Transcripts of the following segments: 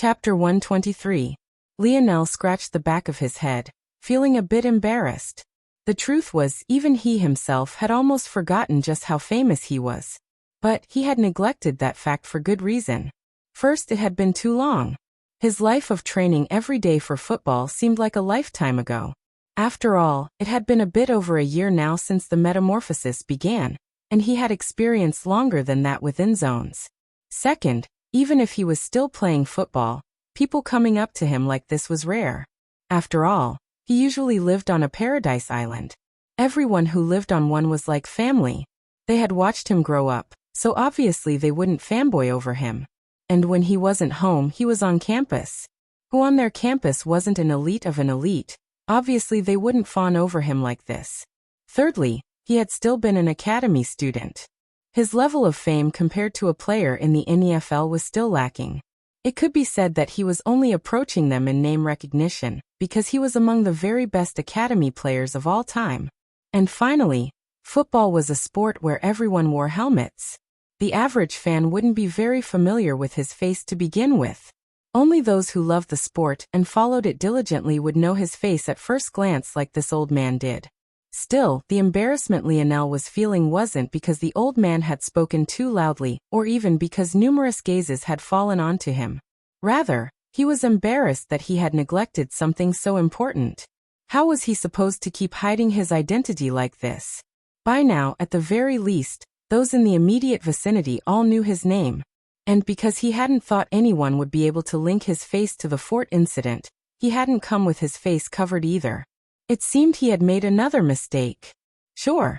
Chapter 123. Lionel scratched the back of his head, feeling a bit embarrassed. The truth was, even he himself had almost forgotten just how famous he was. But he had neglected that fact for good reason. First, it had been too long. His life of training every day for football seemed like a lifetime ago. After all, it had been a bit over a year now since the metamorphosis began, and he had experienced longer than that within zones. Second, even if he was still playing football, people coming up to him like this was rare. After all, he usually lived on a paradise island. Everyone who lived on one was like family. They had watched him grow up, so obviously they wouldn't fanboy over him. And when he wasn't home, he was on campus. Who on their campus wasn't an elite of an elite? Obviously they wouldn't fawn over him like this. Thirdly, he had still been an academy student. His level of fame compared to a player in the NFL was still lacking. It could be said that he was only approaching them in name recognition, because he was among the very best academy players of all time. And finally, football was a sport where everyone wore helmets. The average fan wouldn't be very familiar with his face to begin with. Only those who loved the sport and followed it diligently would know his face at first glance like this old man did. Still, the embarrassment Lionel was feeling wasn't because the old man had spoken too loudly, or even because numerous gazes had fallen onto him. Rather, he was embarrassed that he had neglected something so important. How was he supposed to keep hiding his identity like this? By now, at the very least, those in the immediate vicinity all knew his name. And because he hadn't thought anyone would be able to link his face to the fort incident, he hadn't come with his face covered either. It seemed he had made another mistake. Sure,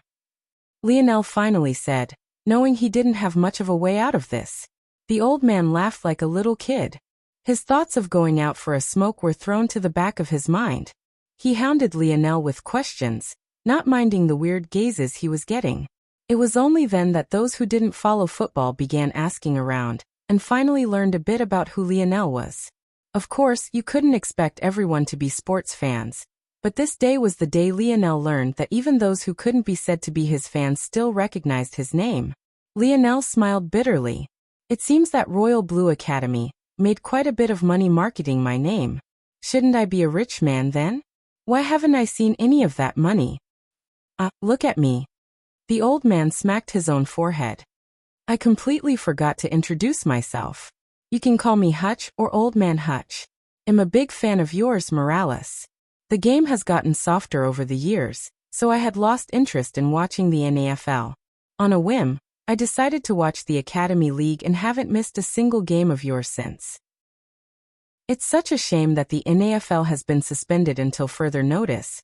Lionel finally said, knowing he didn't have much of a way out of this. The old man laughed like a little kid. His thoughts of going out for a smoke were thrown to the back of his mind. He hounded Lionel with questions, not minding the weird gazes he was getting. It was only then that those who didn't follow football began asking around, and finally learned a bit about who Lionel was. Of course, you couldn't expect everyone to be sports fans. But this day was the day Lionel learned that even those who couldn't be said to be his fans still recognized his name. Lionel smiled bitterly. It seems that Royal Blue Academy made quite a bit of money marketing my name. Shouldn't I be a rich man then? Why haven't I seen any of that money? Look at me. The old man smacked his own forehead. I completely forgot to introduce myself. You can call me Hutch or Old Man Hutch. I'm a big fan of yours, Morales. The game has gotten softer over the years, so I had lost interest in watching the NFL. On a whim, I decided to watch the Academy League and haven't missed a single game of yours since. It's such a shame that the NFL has been suspended until further notice.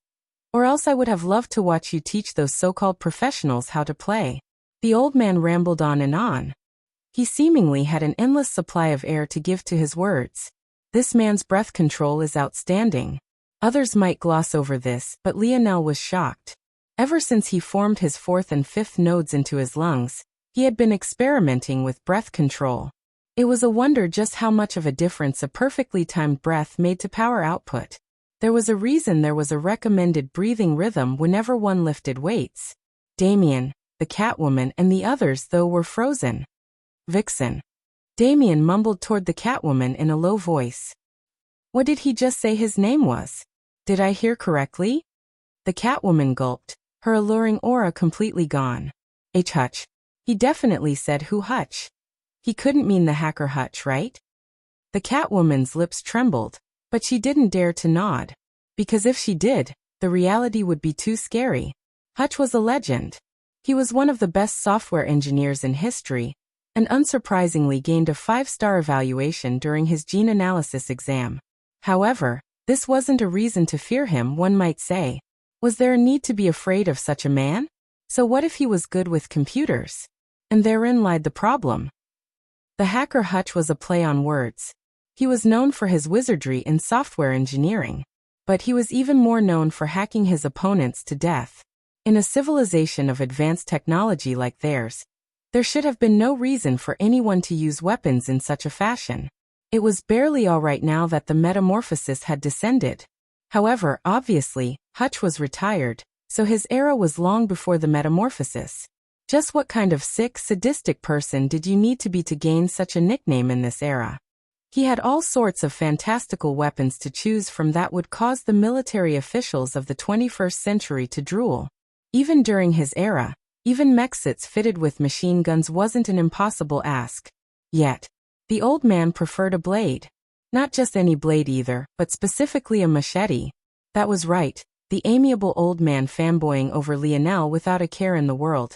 Or else I would have loved to watch you teach those so-called professionals how to play. The old man rambled on and on. He seemingly had an endless supply of air to give to his words. This man's breath control is outstanding. Others might gloss over this, but Lionel was shocked. Ever since he formed his fourth and fifth nodes into his lungs, he had been experimenting with breath control. It was a wonder just how much of a difference a perfectly timed breath made to power output. There was a reason there was a recommended breathing rhythm whenever one lifted weights. Damien, the Catwoman, and the others though were frozen. Vixen. Damien mumbled toward the Catwoman in a low voice. What did he just say his name was? Did I hear correctly? The Catwoman gulped, her alluring aura completely gone. Hutch. He definitely said who Hutch. He couldn't mean the hacker Hutch, right? The Catwoman's lips trembled, but she didn't dare to nod. Because if she did, the reality would be too scary. Hutch was a legend. He was one of the best software engineers in history, and unsurprisingly gained a 5-star evaluation during his gene analysis exam. However, this wasn't a reason to fear him, one might say. Was there a need to be afraid of such a man? So what if he was good with computers? And therein lied the problem. The hacker Hutch was a play on words. He was known for his wizardry in software engineering. But he was even more known for hacking his opponents to death. In a civilization of advanced technology like theirs, there should have been no reason for anyone to use weapons in such a fashion. It was barely all right now that the metamorphosis had descended. However, obviously, Hutch was retired, so his era was long before the metamorphosis. Just what kind of sick, sadistic person did you need to be to gain such a nickname in this era? He had all sorts of fantastical weapons to choose from that would cause the military officials of the 21st century to drool. Even during his era, even mechsets fitted with machine guns wasn't an impossible ask. Yet, the old man preferred a blade. Not just any blade either, but specifically a machete. That was right, the amiable old man fanboying over Lionel without a care in the world.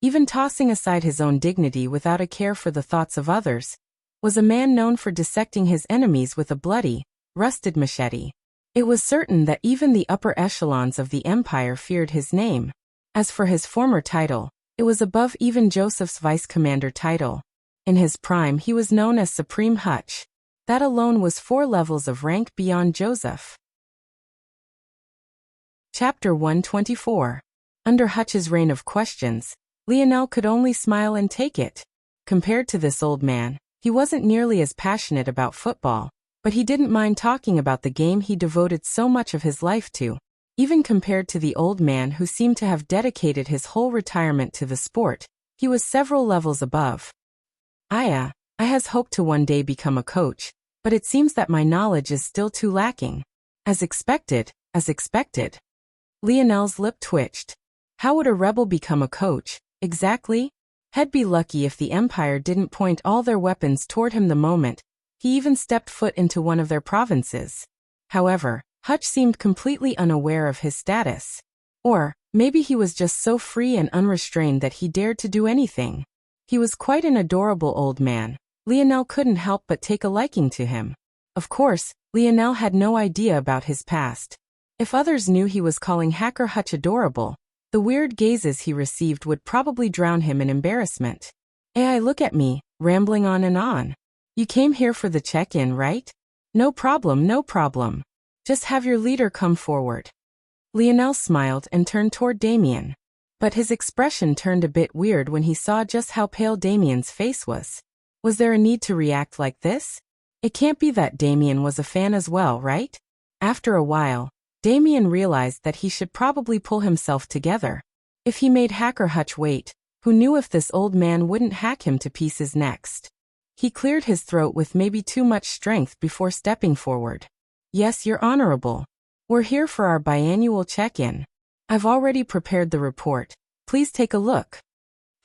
Even tossing aside his own dignity without a care for the thoughts of others, was a man known for dissecting his enemies with a bloody, rusted machete. It was certain that even the upper echelons of the empire feared his name. As for his former title, it was above even Joseph's vice commander title. In his prime he was known as Supreme Hutch. That alone was 4 levels of rank beyond Joseph. Chapter 124. Under Hutch's reign of questions, Lionel could only smile and take it. Compared to this old man, he wasn't nearly as passionate about football, but he didn't mind talking about the game he devoted so much of his life to. Even compared to the old man who seemed to have dedicated his whole retirement to the sport, he was several levels above. I has hoped to one day become a coach, but it seems that my knowledge is still too lacking. As expected. Lionel's lip twitched. How would a rebel become a coach, exactly? He'd be lucky if the Empire didn't point all their weapons toward him the moment he even stepped foot into one of their provinces. However, Hutch seemed completely unaware of his status. Or, maybe he was just so free and unrestrained that he dared to do anything. He was quite an adorable old man. Lionel couldn't help but take a liking to him. Of course, Lionel had no idea about his past. If others knew he was calling Hacker Hutch adorable, the weird gazes he received would probably drown him in embarrassment. Look at me, rambling on and on. You came here for the check-in, right? No problem. Just have your leader come forward. Lionel smiled and turned toward Damien. But his expression turned a bit weird when he saw just how pale Damien's face was. Was there a need to react like this? It can't be that Damien was a fan as well, right? After a while, Damien realized that he should probably pull himself together. If he made Hacker Hutch wait, who knew if this old man wouldn't hack him to pieces next? He cleared his throat with maybe too much strength before stepping forward. Yes, Your Honorable. We're here for our biannual check-in. I've already prepared the report. Please take a look.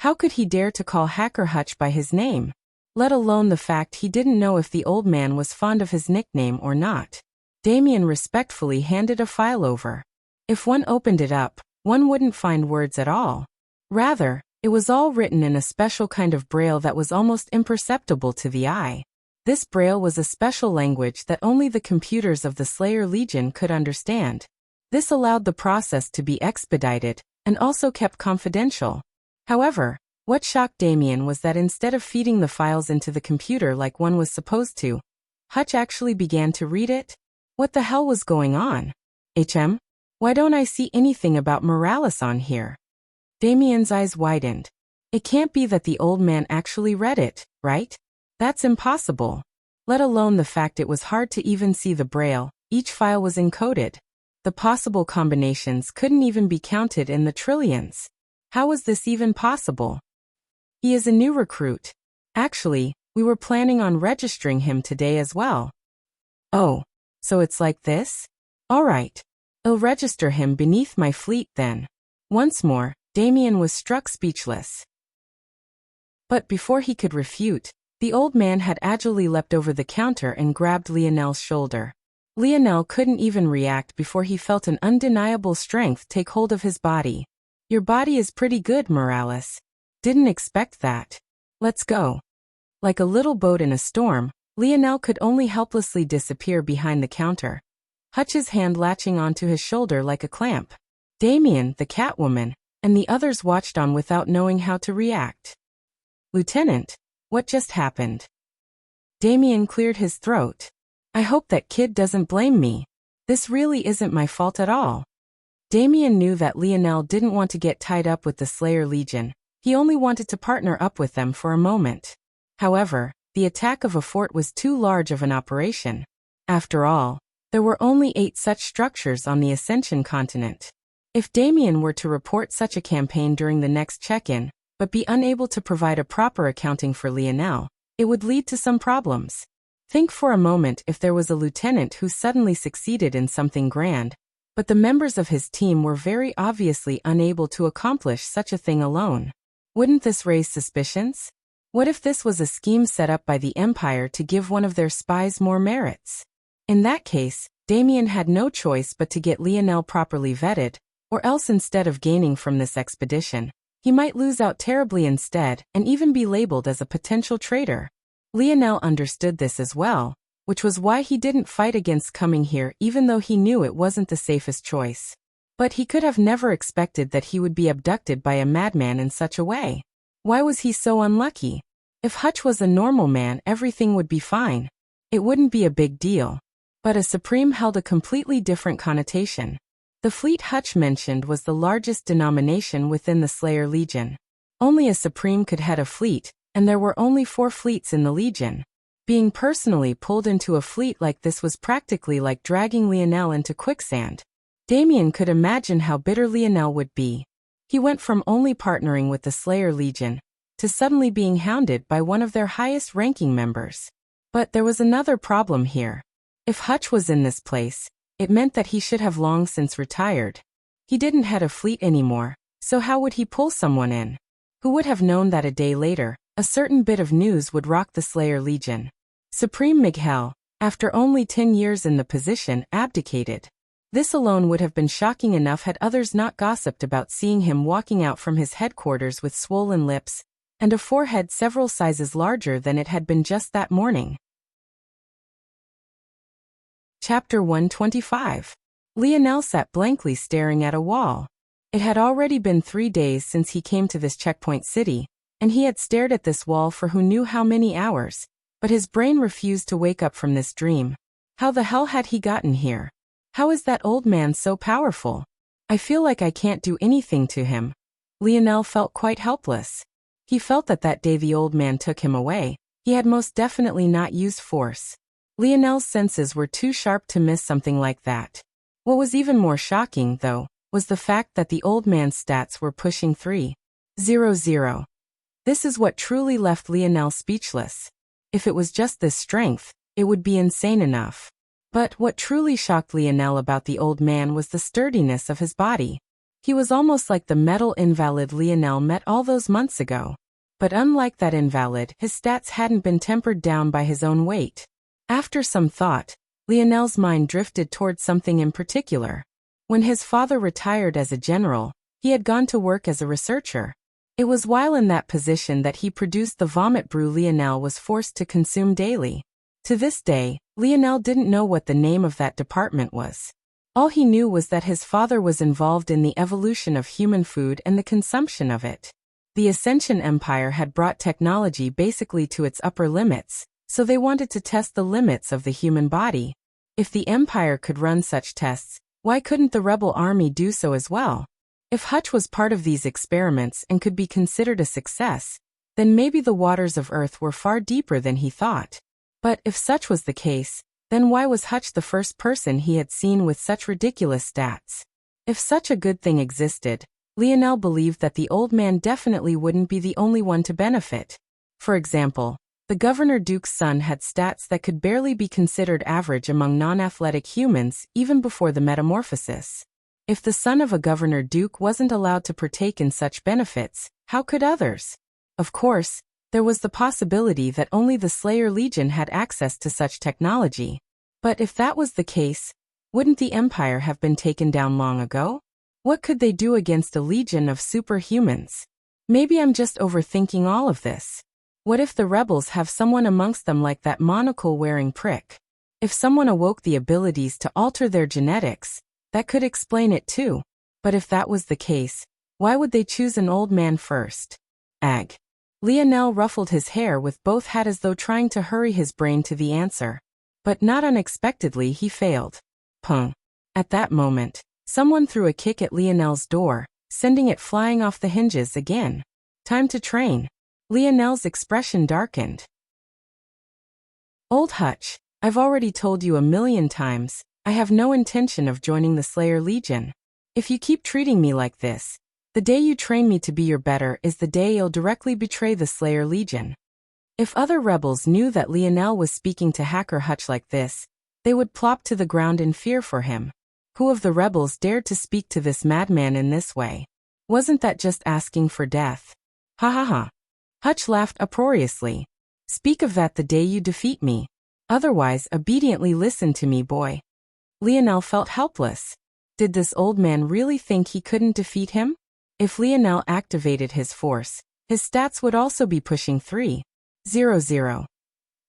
How could he dare to call Hacker Hutch by his name? Let alone the fact he didn't know if the old man was fond of his nickname or not. Damien respectfully handed a file over. If one opened it up, one wouldn't find words at all. Rather, it was all written in a special kind of braille that was almost imperceptible to the eye. This braille was a special language that only the computers of the Slayer Legion could understand. This allowed the process to be expedited, and also kept confidential. However, what shocked Damien was that instead of feeding the files into the computer like one was supposed to, Hutch actually began to read it. What the hell was going on? Why don't I see anything about Morales on here? Damien's eyes widened. It can't be that the old man actually read it, right? That's impossible. Let alone the fact it was hard to even see the braille. Each file was encoded. The possible combinations couldn't even be counted in the trillions. How was this even possible? He is a new recruit. Actually, we were planning on registering him today as well. Oh, so it's like this? All right. I'll register him beneath my fleet then. Once more, Damien was struck speechless. But before he could refute, the old man had agilely leapt over the counter and grabbed Lionel's shoulder. Lionel couldn't even react before he felt an undeniable strength take hold of his body. Your body is pretty good, Morales. Didn't expect that. Let's go. Like a little boat in a storm, Lionel could only helplessly disappear behind the counter, Hutch's hand latching onto his shoulder like a clamp. Damien, the Catwoman, and the others watched on without knowing how to react. Lieutenant, what just happened? Damien cleared his throat. I hope that kid doesn't blame me. This really isn't my fault at all. Damien knew that Lionel didn't want to get tied up with the Slayer Legion. He only wanted to partner up with them for a moment. However, the attack of a fort was too large of an operation. After all, there were only 8 such structures on the Ascension continent. If Damien were to report such a campaign during the next check-in, but be unable to provide a proper accounting for Lionel, it would lead to some problems. Think for a moment if there was a lieutenant who suddenly succeeded in something grand, but the members of his team were very obviously unable to accomplish such a thing alone. Wouldn't this raise suspicions? What if this was a scheme set up by the Empire to give one of their spies more merits? In that case, Damien had no choice but to get Lionel properly vetted, or else instead of gaining from this expedition, he might lose out terribly instead and even be labeled as a potential traitor. Lionel understood this as well, which was why he didn't fight against coming here even though he knew it wasn't the safest choice. But he could have never expected that he would be abducted by a madman in such a way. Why was he so unlucky? If Hutch was a normal man, everything would be fine. It wouldn't be a big deal. But a Supreme held a completely different connotation. The fleet Hutch mentioned was the largest denomination within the Slayer Legion. Only a Supreme could head a fleet, and there were only 4 fleets in the Legion. Being personally pulled into a fleet like this was practically like dragging Lionel into quicksand. Damien could imagine how bitter Lionel would be. He went from only partnering with the Slayer Legion to suddenly being hounded by one of their highest-ranking members. But there was another problem here. If Hutch was in this place, it meant that he should have long since retired. He didn't head a fleet anymore, so how would he pull someone in? Who would have known that a day later, a certain bit of news would rock the Slayer Legion? Supreme Miguel, after only 10 years in the position, abdicated. This alone would have been shocking enough had others not gossiped about seeing him walking out from his headquarters with swollen lips and a forehead several sizes larger than it had been just that morning. Chapter 125. Lionel sat blankly staring at a wall. It had already been 3 days since he came to this checkpoint city, and he had stared at this wall for who knew how many hours, but his brain refused to wake up from this dream. How the hell had he gotten here? How is that old man so powerful? I feel like I can't do anything to him. Lionel felt quite helpless. He felt that day the old man took him away, he had most definitely not used force. Lionel's senses were too sharp to miss something like that. What was even more shocking, though, was the fact that the old man's stats were pushing 300. This is what truly left Lionel speechless. If it was just this strength, it would be insane enough. But what truly shocked Lionel about the old man was the sturdiness of his body. He was almost like the metal invalid Lionel met all those months ago. But unlike that invalid, his stats hadn't been tempered down by his own weight. After some thought, Lionel's mind drifted towards something in particular. When his father retired as a general, he had gone to work as a researcher. It was while in that position that he produced the vomit brew Lionel was forced to consume daily. To this day, Lionel didn't know what the name of that department was. All he knew was that his father was involved in the evolution of human food and the consumption of it. The Ascension Empire had brought technology basically to its upper limits, so they wanted to test the limits of the human body. If the Empire could run such tests, why couldn't the rebel army do so as well? If Hutch was part of these experiments and could be considered a success, then maybe the waters of Earth were far deeper than he thought. But if such was the case, then why was Hutch the first person he had seen with such ridiculous stats? If such a good thing existed, Lionel believed that the old man definitely wouldn't be the only one to benefit. For example, the Governor Duke's son had stats that could barely be considered average among non-athletic humans even before the metamorphosis. If the son of a Governor Duke wasn't allowed to partake in such benefits, how could others? Of course, there was the possibility that only the Slayer Legion had access to such technology. But if that was the case, wouldn't the Empire have been taken down long ago? What could they do against a legion of superhumans? Maybe I'm just overthinking all of this. What if the rebels have someone amongst them like that monocle-wearing prick? If someone awoke the abilities to alter their genetics, that could explain it too. But if that was the case, why would they choose an old man first? Ag. Lionel ruffled his hair with both hands as though trying to hurry his brain to the answer. But not unexpectedly he failed. Pung. At that moment, someone threw a kick at Lionel's door, sending it flying off the hinges again. Time to train. Lionel's expression darkened. Old Hutch, I've already told you 1,000,000 times, I have no intention of joining the Slayer Legion. If you keep treating me like this, the day you train me to be your better is the day you'll directly betray the Slayer Legion. If other rebels knew that Lionel was speaking to Hacker Hutch like this, they would plop to the ground in fear for him. Who of the rebels dared to speak to this madman in this way? Wasn't that just asking for death? Ha ha ha. Hutch laughed uproariously. Speak of that the day you defeat me. Otherwise, obediently listen to me, boy. Lionel felt helpless. Did this old man really think he couldn't defeat him? If Lionel activated his force, his stats would also be pushing 300.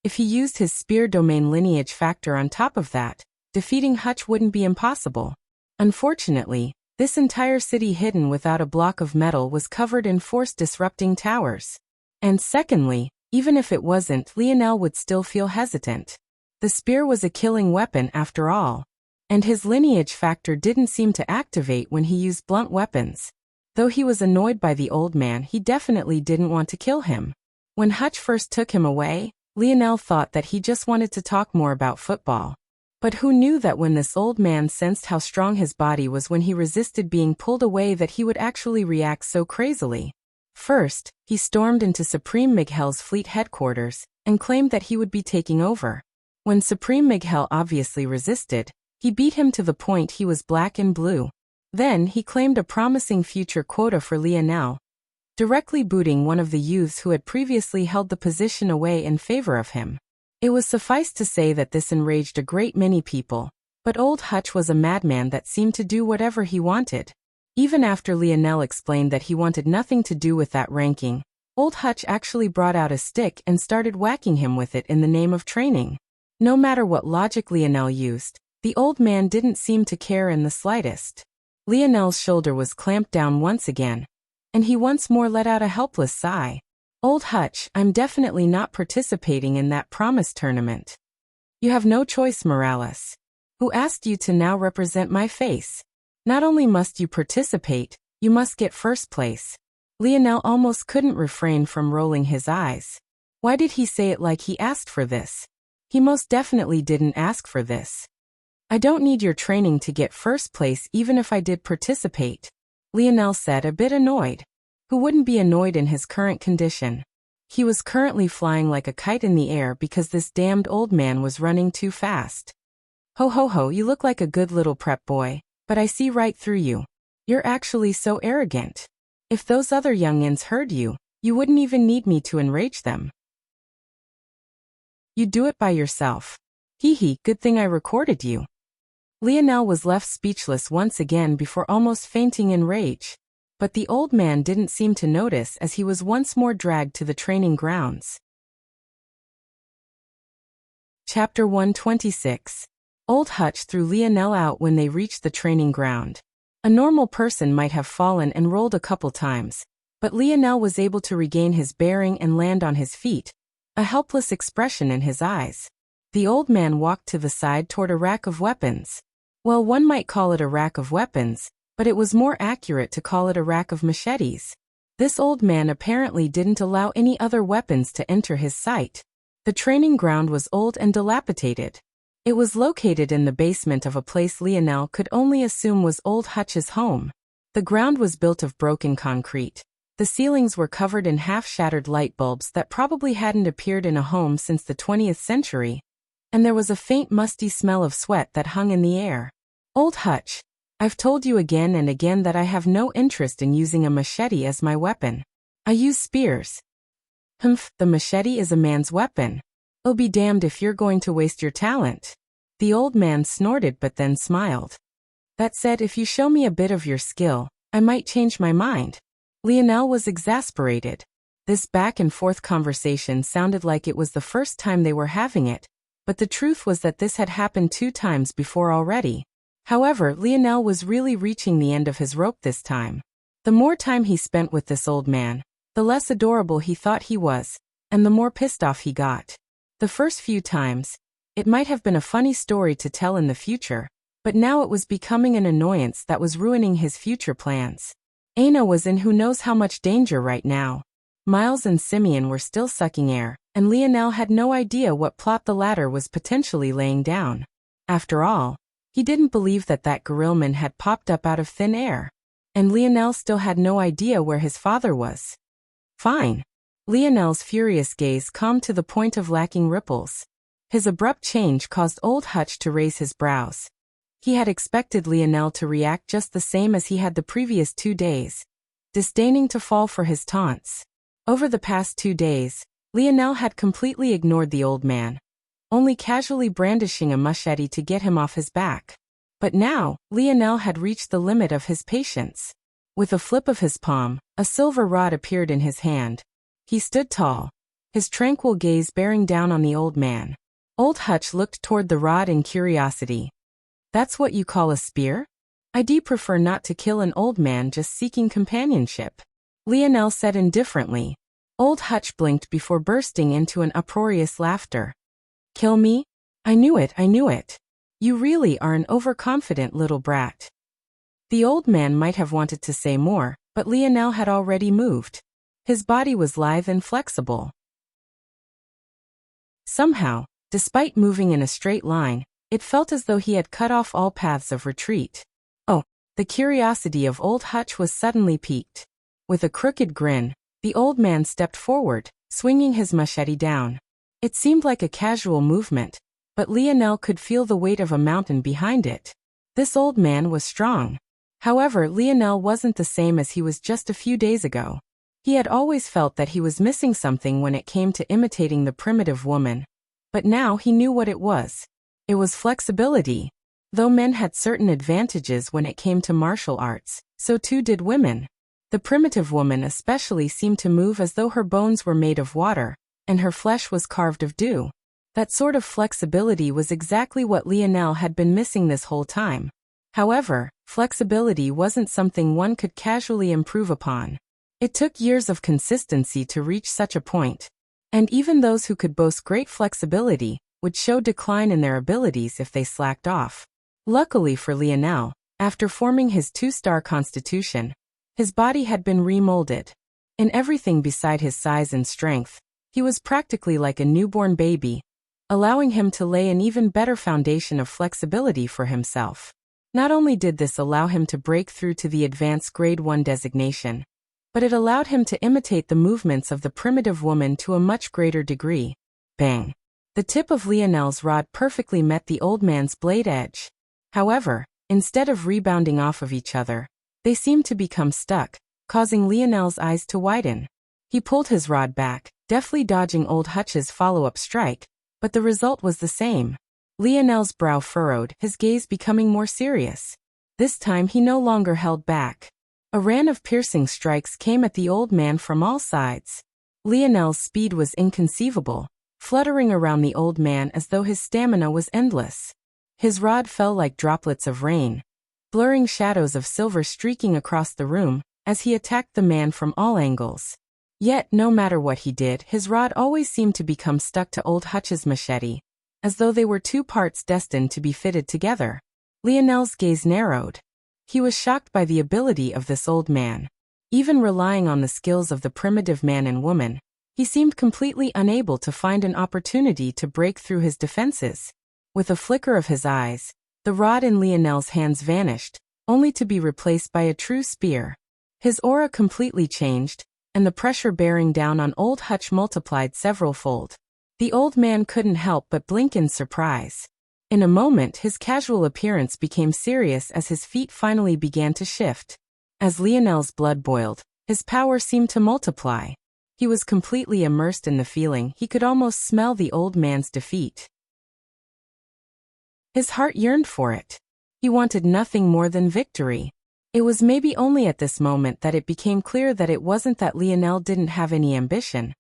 If he used his spear domain lineage factor on top of that, defeating Hutch wouldn't be impossible. Unfortunately, this entire city hidden without a block of metal was covered in force-disrupting towers. And secondly, even if it wasn't, Lionel would still feel hesitant. The spear was a killing weapon after all. And his lineage factor didn't seem to activate when he used blunt weapons. Though he was annoyed by the old man, he definitely didn't want to kill him. When Hutch first took him away, Lionel thought that he just wanted to talk more about football. But who knew that when this old man sensed how strong his body was when he resisted being pulled away, that he would actually react so crazily? First, he stormed into Supreme Miguel's fleet headquarters and claimed that he would be taking over. When Supreme Miguel obviously resisted, he beat him to the point he was black and blue. Then he claimed a promising future quota for Lionel, directly booting one of the youths who had previously held the position away in favor of him. It was suffice to say that this enraged a great many people, but old Hutch was a madman that seemed to do whatever he wanted. Even after Lionel explained that he wanted nothing to do with that ranking, old Hutch actually brought out a stick and started whacking him with it in the name of training. No matter what logic Lionel used, the old man didn't seem to care in the slightest. Lionel's shoulder was clamped down once again, and he once more let out a helpless sigh. Old Hutch, I'm definitely not participating in that promise tournament. You have no choice, Morales. Who asked you to now represent my face? Not only must you participate, you must get first place. Lionel almost couldn't refrain from rolling his eyes. Why did he say it like he asked for this? He most definitely didn't ask for this. I don't need your training to get first place even if I did participate, Lionel said, a bit annoyed. Who wouldn't be annoyed in his current condition? He was currently flying like a kite in the air because this damned old man was running too fast. Ho ho ho, you look like a good little prep boy, but I see right through you. You're actually so arrogant. If those other youngins heard you, you wouldn't even need me to enrage them. You'd do it by yourself. Hee hee, good thing I recorded you. Lionel was left speechless once again before almost fainting in rage. But the old man didn't seem to notice as he was once more dragged to the training grounds. Chapter 126. Old Hutch threw Lionel out when they reached the training ground. A normal person might have fallen and rolled a couple times, but Lionel was able to regain his bearing and land on his feet, a helpless expression in his eyes. The old man walked to the side toward a rack of weapons. Well, one might call it a rack of weapons, but it was more accurate to call it a rack of machetes. This old man apparently didn't allow any other weapons to enter his sight. The training ground was old and dilapidated. It was located in the basement of a place Lionel could only assume was old Hutch's home. The ground was built of broken concrete. The ceilings were covered in half-shattered light bulbs that probably hadn't appeared in a home since the 20th century. And there was a faint musty smell of sweat that hung in the air. Old Hutch, I've told you again and again that I have no interest in using a machete as my weapon. I use spears. Humph, the machete is a man's weapon. I'll be damned if you're going to waste your talent. The old man snorted but then smiled. That said, if you show me a bit of your skill, I might change my mind. Lionel was exasperated. This back-and-forth conversation sounded like it was the first time they were having it, but the truth was that this had happened 2 times before already. However, Lionel was really reaching the end of his rope this time. The more time he spent with this old man, the less adorable he thought he was, and the more pissed off he got. The first few times, it might have been a funny story to tell in the future, but now it was becoming an annoyance that was ruining his future plans. Aina was in who knows how much danger right now. Miles and Simeon were still sucking air, and Lionel had no idea what plot the latter was potentially laying down. After all, he didn't believe that Gorillman had popped up out of thin air. And Lionel still had no idea where his father was. Fine. Lionel's furious gaze calmed to the point of lacking ripples. His abrupt change caused Old Hutch to raise his brows. He had expected Lionel to react just the same as he had the previous 2 days, disdaining to fall for his taunts. Over the past 2 days, Lionel had completely ignored the old man, only casually brandishing a machete to get him off his back. But now, Lionel had reached the limit of his patience. With a flip of his palm, a silver rod appeared in his hand. He stood tall, his tranquil gaze bearing down on the old man. Old Hutch looked toward the rod in curiosity. "That's what you call a spear? I'd prefer not to kill an old man just seeking companionship," Lionel said indifferently. Old Hutch blinked before bursting into an uproarious laughter. "Kill me? I knew it. You really are an overconfident little brat." The old man might have wanted to say more, but Lionel had already moved. His body was lithe and flexible. Somehow, despite moving in a straight line, it felt as though he had cut off all paths of retreat. Oh, the curiosity of Old Hutch was suddenly piqued. With a crooked grin, the old man stepped forward, swinging his machete down. It seemed like a casual movement, but Lionel could feel the weight of a mountain behind it. This old man was strong. However, Lionel wasn't the same as he was just a few days ago. He had always felt that he was missing something when it came to imitating the primitive woman. But now he knew what it was. It was flexibility. Though men had certain advantages when it came to martial arts, so too did women. The primitive woman especially seemed to move as though her bones were made of water, and her flesh was carved of dew. That sort of flexibility was exactly what Lionel had been missing this whole time. However, flexibility wasn't something one could casually improve upon. It took years of consistency to reach such a point. And even those who could boast great flexibility would show decline in their abilities if they slacked off. Luckily for Lionel, after forming his 2-star constitution, his body had been remolded. In everything beside his size and strength, he was practically like a newborn baby, allowing him to lay an even better foundation of flexibility for himself. Not only did this allow him to break through to the advanced Grade 1 designation, but it allowed him to imitate the movements of the primitive woman to a much greater degree. Bang! The tip of Lionel's rod perfectly met the old man's blade edge. However, instead of rebounding off of each other, they seemed to become stuck, causing Lionel's eyes to widen. He pulled his rod back, deftly dodging Old Hutch's follow-up strike, but the result was the same. Lionel's brow furrowed, his gaze becoming more serious. This time he no longer held back. A rain of piercing strikes came at the old man from all sides. Lionel's speed was inconceivable, fluttering around the old man as though his stamina was endless. His rod fell like droplets of rain, blurring shadows of silver streaking across the room as he attacked the man from all angles. Yet, no matter what he did, his rod always seemed to become stuck to Old Hutch's machete, as though they were 2 parts destined to be fitted together. Lionel's gaze narrowed. He was shocked by the ability of this old man. Even relying on the skills of the primitive man and woman, he seemed completely unable to find an opportunity to break through his defenses. With a flicker of his eyes, the rod in Lionel's hands vanished, only to be replaced by a true spear. His aura completely changed, and the pressure bearing down on Old Hutch multiplied several-fold. The old man couldn't help but blink in surprise. In a moment, his casual appearance became serious as his feet finally began to shift. As Lionel's blood boiled, his power seemed to multiply. He was completely immersed in the feeling. He could almost smell the old man's defeat. His heart yearned for it. He wanted nothing more than victory. It was maybe only at this moment that it became clear that it wasn't that Lionel didn't have any ambition,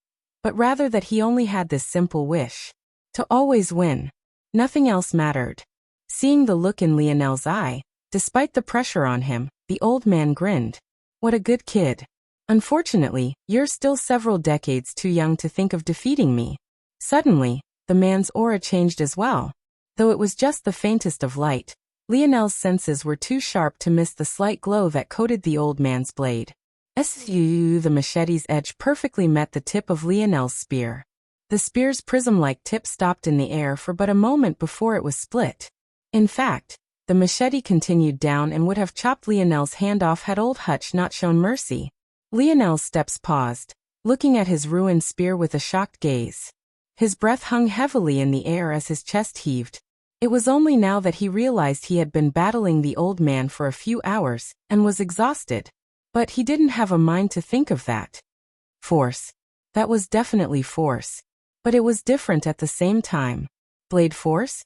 but rather that he only had this simple wish: to always win. Nothing else mattered. Seeing the look in Lionel's eye, despite the pressure on him, the old man grinned. "What a good kid. Unfortunately, you're still several decades too young to think of defeating me." Suddenly, the man's aura changed as well. Though it was just the faintest of light, Lionel's senses were too sharp to miss the slight glow that coated the old man's blade. The machete's edge perfectly met the tip of Lionel's spear. The spear's prism-like tip stopped in the air for but a moment before it was split. In fact, the machete continued down and would have chopped Lionel's hand off had Old Hutch not shown mercy. Lionel's steps paused, looking at his ruined spear with a shocked gaze. His breath hung heavily in the air as his chest heaved. It was only now that he realized he had been battling the old man for a few hours and was exhausted. But he didn't have a mind to think of that. Force. That was definitely force. But it was different at the same time. Blade force?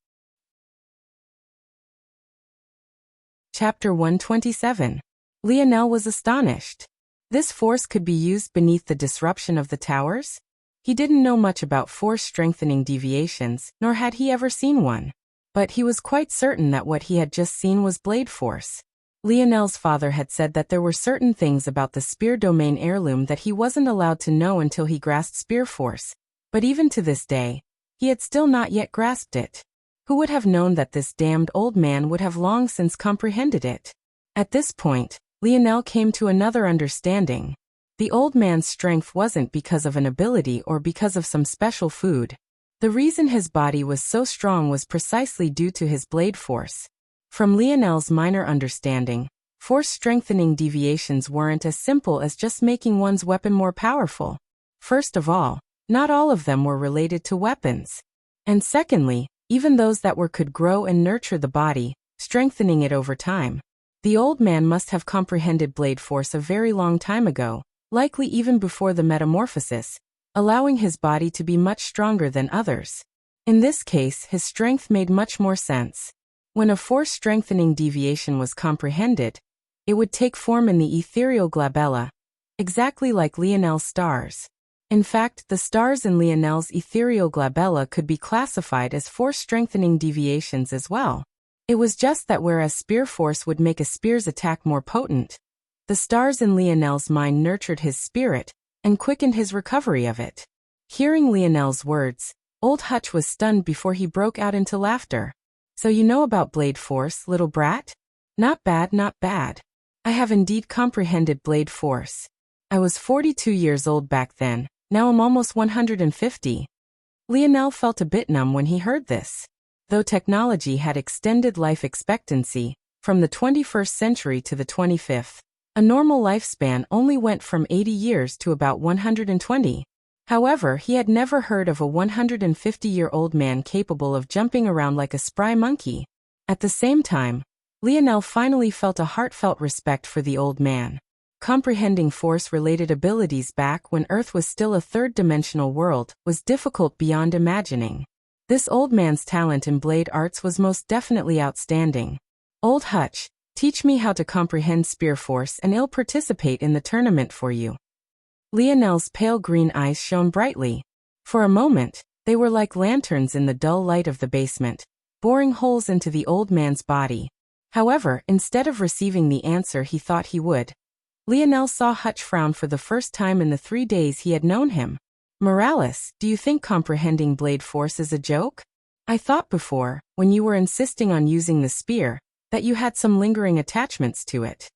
Chapter 127. Lionel was astonished. This force could be used beneath the disruption of the towers? He didn't know much about force-strengthening deviations, nor had he ever seen one. But he was quite certain that what he had just seen was blade force. Lionel's father had said that there were certain things about the spear domain heirloom that he wasn't allowed to know until he grasped spear force. But even to this day, he had still not yet grasped it. Who would have known that this damned old man would have long since comprehended it? At this point, Lionel came to another understanding. The old man's strength wasn't because of an ability or because of some special food. The reason his body was so strong was precisely due to his blade force. From Lionel's minor understanding, force-strengthening deviations weren't as simple as just making one's weapon more powerful. First of all, not all of them were related to weapons. And secondly, even those that were could grow and nurture the body, strengthening it over time. The old man must have comprehended blade force a very long time ago, likely even before the metamorphosis, allowing his body to be much stronger than others. In this case, his strength made much more sense. When a force-strengthening deviation was comprehended, it would take form in the ethereal glabella, exactly like Lionel's stars. In fact, the stars in Lionel's ethereal glabella could be classified as force-strengthening deviations as well. It was just that whereas spear force would make a spear's attack more potent, the stars in Lionel's mind nurtured his spirit and quickened his recovery of it. Hearing Lionel's words, old Hutch was stunned before he broke out into laughter. So you know about blade force, little brat? Not bad, not bad. I have indeed comprehended blade force. I was 42 years old back then, now I'm almost 150. Lionel felt a bit numb when he heard this. Though technology had extended life expectancy from the 21st century to the 25th, a normal lifespan only went from 80 years to about 120. However, he had never heard of a 150-year-old man capable of jumping around like a spry monkey. At the same time, Lionel finally felt a heartfelt respect for the old man. Comprehending force-related abilities back when Earth was still a third-dimensional world was difficult beyond imagining. This old man's talent in blade arts was most definitely outstanding. Old Hutch, teach me how to comprehend spear force and I'll participate in the tournament for you. Lionel's pale green eyes shone brightly. For a moment, they were like lanterns in the dull light of the basement, boring holes into the old man's body. However, instead of receiving the answer he thought he would, Lionel saw Hutch frown for the first time in the 3 days he had known him. Morales, do you think comprehending blade force is a joke? I thought before, when you were insisting on using the spear, that you had some lingering attachments to it.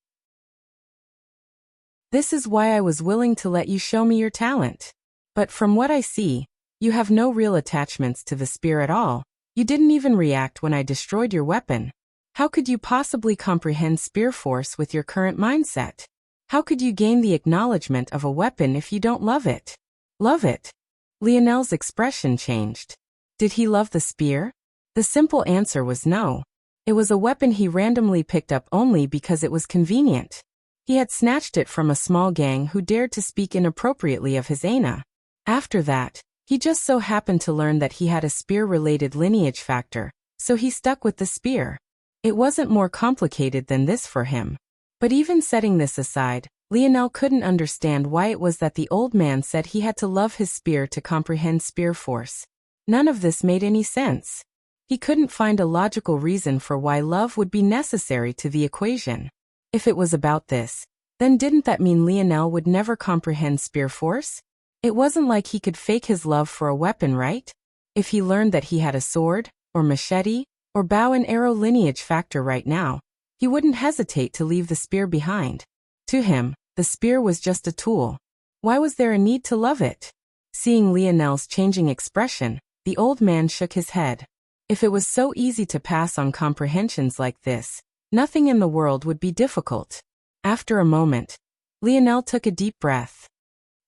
This is why I was willing to let you show me your talent. But from what I see, you have no real attachments to the spear at all. You didn't even react when I destroyed your weapon. How could you possibly comprehend spear force with your current mindset? How could you gain the acknowledgement of a weapon if you don't love it? Love it? Lionel's expression changed. Did he love the spear? The simple answer was no. It was a weapon he randomly picked up only because it was convenient. He had snatched it from a small gang who dared to speak inappropriately of his Aina. After that, he just so happened to learn that he had a spear-related lineage factor, so he stuck with the spear. It wasn't more complicated than this for him. But even setting this aside, Lionel couldn't understand why it was that the old man said he had to love his spear to comprehend spear force. None of this made any sense. He couldn't find a logical reason for why love would be necessary to the equation. If it was about this, then didn't that mean Lionel would never comprehend spear force? It wasn't like he could fake his love for a weapon, right? If he learned that he had a sword, or machete, or bow and arrow lineage factor right now, he wouldn't hesitate to leave the spear behind. To him, the spear was just a tool. Why was there a need to love it? Seeing Lionel's changing expression, the old man shook his head. If it was so easy to pass on comprehensions like this, nothing in the world would be difficult. After a moment, Lionel took a deep breath.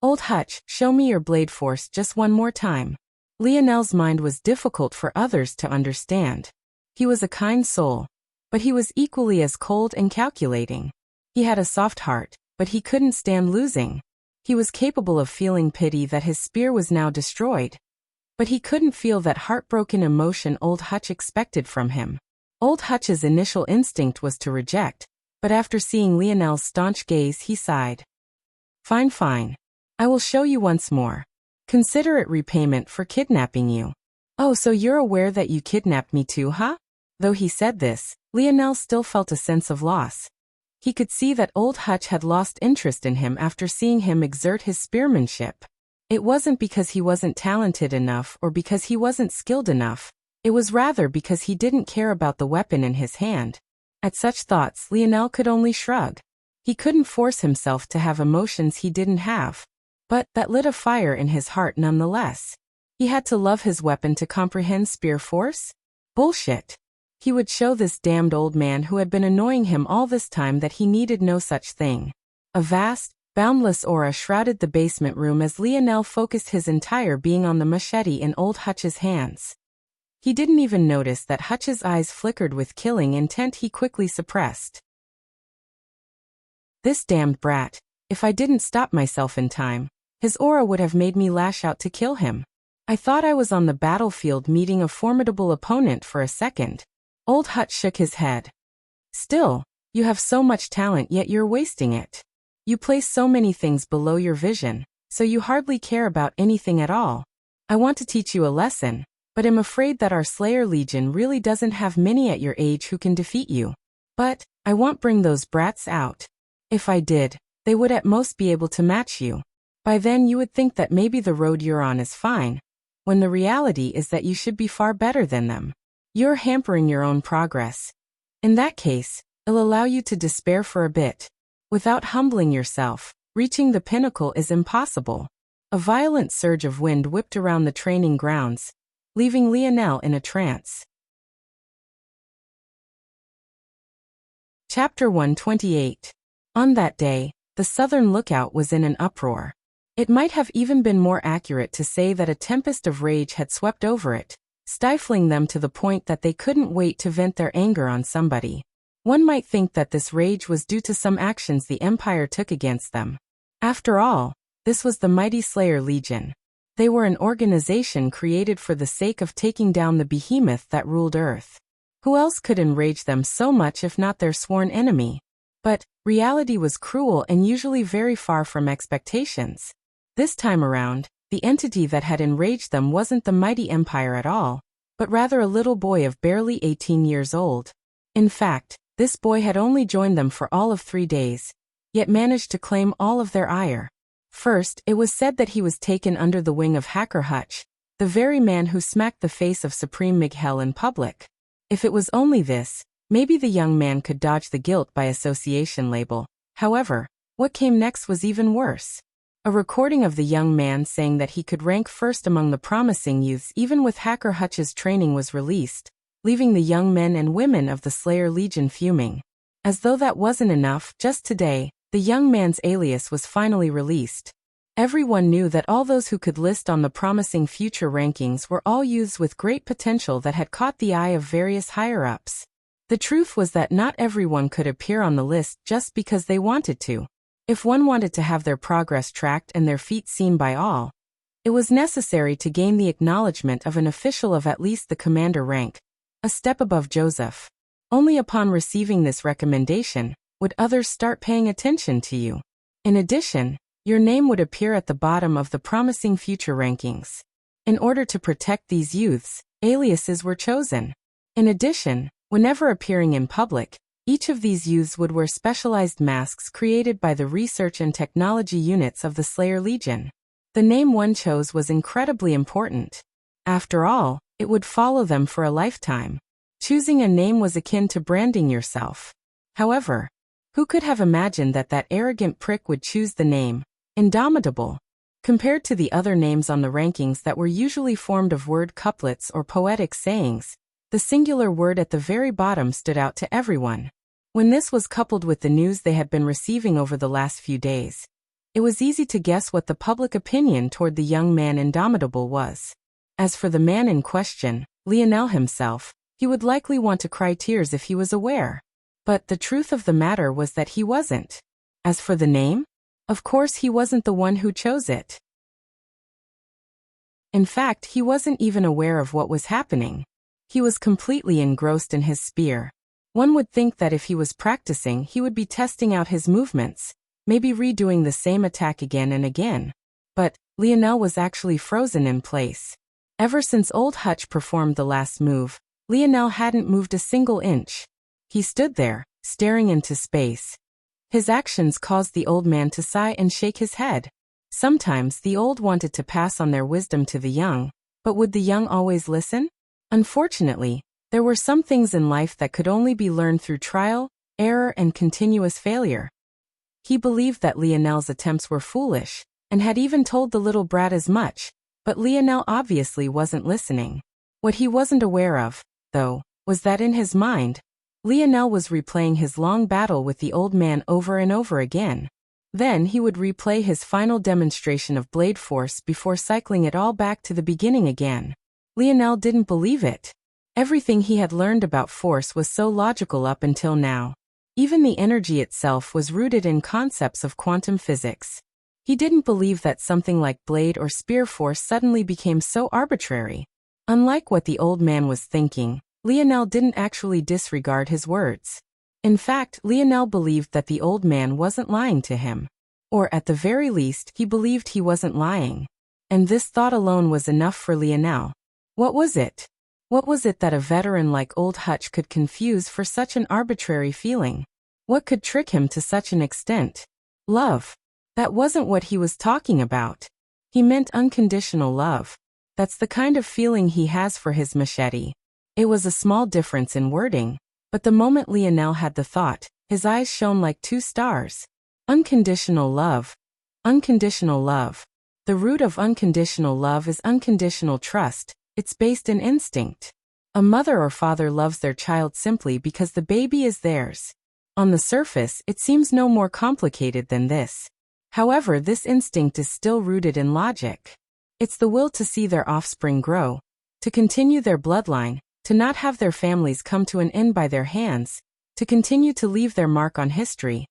Old Hutch, show me your blade force just one more time. Lionel's mind was difficult for others to understand. He was a kind soul, but he was equally as cold and calculating. He had a soft heart, but he couldn't stand losing. He was capable of feeling pity that his spear was now destroyed, but he couldn't feel that heartbroken emotion Old Hutch expected from him. Old Hutch's initial instinct was to reject, but after seeing Lionel's staunch gaze he sighed. Fine, fine. I will show you once more. Consider it repayment for kidnapping you. Oh, so you're aware that you kidnapped me too, huh? Though he said this, Lionel still felt a sense of loss. He could see that Old Hutch had lost interest in him after seeing him exert his spearmanship. It wasn't because he wasn't talented enough or because he wasn't skilled enough. It was rather because he didn't care about the weapon in his hand. At such thoughts, Lionel could only shrug. He couldn't force himself to have emotions he didn't have. But that lit a fire in his heart nonetheless. He had to love his weapon to comprehend spear force? Bullshit. He would show this damned old man who had been annoying him all this time that he needed no such thing. A vast, boundless aura shrouded the basement room as Lionel focused his entire being on the machete in Old Hutch's hands. He didn't even notice that Hutch's eyes flickered with killing intent he quickly suppressed. This damned brat, if I didn't stop myself in time, his aura would have made me lash out to kill him. I thought I was on the battlefield meeting a formidable opponent for a second. Old Hutch shook his head. Still, you have so much talent yet you're wasting it. You place so many things below your vision, so you hardly care about anything at all. I want to teach you a lesson, but am afraid that our Slayer Legion really doesn't have many at your age who can defeat you. But, I won't bring those brats out. If I did, they would at most be able to match you. By then you would think that maybe the road you're on is fine, when the reality is that you should be far better than them. You're hampering your own progress. In that case, it'll allow you to despair for a bit. Without humbling yourself, reaching the pinnacle is impossible. A violent surge of wind whipped around the training grounds, leaving Lionel in a trance. Chapter 128. On that day, the Southern Lookout was in an uproar. It might have even been more accurate to say that a tempest of rage had swept over it, stifling them to the point that they couldn't wait to vent their anger on somebody. One might think that this rage was due to some actions the Empire took against them. After all, this was the mighty Slayer Legion. They were an organization created for the sake of taking down the behemoth that ruled Earth. Who else could enrage them so much if not their sworn enemy? But, reality was cruel and usually very far from expectations. This time around, the entity that had enraged them wasn't the mighty Empire at all, but rather a little boy of barely 18 years old. In fact, this boy had only joined them for all of 3 days, yet managed to claim all of their ire. First, it was said that he was taken under the wing of Hacker Hutch, the very man who smacked the face of Supreme Miguel in public. If it was only this, maybe the young man could dodge the guilt by association label. However, what came next was even worse. A recording of the young man saying that he could rank first among the promising youths even with Hacker Hutch's training was released, leaving the young men and women of the Slayer Legion fuming. As though that wasn't enough, just today, the young man's alias was finally released. Everyone knew that all those who could list on the promising future rankings were all youths with great potential that had caught the eye of various higher-ups. The truth was that not everyone could appear on the list just because they wanted to. If one wanted to have their progress tracked and their feat seen by all, it was necessary to gain the acknowledgement of an official of at least the commander rank, a step above Joseph. Only upon receiving this recommendation would others start paying attention to you. In addition, your name would appear at the bottom of the promising future rankings. In order to protect these youths, aliases were chosen. In addition, whenever appearing in public, each of these youths would wear specialized masks created by the research and technology units of the Slayer Legion. The name one chose was incredibly important. After all, it would follow them for a lifetime. Choosing a name was akin to branding yourself. However, who could have imagined that that arrogant prick would choose the name Indomitable? Compared to the other names on the rankings that were usually formed of word couplets or poetic sayings, the singular word at the very bottom stood out to everyone. When this was coupled with the news they had been receiving over the last few days, It was easy to guess what the public opinion toward the young man Indomitable was. As for the man in question, Lionel himself, he would likely want to cry tears if he was aware. But the truth of the matter was that he wasn't. As for the name, of course he wasn't the one who chose it. In fact, he wasn't even aware of what was happening. He was completely engrossed in his spear. One would think that if he was practicing, he would be testing out his movements, maybe redoing the same attack again and again. But Lionel was actually frozen in place. Ever since old Hutch performed the last move, Lionel hadn't moved a single inch. He stood there, staring into space. His actions caused the old man to sigh and shake his head. Sometimes the old wanted to pass on their wisdom to the young, but would the young always listen? Unfortunately, there were some things in life that could only be learned through trial, error, and continuous failure. He believed that Lionel's attempts were foolish, and had even told the little brat as much, but Lionel obviously wasn't listening. What he wasn't aware of, though, was that in his mind, Lionel was replaying his long battle with the old man over and over again. Then he would replay his final demonstration of blade force before cycling it all back to the beginning again. Lionel didn't believe it. Everything he had learned about force was so logical up until now. Even the energy itself was rooted in concepts of quantum physics. He didn't believe that something like blade or spear force suddenly became so arbitrary. Unlike what the old man was thinking, Lionel didn't actually disregard his words. In fact, Lionel believed that the old man wasn't lying to him. Or at the very least, he believed he wasn't lying. And this thought alone was enough for Lionel. What was it? What was it that a veteran like old Hutch could confuse for such an arbitrary feeling? What could trick him to such an extent? Love. That wasn't what he was talking about. He meant unconditional love. That's the kind of feeling he has for his machete. It was a small difference in wording, but the moment Lionel had the thought, his eyes shone like two stars. Unconditional love. Unconditional love. The root of unconditional love is unconditional trust. It's based in instinct. A mother or father loves their child simply because the baby is theirs. On the surface, it seems no more complicated than this. However, this instinct is still rooted in logic. It's the will to see their offspring grow, to continue their bloodline, to not have their families come to an end by their hands, to continue to leave their mark on history.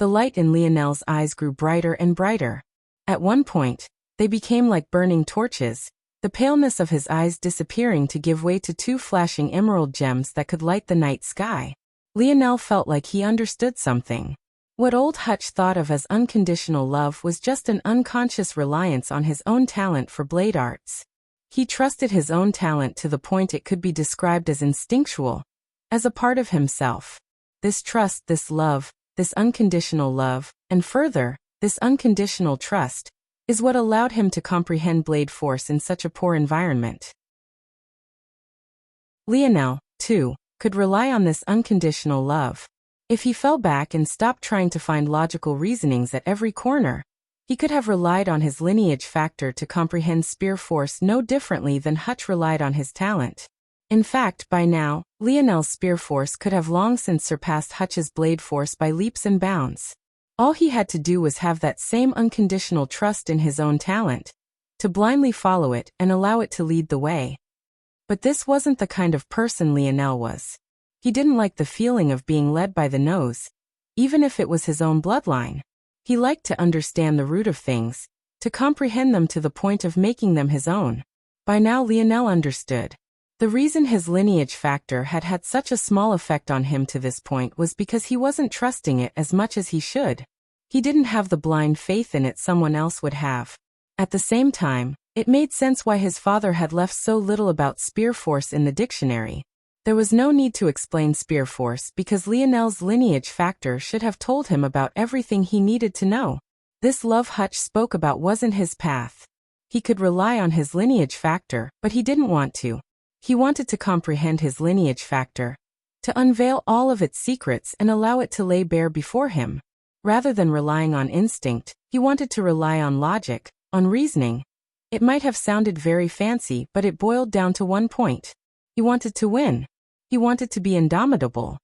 The light in Lionel's eyes grew brighter and brighter. At one point, they became like burning torches, the paleness of his eyes disappearing to give way to two flashing emerald gems that could light the night sky. Lionel felt like he understood something. What old Hutch thought of as unconditional love was just an unconscious reliance on his own talent for blade arts. He trusted his own talent to the point it could be described as instinctual, as a part of himself. This trust, this love, this unconditional love, and further, this unconditional trust, is what allowed him to comprehend blade force in such a poor environment. Lionel, too, could rely on this unconditional love. If he fell back and stopped trying to find logical reasonings at every corner, he could have relied on his lineage factor to comprehend spear force no differently than Hutch relied on his talent. In fact, by now, Lionel's spear force could have long since surpassed Hutch's blade force by leaps and bounds. All he had to do was have that same unconditional trust in his own talent, to blindly follow it and allow it to lead the way. But this wasn't the kind of person Lionel was. He didn't like the feeling of being led by the nose, even if it was his own bloodline. He liked to understand the root of things, to comprehend them to the point of making them his own. By now Lionel understood. The reason his lineage factor had had such a small effect on him to this point was because he wasn't trusting it as much as he should. He didn't have the blind faith in it someone else would have. At the same time, it made sense why his father had left so little about spear force in the dictionary. There was no need to explain spear force because Lionel's lineage factor should have told him about everything he needed to know. This love Hutch spoke about wasn't his path. He could rely on his lineage factor, but he didn't want to. He wanted to comprehend his lineage factor, to unveil all of its secrets and allow it to lay bare before him. Rather than relying on instinct, he wanted to rely on logic, on reasoning. It might have sounded very fancy, but it boiled down to one point. He wanted to win. He wanted to be indomitable.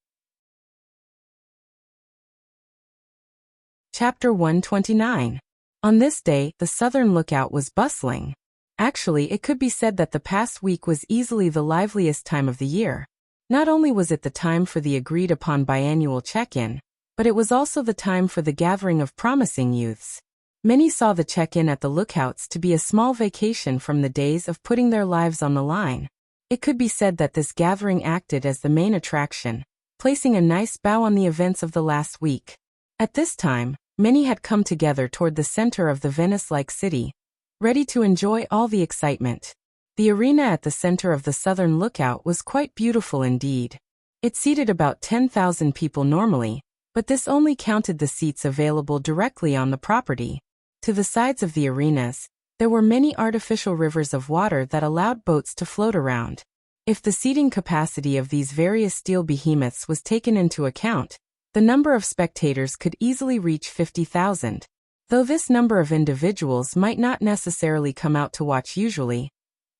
Chapter 129. On this day, the Southern Lookout was bustling. Actually, it could be said that the past week was easily the liveliest time of the year. Not only was it the time for the agreed-upon biannual check-in, but it was also the time for the gathering of promising youths. Many saw the check-in at the lookouts to be a small vacation from the days of putting their lives on the line. It could be said that this gathering acted as the main attraction, placing a nice bow on the events of the last week. At this time, many had come together toward the center of the Venice-like city, ready to enjoy all the excitement. The arena at the center of the Southern Lookout was quite beautiful indeed. It seated about 10,000 people normally, but this only counted the seats available directly on the property. To the sides of the arenas, there were many artificial rivers of water that allowed boats to float around. If the seating capacity of these various steel behemoths was taken into account, the number of spectators could easily reach 50,000. Though this number of individuals might not necessarily come out to watch usually,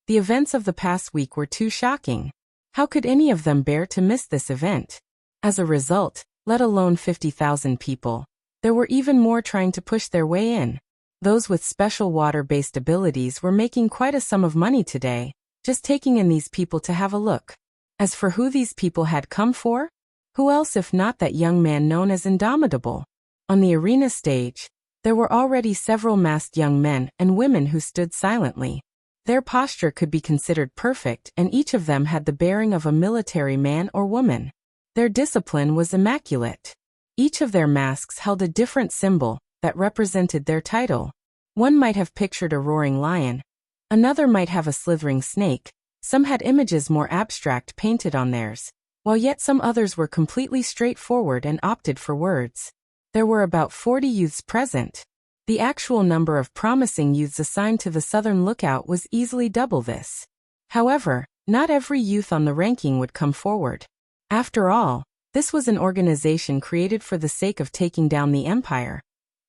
the events of the past week were too shocking. How could any of them bear to miss this event? As a result, let alone 50,000 people, there were even more trying to push their way in. Those with special water-based abilities were making quite a sum of money today, just taking in these people to have a look. As for who these people had come for, who else if not that young man known as Indomitable? On the arena stage, there were already several masked young men and women who stood silently. Their posture could be considered perfect, and each of them had the bearing of a military man or woman. Their discipline was immaculate. Each of their masks held a different symbol that represented their title. One might have pictured a roaring lion. Another might have a slithering snake. Some had images more abstract painted on theirs, while yet some others were completely straightforward and opted for words. There were about 40 youths present. The actual number of promising youths assigned to the Southern Lookout was easily double this. However, not every youth on the ranking would come forward. After all, this was an organization created for the sake of taking down the empire.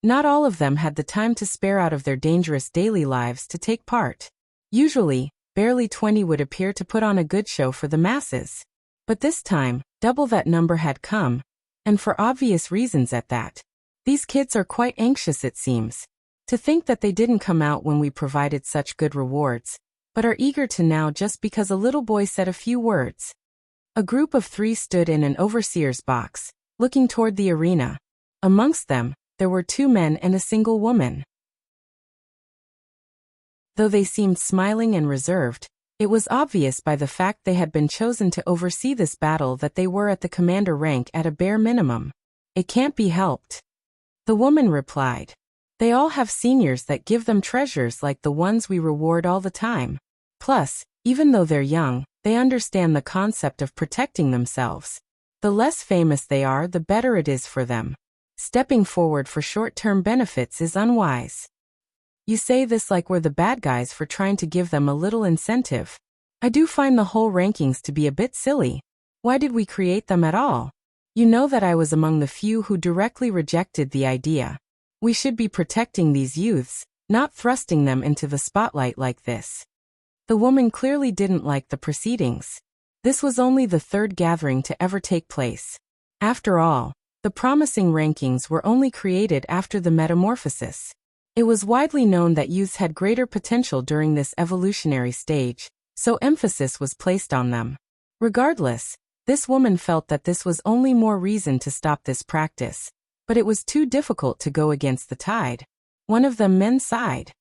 Not all of them had the time to spare out of their dangerous daily lives to take part. Usually, barely 20 would appear to put on a good show for the masses. But this time, double that number had come, and for obvious reasons at that. These kids are quite anxious, it seems. To think that they didn't come out when we provided such good rewards, but are eager to now just because a little boy said a few words. A group of 3 stood in an overseer's box, looking toward the arena. Amongst them, there were 2 men and a single woman. Though they seemed smiling and reserved, it was obvious by the fact they had been chosen to oversee this battle that they were at the commander rank at a bare minimum. It can't be helped. The woman replied. They all have seniors that give them treasures like the ones we reward all the time. Plus, even though they're young, they understand the concept of protecting themselves. The less famous they are, the better it is for them. Stepping forward for short-term benefits is unwise. You say this like we're the bad guys for trying to give them a little incentive. I do find the whole rankings to be a bit silly. Why did we create them at all? You know that I was among the few who directly rejected the idea. We should be protecting these youths, not thrusting them into the spotlight like this. The woman clearly didn't like the proceedings. This was only the 3rd gathering to ever take place. After all, the promising rankings were only created after the metamorphosis. It was widely known that youths had greater potential during this evolutionary stage, so emphasis was placed on them. Regardless, this woman felt that this was only more reason to stop this practice, but it was too difficult to go against the tide. One of the men sighed.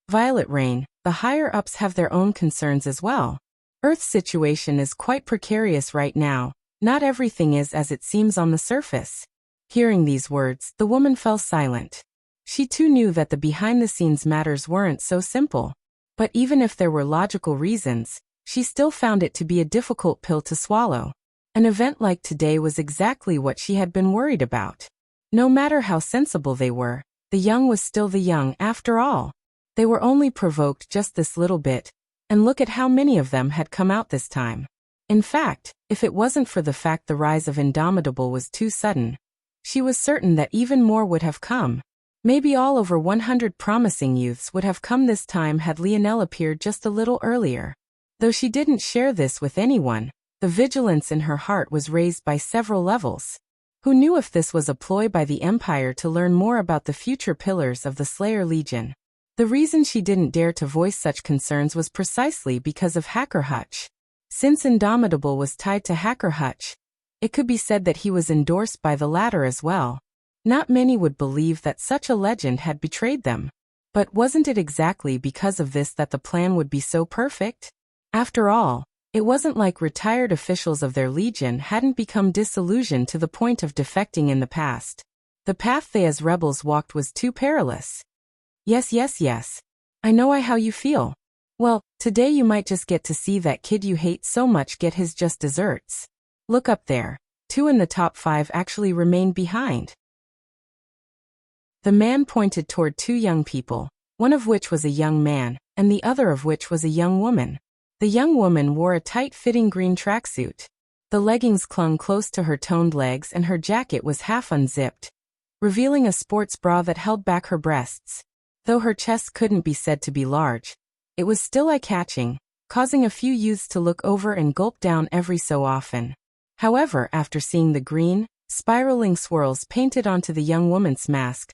Violet Rain, the higher-ups have their own concerns as well. Earth's situation is quite precarious right now. Not everything is as it seems on the surface. Hearing these words, the woman fell silent. She too knew that the behind-the-scenes matters weren't so simple. But even if there were logical reasons, she still found it to be a difficult pill to swallow. An event like today was exactly what she had been worried about. No matter how sensible they were, the young was still the young after all. They were only provoked just this little bit, and look at how many of them had come out this time. In fact, if it wasn't for the fact the rise of Indomitable was too sudden, she was certain that even more would have come. Maybe all over 100 promising youths would have come this time had Lionel appeared just a little earlier. Though she didn't share this with anyone, the vigilance in her heart was raised by several levels. Who knew if this was a ploy by the Empire to learn more about the future pillars of the Slayer Legion? The reason she didn't dare to voice such concerns was precisely because of Hacker Hutch. Since Indomitable was tied to Hacker Hutch, it could be said that he was endorsed by the latter as well. Not many would believe that such a legend had betrayed them. But wasn't it exactly because of this that the plan would be so perfect? After all, it wasn't like retired officials of their legion hadn't become disillusioned to the point of defecting in the past. The path they as rebels walked was too perilous. Yes. I know how you feel. Well, today you might just get to see that kid you hate so much get his just desserts. Look up there. 2 in the top 5 actually remained behind. The man pointed toward 2 young people, one of which was a young man, and the other of which was a young woman. The young woman wore a tight-fitting green tracksuit. The leggings clung close to her toned legs and her jacket was half unzipped, revealing a sports bra that held back her breasts. Though her chest couldn't be said to be large, it was still eye-catching, causing a few youths to look over and gulp down every so often. However, after seeing the green, spiraling swirls painted onto the young woman's mask,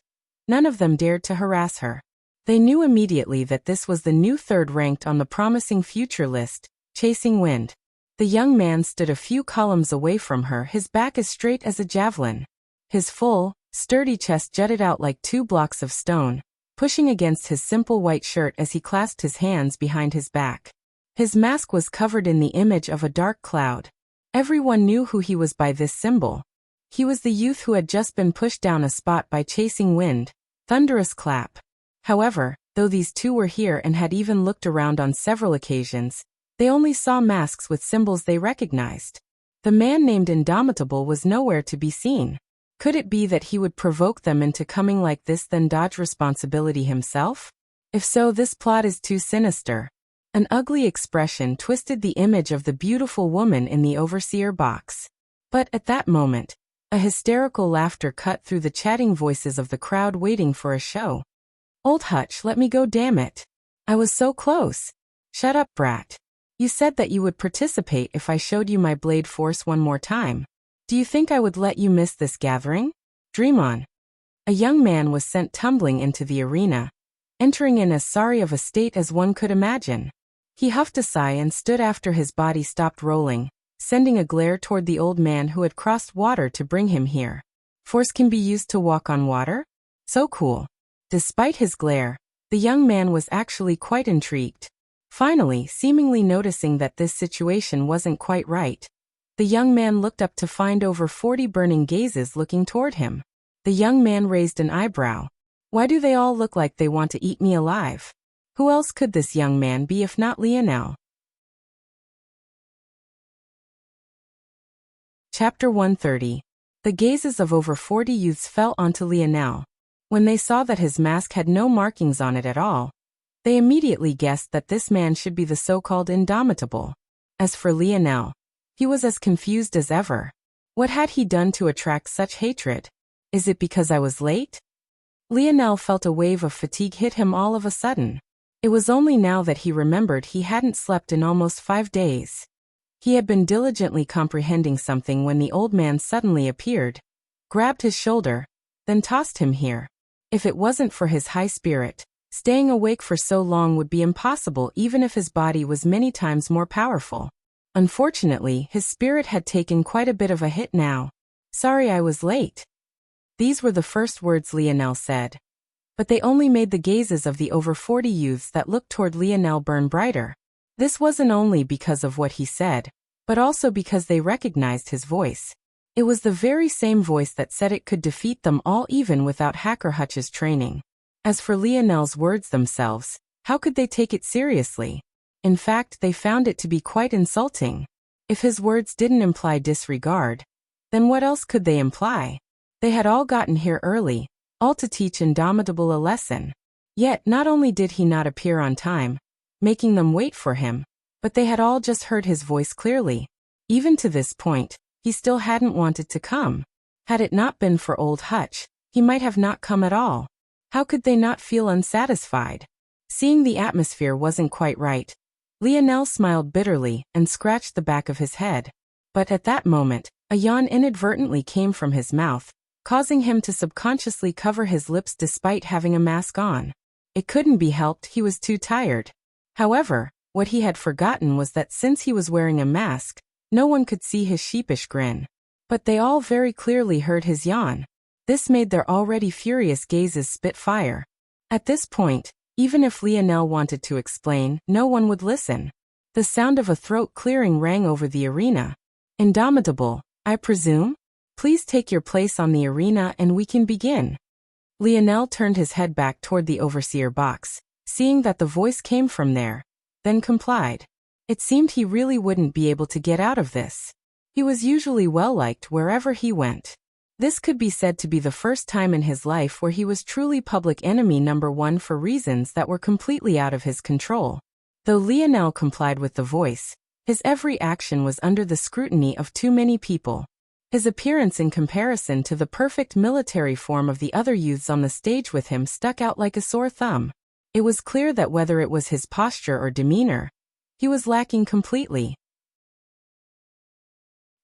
none of them dared to harass her. They knew immediately that this was the new third ranked on the promising future list, Chasing Wind. The young man stood a few columns away from her, his back as straight as a javelin. His full, sturdy chest jutted out like 2 blocks of stone, pushing against his simple white shirt as he clasped his hands behind his back. His mask was covered in the image of a dark cloud. Everyone knew who he was by this symbol. He was the youth who had just been pushed down a spot by Chasing Wind. Thunderous clap. However, though these 2 were here and had even looked around on several occasions, they only saw masks with symbols they recognized. The man named Indomitable was nowhere to be seen. Could it be that he would provoke them into coming like this, then dodge responsibility himself? If so, this plot is too sinister. An ugly expression twisted the image of the beautiful woman in the overseer box. But at that moment, a hysterical laughter cut through the chatting voices of the crowd waiting for a show. Old Hutch, let me go, damn it. I was so close. Shut up, brat. You said that you would participate if I showed you my blade force one more time. Do you think I would let you miss this gathering? Dream on. A young man was sent tumbling into the arena, entering in as sorry of a state as one could imagine. He huffed a sigh and stood after his body stopped rolling, sending a glare toward the old man who had crossed water to bring him here. Force can be used to walk on water? So cool. Despite his glare, the young man was actually quite intrigued. Finally, seemingly noticing that this situation wasn't quite right, the young man looked up to find over 40 burning gazes looking toward him. The young man raised an eyebrow. Why do they all look like they want to eat me alive? Who else could this young man be if not Lionel? Chapter 130. The gazes of over 40 youths fell onto Lionel. When they saw that his mask had no markings on it at all, they immediately guessed that this man should be the so-called Indomitable. As for Lionel, he was as confused as ever. What had he done to attract such hatred? Is it because I was late? Lionel felt a wave of fatigue hit him all of a sudden. It was only now that he remembered he hadn't slept in almost 5 days. He had been diligently comprehending something when the old man suddenly appeared, grabbed his shoulder, then tossed him here. If it wasn't for his high spirit, staying awake for so long would be impossible even if his body was many times more powerful. Unfortunately, his spirit had taken quite a bit of a hit now. Sorry I was late. These were the first words Lionel said. But they only made the gazes of the over 40 youths that looked toward Lionel burn brighter. This wasn't only because of what he said, but also because they recognized his voice. It was the very same voice that said it could defeat them all even without Hacker Hutch's training. As for Lionel's words themselves, how could they take it seriously? In fact, they found it to be quite insulting. If his words didn't imply disregard, then what else could they imply? They had all gotten here early, all to teach Indomitable a lesson. Yet not only did he not appear on time, making them wait for him, but they had all just heard his voice clearly. Even to this point, he still hadn't wanted to come. Had it not been for old Hutch, he might have not come at all. How could they not feel unsatisfied? Seeing the atmosphere wasn't quite right, Lionel smiled bitterly and scratched the back of his head. But at that moment, A yawn inadvertently came from his mouth, causing him to subconsciously cover his lips despite having a mask on. It couldn't be helped, he was too tired. However, what he had forgotten was that since he was wearing a mask, no one could see his sheepish grin. But they all very clearly heard his yawn. This made their already furious gazes spit fire. At this point, even if Lionel wanted to explain, no one would listen. The sound of a throat clearing rang over the arena. "Indomitable, I presume? Please take your place on the arena and we can begin." Lionel turned his head back toward the overseer box, seeing that the voice came from there, then complied. It seemed he really wouldn't be able to get out of this. He was usually well-liked wherever he went. This could be said to be the first time in his life where he was truly public enemy number one for reasons that were completely out of his control. Though Lionel complied with the voice, his every action was under the scrutiny of too many people. His appearance in comparison to the perfect military form of the other youths on the stage with him stuck out like a sore thumb. It was clear that whether it was his posture or demeanor, he was lacking completely.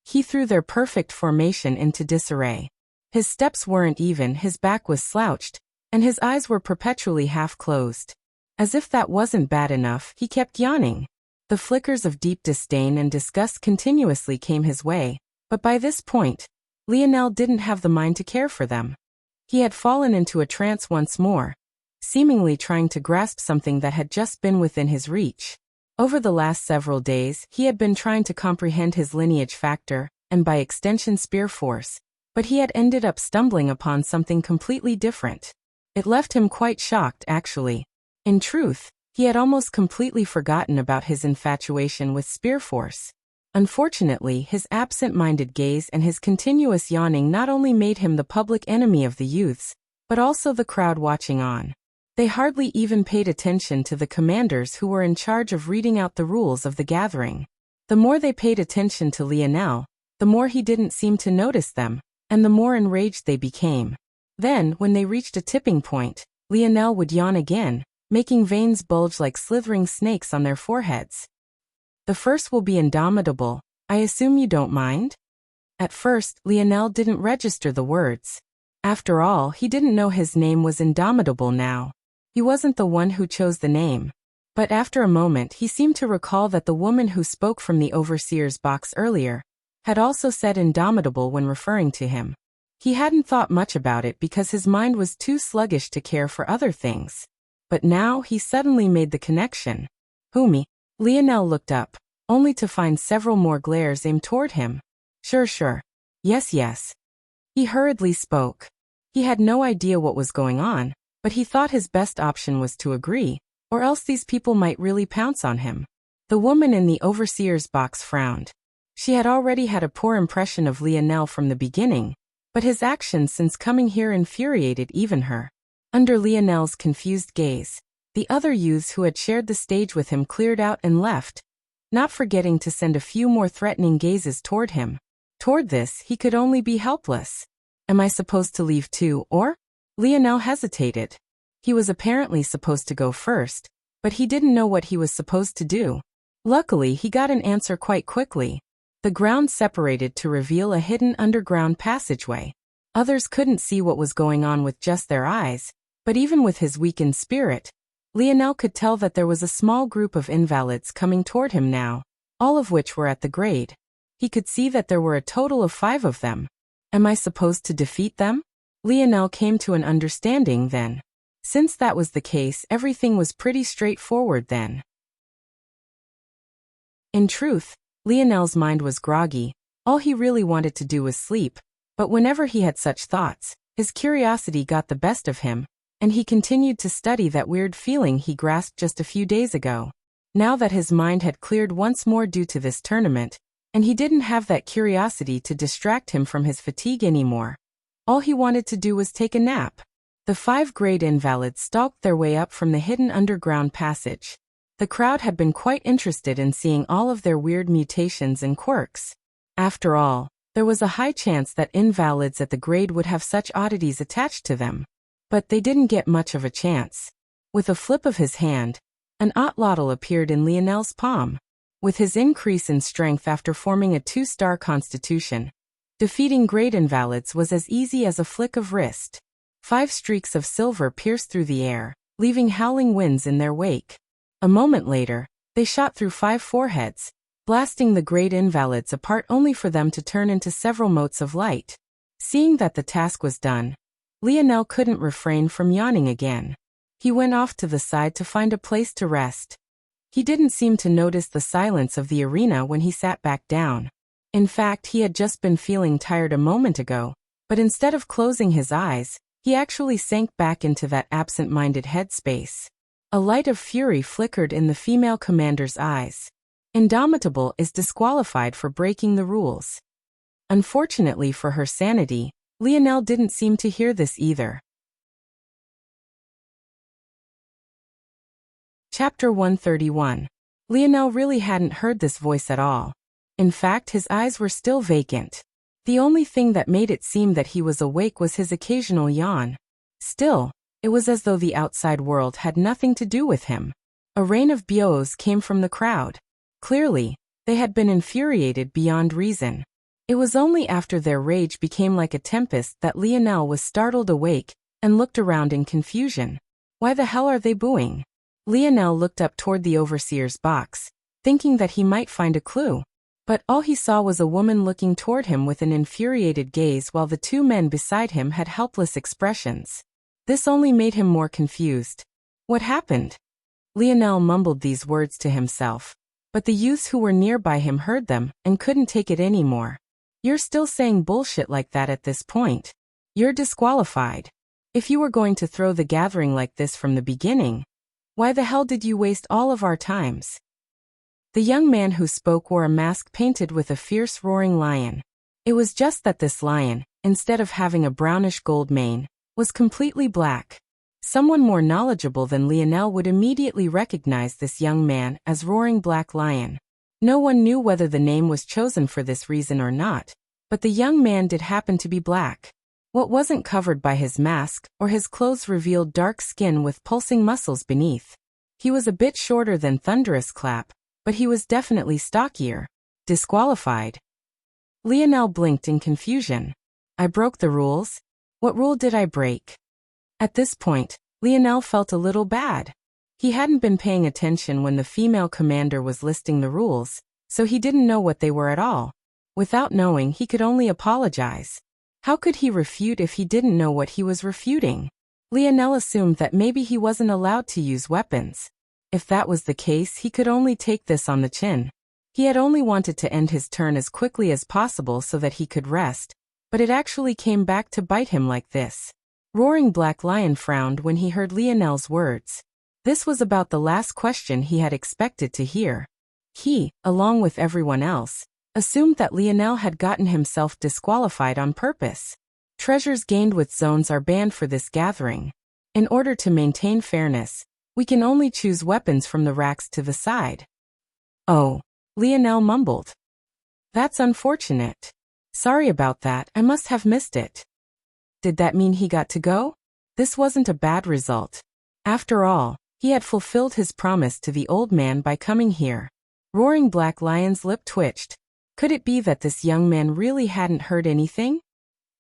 He threw their perfect formation into disarray. His steps weren't even, his back was slouched, and his eyes were perpetually half-closed. As if that wasn't bad enough, he kept yawning. The flickers of deep disdain and disgust continuously came his way, but by this point, Lionel didn't have the mind to care for them. He had fallen into a trance once more, seemingly trying to grasp something that had just been within his reach. Over the last several days, he had been trying to comprehend his lineage factor, and by extension spear force, but he had ended up stumbling upon something completely different. It left him quite shocked, actually. In truth, he had almost completely forgotten about his infatuation with spear force. Unfortunately, his absent-minded gaze and his continuous yawning not only made him the public enemy of the youths, but also the crowd watching on. They hardly even paid attention to the commanders who were in charge of reading out the rules of the gathering. The more they paid attention to Lionel, the more he didn't seem to notice them, and the more enraged they became. Then, when they reached a tipping point, Lionel would yawn again, making veins bulge like slithering snakes on their foreheads. "The first will be Indomitable, I assume you don't mind?" At first, Lionel didn't register the words. After all, he didn't know his name was Indomitable now. He wasn't the one who chose the name. But after a moment he seemed to recall that the woman who spoke from the overseer's box earlier had also said Indomitable when referring to him. He hadn't thought much about it because his mind was too sluggish to care for other things. But now he suddenly made the connection. "Whomie?" Lionel looked up, only to find several more glares aimed toward him. Sure. Yes. He hurriedly spoke. He had no idea what was going on, but he thought his best option was to agree, or else these people might really pounce on him. The woman in the overseer's box frowned. She had already had a poor impression of Lionel from the beginning, but his actions since coming here infuriated even her. Under Lionel's confused gaze, the other youths who had shared the stage with him cleared out and left, not forgetting to send a few more threatening gazes toward him. Toward this, he could only be helpless. "Am I supposed to leave too, or?" Lionel hesitated. He was apparently supposed to go first, but he didn't know what he was supposed to do. Luckily, he got an answer quite quickly. The ground separated to reveal a hidden underground passageway. Others couldn't see what was going on with just their eyes, but even with his weakened spirit, Lionel could tell that there was a small group of invalids coming toward him now, all of which were at the grade. He could see that there were a total of 5 of them. Am I supposed to defeat them? Lionel came to an understanding then. Since that was the case, everything was pretty straightforward then. In truth, Lionel's mind was groggy. All he really wanted to do was sleep, but whenever he had such thoughts, his curiosity got the best of him, and he continued to study that weird feeling he grasped just a few days ago. Now that his mind had cleared once more due to this tournament, and he didn't have that curiosity to distract him from his fatigue anymore, all he wanted to do was take a nap. The 5 grade invalids stalked their way up from the hidden underground passage. The crowd had been quite interested in seeing all of their weird mutations and quirks. After all, there was a high chance that invalids at the grade would have such oddities attached to them. But they didn't get much of a chance. With a flip of his hand, an otlotl appeared in Lionel's palm. With his increase in strength after forming a 2-star constitution, Defeating great invalids was as easy as a flick of wrist. 5 streaks of silver pierced through the air, leaving howling winds in their wake. A moment later, they shot through 5 foreheads, blasting the great invalids apart only for them to turn into several motes of light. Seeing that the task was done, Lionel couldn't refrain from yawning again. He went off to the side to find a place to rest. He didn't seem to notice the silence of the arena when he sat back down. In fact, he had just been feeling tired a moment ago, but instead of closing his eyes, he actually sank back into that absent-minded headspace. A light of fury flickered in the female commander's eyes. Indomitable is disqualified for breaking the rules. Unfortunately for her sanity, Lionel didn't seem to hear this either. Chapter 131. Lionel really hadn't heard this voice at all. In fact, his eyes were still vacant. The only thing that made it seem that he was awake was his occasional yawn. Still, it was as though the outside world had nothing to do with him. A rain of bios came from the crowd. Clearly, they had been infuriated beyond reason. It was only after their rage became like a tempest that Lionel was startled awake and looked around in confusion. Why the hell are they booing? Lionel looked up toward the overseer's box, thinking that he might find a clue. But all he saw was a woman looking toward him with an infuriated gaze while the 2 men beside him had helpless expressions. This only made him more confused. What happened? Lionel mumbled these words to himself, but the youths who were nearby him heard them and couldn't take it anymore. You're still saying bullshit like that at this point. You're disqualified. If you were going to throw the gathering like this from the beginning, why the hell did you waste all of our times? The young man who spoke wore a mask painted with a fierce roaring lion. It was just that this lion, instead of having a brownish gold mane, was completely black. Someone more knowledgeable than Lionel would immediately recognize this young man as Roaring Black Lion. No one knew whether the name was chosen for this reason or not, but the young man did happen to be black. What wasn't covered by his mask or his clothes revealed dark skin with pulsing muscles beneath. He was a bit shorter than Thunderous Clap, but he was definitely stockier. Disqualified. Lionel blinked in confusion. I broke the rules? What rule did I break? At this point, Lionel felt a little bad. He hadn't been paying attention when the female commander was listing the rules, so he didn't know what they were at all. Without knowing, he could only apologize. How could he refute if he didn't know what he was refuting? Lionel assumed that maybe he wasn't allowed to use weapons. If that was the case, he could only take this on the chin. He had only wanted to end his turn as quickly as possible so that he could rest, but it actually came back to bite him like this. Roaring Black Lion frowned when he heard Lionel's words. This was about the last question he had expected to hear. He, along with everyone else, assumed that Lionel had gotten himself disqualified on purpose. Treasures gained with zones are banned for this gathering. In order to maintain fairness, we can only choose weapons from the racks to the side. Oh, Lionel mumbled. That's unfortunate. Sorry about that, I must have missed it. Did that mean he got to go? This wasn't a bad result. After all, he had fulfilled his promise to the old man by coming here. Roaring Black Lion's lip twitched. Could it be that this young man really hadn't heard anything?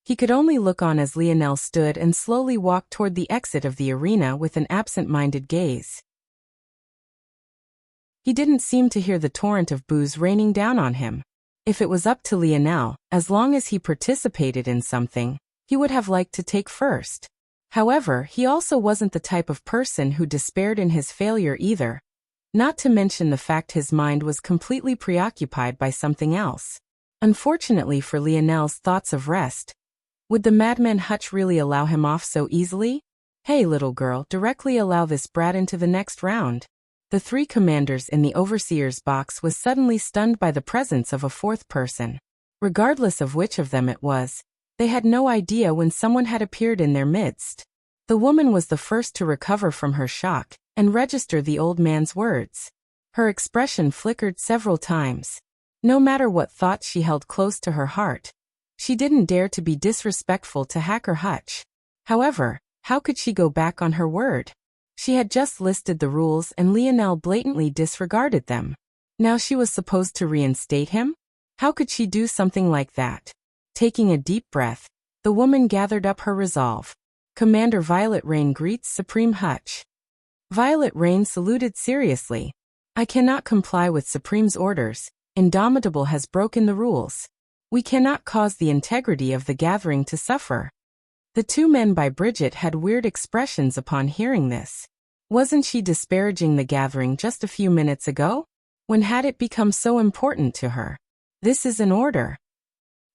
He could only look on as Lionel stood and slowly walked toward the exit of the arena with an absent-minded gaze. He didn't seem to hear the torrent of boos raining down on him. If it was up to Lionel, as long as he participated in something, he would have liked to take first. However, he also wasn't the type of person who despaired in his failure either. Not to mention the fact his mind was completely preoccupied by something else. Unfortunately for Lionel's thoughts of rest, would the madman Hutch really allow him off so easily? Hey little girl, directly allow this brat into the next round. The 3 commanders in the overseer's box was suddenly stunned by the presence of a 4th person. Regardless of which of them it was, they had no idea when someone had appeared in their midst. The woman was the first to recover from her shock and register the old man's words. Her expression flickered several times. No matter what thoughts she held close to her heart, she didn't dare to be disrespectful to Hacker Hutch. However, how could she go back on her word? She had just listed the rules and Lionel blatantly disregarded them. Now she was supposed to reinstate him? How could she do something like that? Taking a deep breath, the woman gathered up her resolve. Commander Violet Rain greets Supreme Hutch. Violet Rain saluted seriously. I cannot comply with Supreme's orders. Indomitable has broken the rules. We cannot cause the integrity of the gathering to suffer. The two men by Bridget had weird expressions upon hearing this. Wasn't she disparaging the gathering just a few minutes ago? When had it become so important to her? This is an order,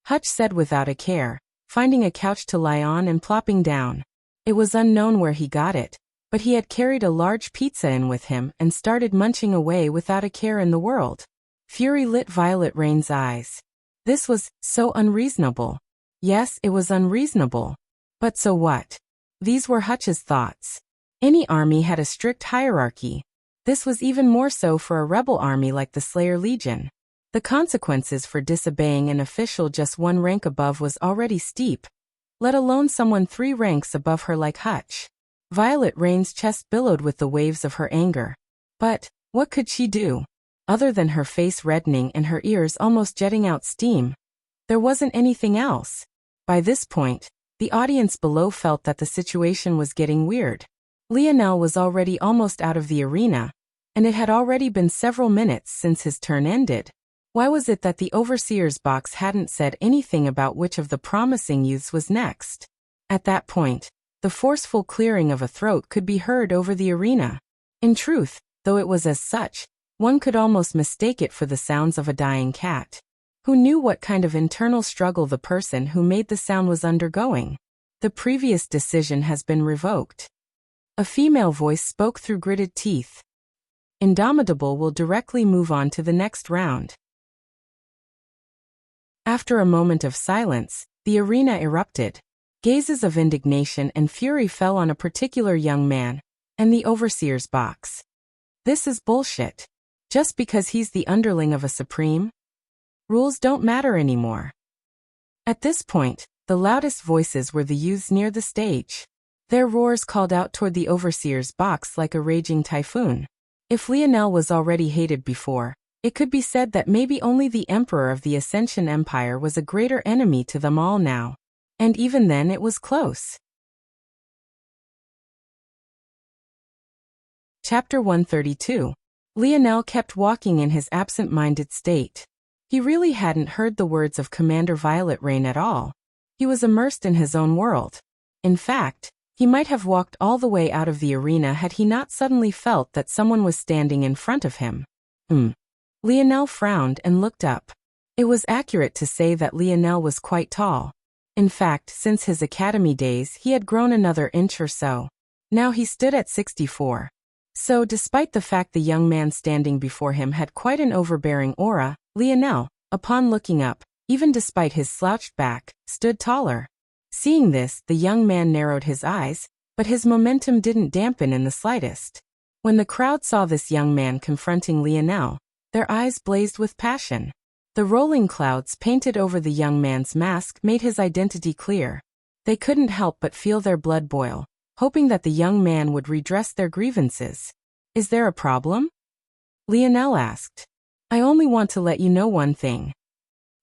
Hutch said without a care, finding a couch to lie on and plopping down. It was unknown where he got it, but he had carried a large pizza in with him and started munching away without a care in the world. Fury lit Violet Rain's eyes. This was so unreasonable. Yes, it was unreasonable. But so what? These were Hutch's thoughts. Any army had a strict hierarchy. This was even more so for a rebel army like the Slayer Legion. The consequences for disobeying an official just one rank above was already steep, let alone someone 3 ranks above her like Hutch. Violet Rain's chest billowed with the waves of her anger. But what could she do? Other than her face reddening and her ears almost jetting out steam. There wasn't anything else. By this point, the audience below felt that the situation was getting weird. Lionel was already almost out of the arena, and it had already been several minutes since his turn ended. Why was it that the overseer's box hadn't said anything about which of the promising youths was next? At that point, the forceful clearing of a throat could be heard over the arena. In truth, though it was as such, one could almost mistake it for the sounds of a dying cat. Who knew what kind of internal struggle the person who made the sound was undergoing? The previous decision has been revoked. A female voice spoke through gritted teeth. Indomitable will directly move on to the next round. After a moment of silence, the arena erupted. Gazes of indignation and fury fell on a particular young man, and the overseer's box. This is bullshit. Just because he's the underling of a supreme? Rules don't matter anymore. At this point, the loudest voices were the youths near the stage. Their roars called out toward the overseer's box like a raging typhoon. If Lionel was already hated before, it could be said that maybe only the Emperor of the Ascension Empire was a greater enemy to them all now. And even then it was close. Chapter 132. Lionel kept walking in his absent-minded state. He really hadn't heard the words of Commander Violet Rain at all. He was immersed in his own world. In fact, he might have walked all the way out of the arena had he not suddenly felt that someone was standing in front of him. Lionel frowned and looked up. It was accurate to say that Lionel was quite tall. In fact, since his academy days he had grown another inch or so. Now he stood at 64. So despite the fact the young man standing before him had quite an overbearing aura, Lionel, upon looking up, even despite his slouched back, stood taller. Seeing this, the young man narrowed his eyes, but his momentum didn't dampen in the slightest. When the crowd saw this young man confronting Lionel, their eyes blazed with passion. The rolling clouds painted over the young man's mask made his identity clear. They couldn't help but feel their blood boil, hoping that the young man would redress their grievances. Is there a problem? Lionel asked. I only want to let you know one thing.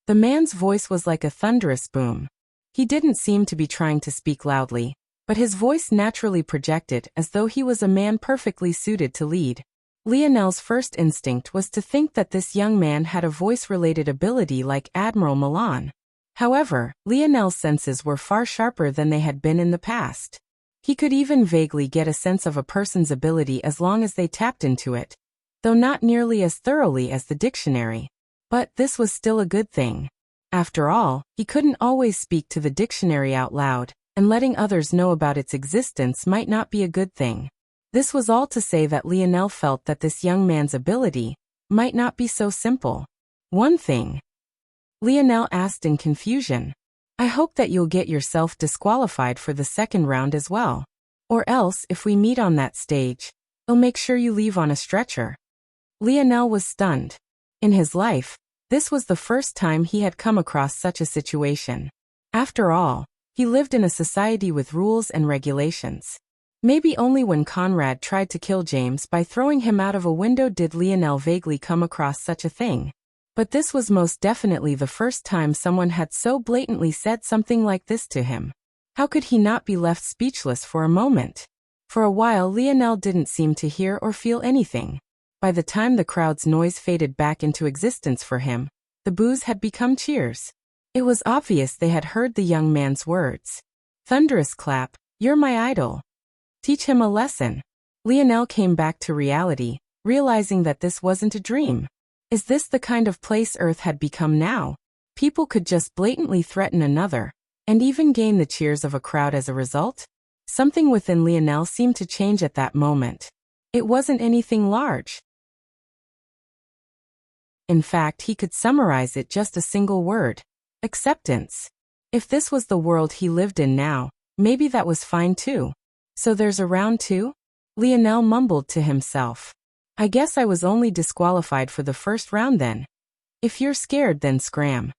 The man's voice was like a thunderous boom. He didn't seem to be trying to speak loudly, but his voice naturally projected as though he was a man perfectly suited to lead. Lionel's first instinct was to think that this young man had a voice-related ability like Admiral Milan. However, Lionel's senses were far sharper than they had been in the past. He could even vaguely get a sense of a person's ability as long as they tapped into it, though not nearly as thoroughly as the dictionary. But this was still a good thing. After all, he couldn't always speak to the dictionary out loud, and letting others know about its existence might not be a good thing. This was all to say that Lionel felt that this young man's ability might not be so simple. One thing? Lionel asked in confusion. I hope that you'll get yourself disqualified for the second round as well. Or else, if we meet on that stage, I'll make sure you leave on a stretcher. Lionel was stunned. In his life, this was the first time he had come across such a situation. After all, he lived in a society with rules and regulations. Maybe only when Conrad tried to kill James by throwing him out of a window did Lionel vaguely come across such a thing. But this was most definitely the first time someone had so blatantly said something like this to him. How could he not be left speechless for a moment? For a while Lionel didn't seem to hear or feel anything. By the time the crowd's noise faded back into existence for him, the boos had become cheers. It was obvious they had heard the young man's words. Thunderous clap, you're my idol. Teach him a lesson. Lionel came back to reality, realizing that this wasn't a dream. Is this the kind of place Earth had become now? People could just blatantly threaten another, and even gain the cheers of a crowd as a result? Something within Lionel seemed to change at that moment. It wasn't anything large. In fact, he could summarize it just a single word: acceptance. If this was the world he lived in now, maybe that was fine too. So there's a round two? Lionel mumbled to himself. I guess I was only disqualified for the first round then. If you're scared, then scram.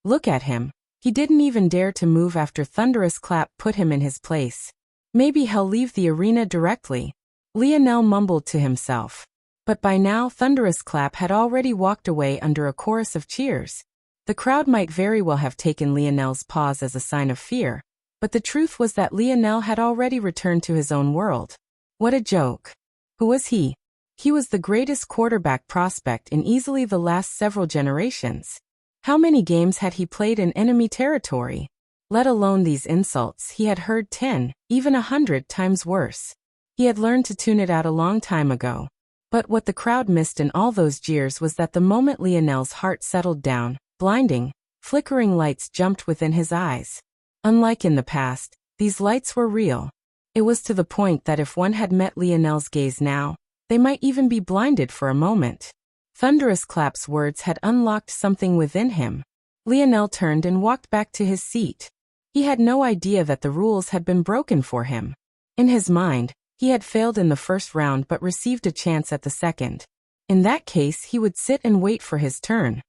Look at him. He didn't even dare to move after Thunderous Clap put him in his place. Maybe he'll leave the arena directly. Lionel mumbled to himself. But by now Thunderous Clap had already walked away under a chorus of cheers. The crowd might very well have taken Lionel's pause as a sign of fear, but the truth was that Lionel had already returned to his own world. What a joke. Who was he? He was the greatest quarterback prospect in easily the last several generations. How many games had he played in enemy territory? Let alone these insults, he had heard 10, even 100 times worse. He had learned to tune it out a long time ago. But what the crowd missed in all those jeers was that the moment Lionel's heart settled down, blinding, flickering lights jumped within his eyes. Unlike in the past, these lights were real. It was to the point that if one had met Lionel's gaze now, they might even be blinded for a moment. Thunderous Clap's words had unlocked something within him. Lionel turned and walked back to his seat. He had no idea that the rules had been broken for him. In his mind, he had failed in the first round but received a chance at the second. In that case, he would sit and wait for his turn.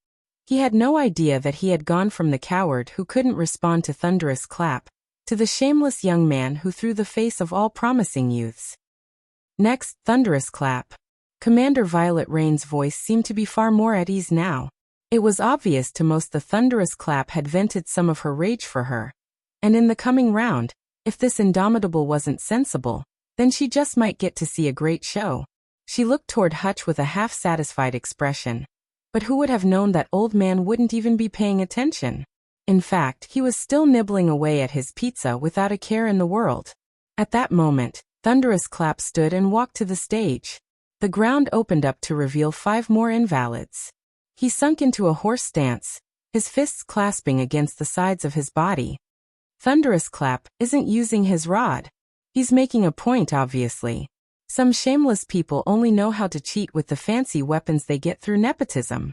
He had no idea that he had gone from the coward who couldn't respond to Thunderous Clap to the shameless young man who threw the face of all promising youths. Next, Thunderous Clap. Commander Violet Rain's voice seemed to be far more at ease now. It was obvious to most the Thunderous Clap had vented some of her rage for her. And in the coming round, if this Indomitable wasn't sensible, then she just might get to see a great show. She looked toward Hutch with a half-satisfied expression. But who would have known that old man wouldn't even be paying attention? In fact, he was still nibbling away at his pizza without a care in the world. At that moment, Thunderous Clap stood and walked to the stage. The ground opened up to reveal 5 more invalids. He sunk into a horse stance, his fists clasping against the sides of his body. Thunderous Clap isn't using his rod. He's making a point, obviously. Some shameless people only know how to cheat with the fancy weapons they get through nepotism.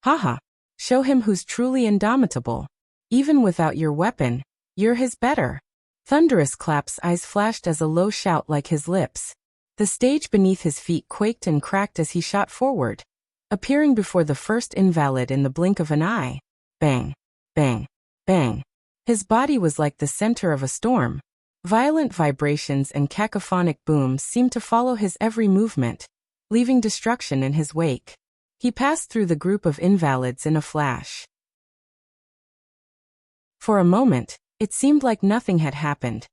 Haha. Show him who's truly indomitable. Even without your weapon, you're his better. Thunderous Clap's eyes flashed as a low shout like his lips. The stage beneath his feet quaked and cracked as he shot forward, appearing before the first invalid in the blink of an eye. Bang, bang, bang. His body was like the center of a storm. Violent vibrations and cacophonic booms seemed to follow his every movement, leaving destruction in his wake. He passed through the group of invalids in a flash. For a moment, it seemed like nothing had happened.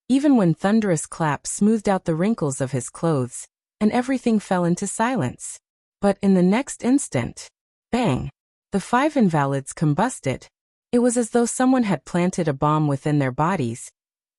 Even when Thunderous Clap smoothed out the wrinkles of his clothes, and everything fell into silence. But in the next instant, bang! The 5 invalids combusted. It was as though someone had planted a bomb within their bodies,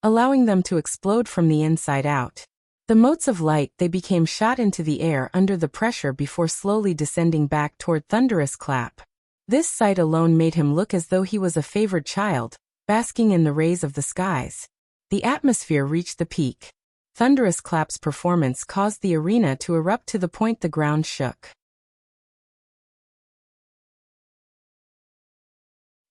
allowing them to explode from the inside out. The motes of light they became shot into the air under the pressure before slowly descending back toward Thunderous Clap. This sight alone made him look as though he was a favored child, basking in the rays of the skies. The atmosphere reached the peak. Thunderous Clap's performance caused the arena to erupt to the point the ground shook.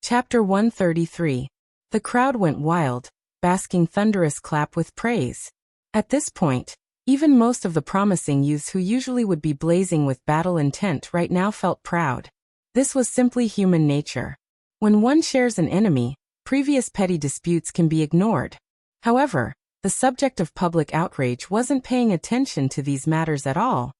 Chapter 133. The crowd went wild, basking Thunderous Clap with praise. At this point, even most of the promising youths who usually would be blazing with battle intent right now felt proud. This was simply human nature. When one shares an enemy, previous petty disputes can be ignored. However, the subject of public outrage wasn't paying attention to these matters at all.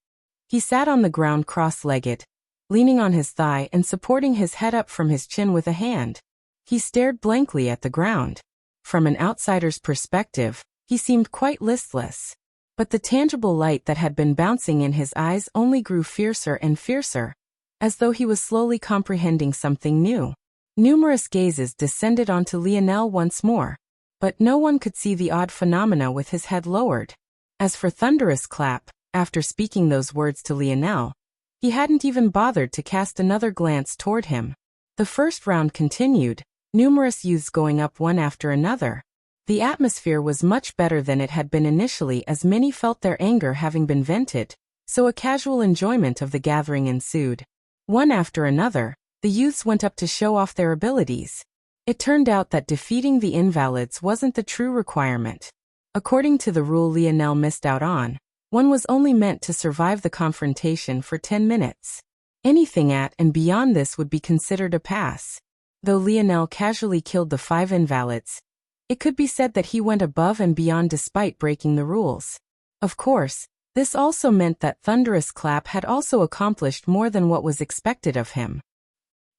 He sat on the ground cross-legged, leaning on his thigh and supporting his head up from his chin with a hand. He stared blankly at the ground. From an outsider's perspective, he seemed quite listless. But the tangible light that had been bouncing in his eyes only grew fiercer and fiercer, as though he was slowly comprehending something new. Numerous gazes descended onto Lionel once more, but no one could see the odd phenomena with his head lowered. As for Thunderous Clap, after speaking those words to Lionel, he hadn't even bothered to cast another glance toward him. The first round continued, numerous youths going up one after another. The atmosphere was much better than it had been initially, as many felt their anger having been vented, so a casual enjoyment of the gathering ensued. One after another, the youths went up to show off their abilities. It turned out that defeating the invalids wasn't the true requirement. According to the rule Lionel missed out on, one was only meant to survive the confrontation for 10 minutes. Anything at and beyond this would be considered a pass. Though Lionel casually killed the 5 invalids, it could be said that he went above and beyond despite breaking the rules. Of course, this also meant that Thunderous Clap had also accomplished more than what was expected of him.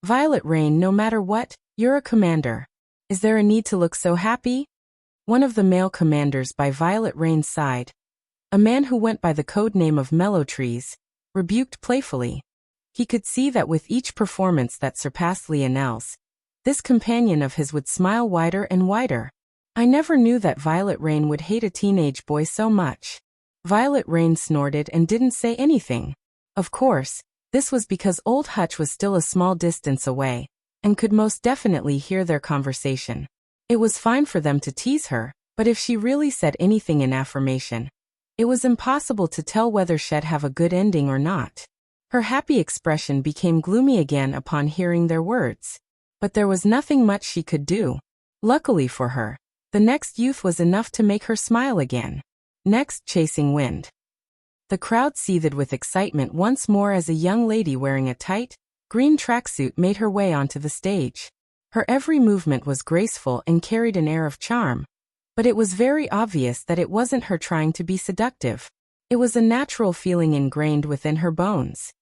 Violet Rain, no matter what, you're a commander. Is there a need to look so happy? One of the male commanders by Violet Rain's side, a man who went by the code name of Mellow Trees, rebuked playfully. He could see that with each performance that surpassed Lionel's, this companion of his would smile wider and wider. I never knew that Violet Rain would hate a teenage boy so much. Violet Rain snorted and didn't say anything. Of course, this was because Old Hutch was still a small distance away, and could most definitely hear their conversation. It was fine for them to tease her, but if she really said anything in affirmation, it was impossible to tell whether she'd have a good ending or not. Her happy expression became gloomy again upon hearing their words. But there was nothing much she could do. Luckily for her, the next youth was enough to make her smile again. Next, Chasing Wind. The crowd seethed with excitement once more as a young lady wearing a tight, green tracksuit made her way onto the stage. Her every movement was graceful and carried an air of charm, but it was very obvious that it wasn't her trying to be seductive. It was a natural feeling ingrained within her bones.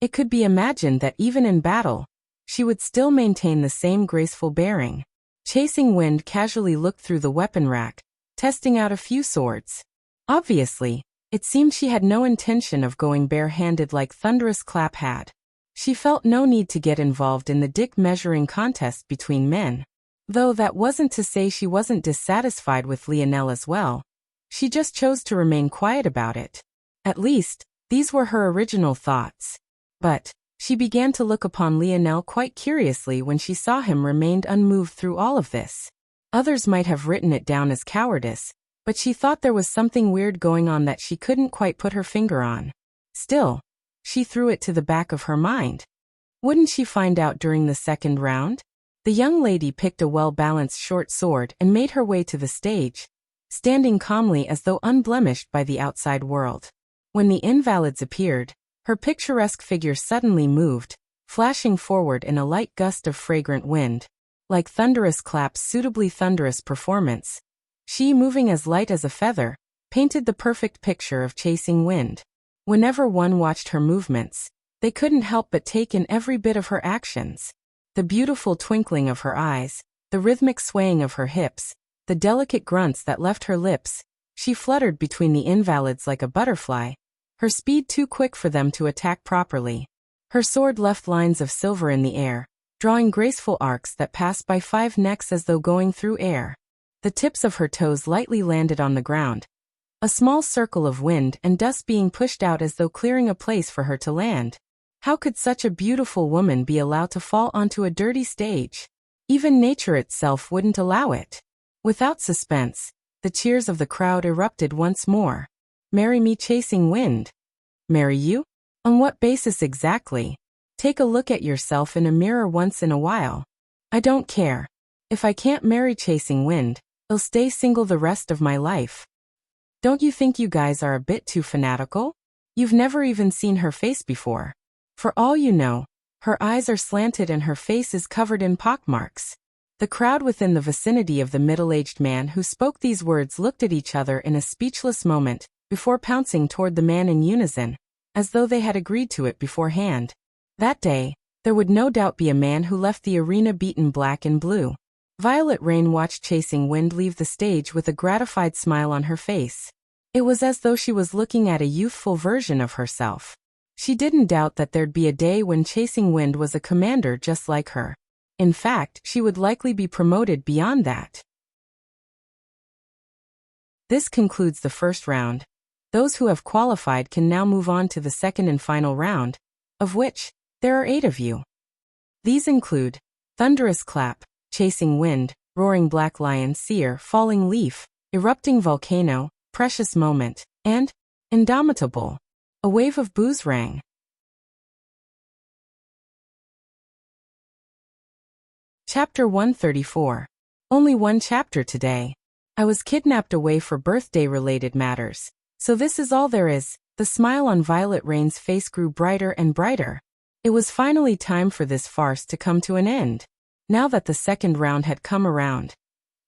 It could be imagined that even in battle, she would still maintain the same graceful bearing. Chasing Wind casually looked through the weapon rack, testing out a few swords. Obviously, it seemed she had no intention of going bare-handed like Thunderous Clap had. She felt no need to get involved in the dick measuring contest between men. Though that wasn't to say she wasn't dissatisfied with Lionel as well. She just chose to remain quiet about it. At least, these were her original thoughts. But she began to look upon Lionel quite curiously when she saw him remained unmoved through all of this. Others might have written it down as cowardice, but she thought there was something weird going on that she couldn't quite put her finger on. Still, she threw it to the back of her mind. Wouldn't she find out during the second round? The young lady picked a well-balanced short sword and made her way to the stage, standing calmly as though unblemished by the outside world. When the invalids appeared, her picturesque figure suddenly moved, flashing forward in a light gust of fragrant wind. Like Thunderous Clap's suitably thunderous performance, she, moving as light as a feather, painted the perfect picture of Chasing Wind. Whenever one watched her movements, they couldn't help but take in every bit of her actions. The beautiful twinkling of her eyes, the rhythmic swaying of her hips, the delicate grunts that left her lips. She fluttered between the invalids like a butterfly, her speed too quick for them to attack properly. Her sword left lines of silver in the air, drawing graceful arcs that passed by 5 necks as though going through air. The tips of her toes lightly landed on the ground, a small circle of wind and dust being pushed out as though clearing a place for her to land. How could such a beautiful woman be allowed to fall onto a dirty stage? Even nature itself wouldn't allow it. Without suspense, the cheers of the crowd erupted once more. Marry me, Chasing Wind. Marry you? On what basis exactly? Take a look at yourself in a mirror once in a while. I don't care. If I can't marry Chasing Wind, I'll stay single the rest of my life. Don't you think you guys are a bit too fanatical? You've never even seen her face before. For all you know, her eyes are slanted and her face is covered in pockmarks. The crowd within the vicinity of the middle-aged man who spoke these words looked at each other in a speechless moment, before pouncing toward the man in unison. as though they had agreed to it beforehand. That day, there would no doubt be a man who left the arena beaten black and blue. Violet Rain watched Chasing Wind leave the stage with a gratified smile on her face. It was as though she was looking at a youthful version of herself. She didn't doubt that there'd be a day when Chasing Wind was a commander just like her. In fact, she would likely be promoted beyond that. This concludes the first round. Those who have qualified can now move on to the second and final round, of which there are 8 of you. These include Thunderous Clap, Chasing Wind, Roaring Black Lion, Seer, Falling Leaf, Erupting Volcano, Precious Moment, and Indomitable. A wave of boos rang. Chapter 134. Only one chapter today. I was kidnapped away for birthday-related matters. So this is all there is. The smile on Violet Rain's face grew brighter and brighter. It was finally time for this farce to come to an end. Now that the second round had come around,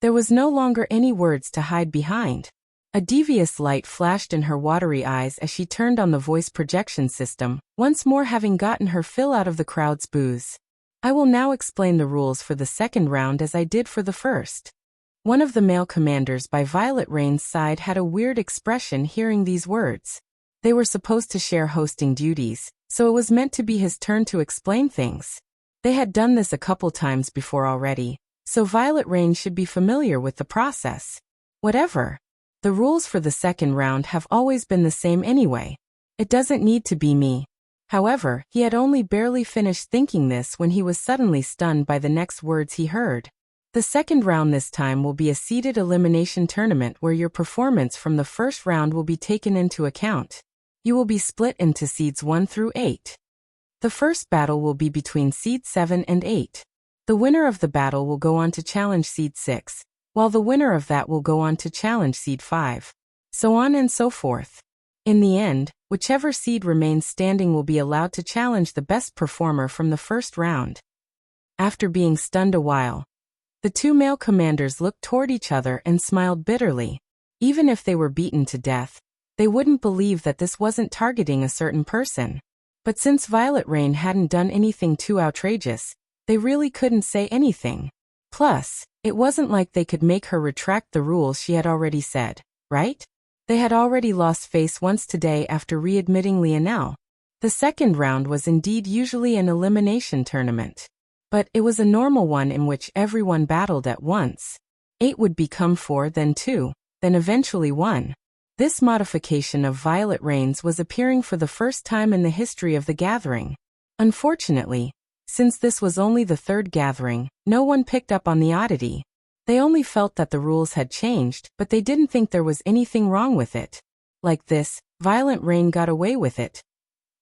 there was no longer any words to hide behind. A devious light flashed in her watery eyes as she turned on the voice projection system, once more having gotten her fill out of the crowd's boos. I will now explain the rules for the second round as I did for the first. One of the male commanders by Violet Rain's side had a weird expression hearing these words. They were supposed to share hosting duties, so it was meant to be his turn to explain things. They had done this a couple times before already, so Violet Rain should be familiar with the process. Whatever. The rules for the second round have always been the same anyway. It doesn't need to be me. However, he had only barely finished thinking this when he was suddenly stunned by the next words he heard. The second round this time will be a seeded elimination tournament where your performance from the first round will be taken into account. You will be split into seeds 1 through 8. The first battle will be between seed 7 and 8. The winner of the battle will go on to challenge seed 6, while the winner of that will go on to challenge seed 5. So on and so forth. In the end, whichever seed remains standing will be allowed to challenge the best performer from the first round. After being stunned a while, the 2 male commanders looked toward each other and smiled bitterly. Even if they were beaten to death, they wouldn't believe that this wasn't targeting a certain person. But since Violet Rain hadn't done anything too outrageous, they really couldn't say anything. Plus, it wasn't like they could make her retract the rules she had already said, right? They had already lost face once today after readmitting Lionel. The second round was indeed usually an elimination tournament. But it was a normal one in which everyone battled at once. 8 would become 4, then 2, then eventually 1. This modification of Violet Rain's was appearing for the first time in the history of the gathering. Unfortunately, since this was only the third gathering, no one picked up on the oddity. They only felt that the rules had changed, but they didn't think there was anything wrong with it. Like this, Violet Rain got away with it.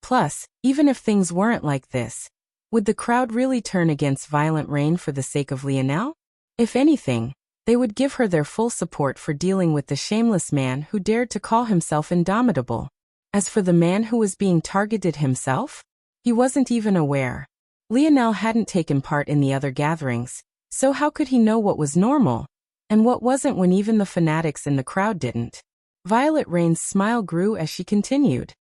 Plus, even if things weren't like this, would the crowd really turn against Violet Rain for the sake of Lionel? If anything, they would give her their full support for dealing with the shameless man who dared to call himself Indomitable. As for the man who was being targeted himself, he wasn't even aware. Lionel hadn't taken part in the other gatherings, so how could he know what was normal, and what wasn't when even the fanatics in the crowd didn't? Violet Rain's smile grew as she continued.